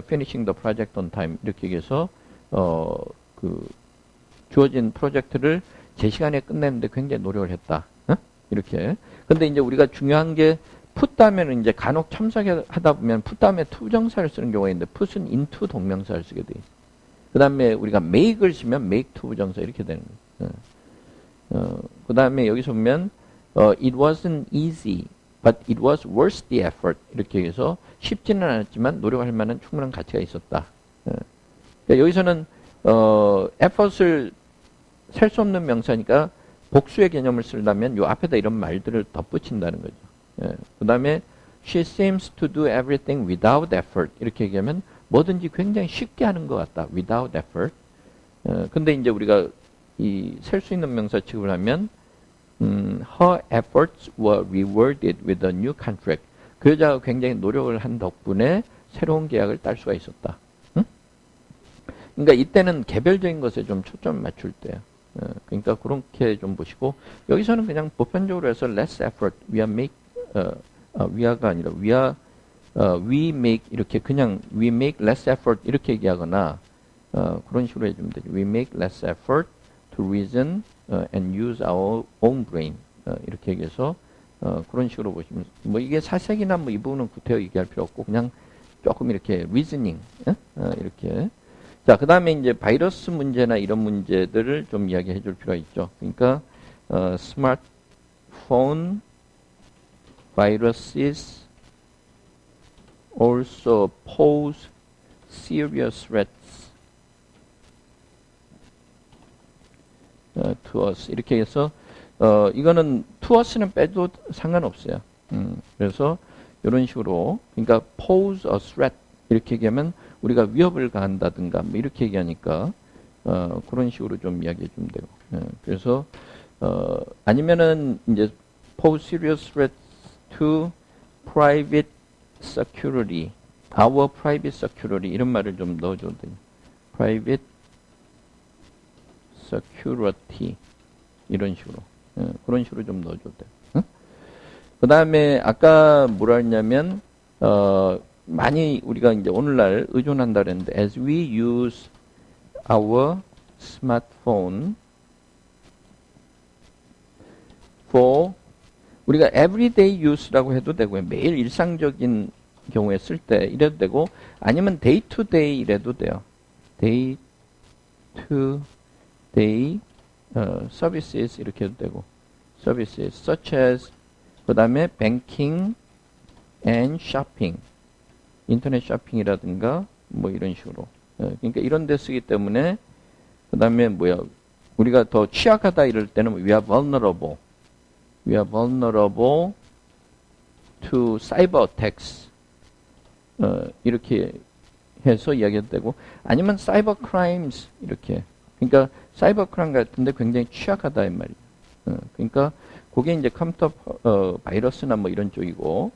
finishing the project on time. 이렇게 얘기해서 그 주어진 프로젝트를 제 시간에 끝내는데 굉장히 노력을 했다. 어? 이렇게. 근데 이제 우리가 중요한 게 put 다음에는 이제 간혹 첨삭하다 보면 put 다음에 to 부정사를 쓰는 경우가 있는데 put은 into 동명사를 쓰게 돼. 그 다음에 우리가 make을 쓰면 make to 부정사 이렇게 되는 거예요. 그 다음에 여기서 보면 it wasn't easy, but it was worth the effort. 이렇게 해서 쉽지는 않았지만 노력할 만한 충분한 가치가 있었다. 그러니까 여기서는 effort을 셀 수 없는 명사니까 복수의 개념을 쓰려면 요 앞에다 이런 말들을 덧붙인다는 거죠. 그 다음에 she seems to do everything without effort. 이렇게 얘기하면 뭐든지 굉장히 쉽게 하는 것 같다. without effort. 근데 이제 우리가 이 셀 수 있는 명사 취급을 하면 her efforts were rewarded with a new contract. 그 여자가 굉장히 노력을 한 덕분에 새로운 계약을 딸 수가 있었다. 응? 그러니까 이때는 개별적인 것에 좀 초점을 맞출 때예요. 그러니까 그렇게 좀 보시고 여기서는 그냥 보편적으로 해서 less effort, we are가 아니라 we make 이렇게 그냥 we make less effort 이렇게 얘기하거나 그런 식으로 해주면 되죠. We make less effort to reason and use our own brain 이렇게 얘기해서 그런 식으로 보시면 뭐 이게 사색이나 뭐 이 부분은 구태여 얘기할 필요 없고 그냥 조금 이렇게 reasoning 이렇게 자, 그 다음에 이제 바이러스 문제나 이런 문제들을 좀 이야기해 줄 필요가 있죠. 그러니까, smartphone viruses also pose serious threats to us. 이렇게 해서, 이거는 to us는 빼도 상관없어요. 그래서 이런 식으로, 그러니까 pose a threat. 이렇게 얘기하면 우리가 위협을 가한다든가 뭐 이렇게 얘기하니까 그런 식으로 좀 이야기해 주면 되고 그래서 아니면은 이제 pose serious threats to private security, our private security 이런 말을 좀 넣어줘도 돼요. private security 이런 식으로 그런 식으로 좀 넣어줘도 돼요. 그 다음에 아까 뭐라 했냐면 많이 우리가 이제 오늘날 의존한다 그랬는데 as we use our smartphone for 우리가 everyday use라고 해도 되고요. 매일 일상적인 경우에 쓸 때 이래도 되고 아니면 day to day 이래도 돼요. day to day services 이렇게 해도 되고 services such as 그 다음에 banking and shopping 인터넷 쇼핑이라든가 뭐 이런 식으로 그러니까 이런 데 쓰기 때문에 그 다음에 뭐야 우리가 더 취약하다 이럴 때는 we are vulnerable to cyber attacks 이렇게 해서 이야기해도 되고 아니면 cyber crimes 이렇게 그러니까 사이버 크라임 같은데 굉장히 취약하다 이 말이에요. 그러니까 그게 이제 컴퓨터 바이러스나 뭐 이런 쪽이고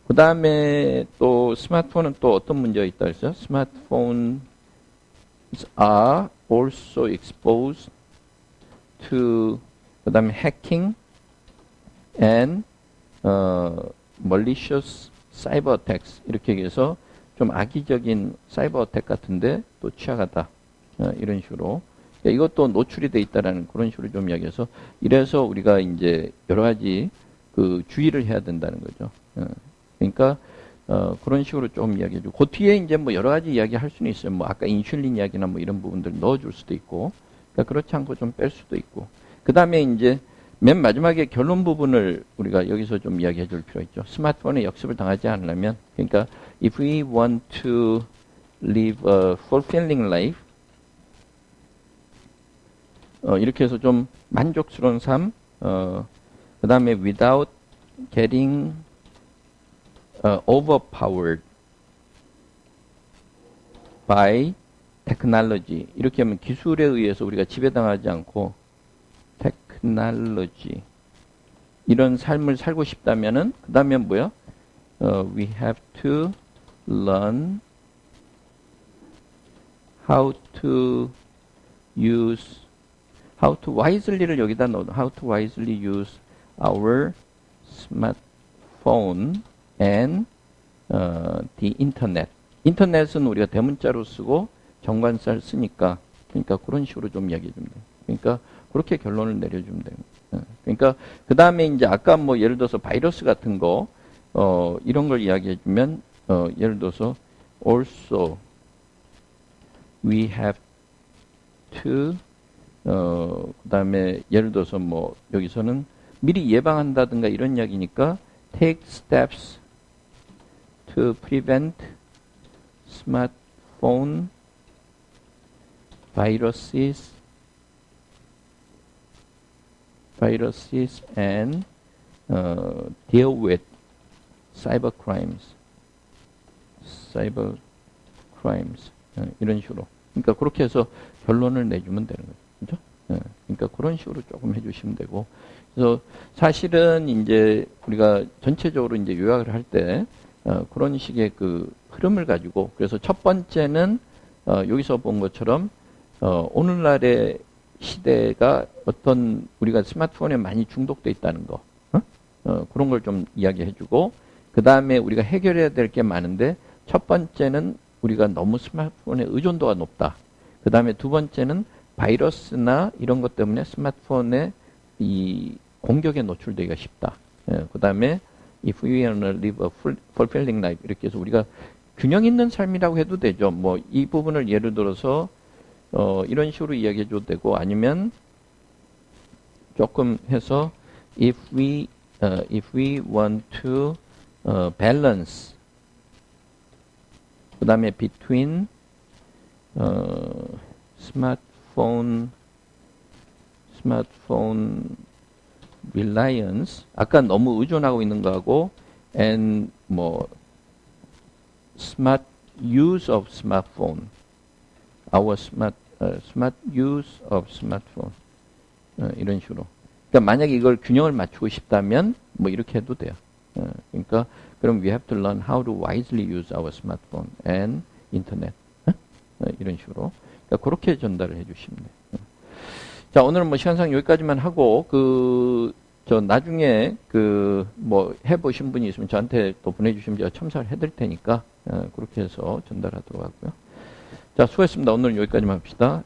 그 다음에 또 스마트폰은 또 어떤 문제가 있다 그랬어요? 스마트폰s are also exposed to 그 다음에 hacking and malicious cyber attacks 이렇게 얘기해서 좀 악의적인 사이버 어택 같은데 또 취약하다 이런 식으로 이것도 노출이 돼 있다라는 그런 식으로 좀 이야기해서 이래서 우리가 이제 여러 가지 그 주의를 해야 된다는 거죠. 그러니까 그런 식으로 좀 이야기해주고 그 뒤에 이제 뭐 여러 가지 이야기 할 수는 있어요. 뭐 아까 인슐린 이야기나 뭐 이런 부분들 넣어줄 수도 있고 그러니까 그렇지 않고 좀 뺄 수도 있고 그 다음에 이제 맨 마지막에 결론 부분을 우리가 여기서 좀 이야기해 줄 필요가 있죠. 스마트폰에 역습을 당하지 않으려면 그러니까 if we want to live a fulfilling life 이렇게 해서 좀 만족스러운 삶 그 다음에 without getting overpowered by technology 이렇게 하면 기술에 의해서 우리가 지배당하지 않고 technology 이런 삶을 살고 싶다면은 그 다음에 뭐야? We have to learn how to wisely를 여기다 넣어 how to wisely use our smartphone and the internet. 인터넷은 우리가 대문자로 쓰고 정관사를 쓰니까 그러니까 그런 식으로 좀 이야기해 주면 돼요. 그러니까 그렇게 결론을 내려주면 돼요. 그러니까 그 다음에 이제 아까 뭐 예를 들어서 바이러스 같은 거 이런 걸 이야기해 주면 예를 들어서 also we have to 그 다음에 예를 들어서 뭐 여기서는 미리 예방한다든가 이런 이야기니까 take steps to prevent smartphone viruses and deal with cyber crimes 이런 식으로. 그러니까 그렇게 해서 결론을 내주면 되는 거죠. 그죠? 그러니까 그런 식으로 조금 해주시면 되고. 그래서 사실은 이제 우리가 전체적으로 이제 요약을 할 때 그런 식의 그 흐름을 가지고 그래서 첫 번째는 여기서 본 것처럼 오늘날의 시대가 어떤 우리가 스마트폰에 많이 중독돼 있다는 거 그런 걸 좀 이야기해주고 그 다음에 우리가 해결해야 될 게 많은데 첫 번째는 우리가 너무 스마트폰의 의존도가 높다. 그 다음에 두 번째는 바이러스나 이런 것 때문에 스마트폰의 이 공격에 노출되기가 쉽다. 그 다음에 if we wanna live a fulfilling life 이렇게 해서 우리가 균형 있는 삶이라고 해도 되죠. 뭐 이 부분을 예를 들어서 이런 식으로 이야기해 줘도 되고 아니면 조금 해서 if we want to balance 그 다음에 between smartphone reliance 아까 너무 의존하고 있는 거하고 and 뭐 smart use of smartphone our smart use of smartphone 이런 식으로. 그러니까 만약에 이걸 균형을 맞추고 싶다면 뭐 이렇게 해도 돼요. 그러니까 그럼 we have to learn how to wisely use our smartphone and internet 이런 식으로. 그러니까 그렇게 전달을 해주시면 돼요. 자 오늘은 뭐 시간상 여기까지만 하고 저 나중에 뭐 해보신 분이 있으면 저한테 또 보내주시면 제가 첨삭을 해드릴 테니까 그렇게 해서 전달하도록 하고요. 자 수고했습니다. 오늘은 여기까지만 합시다.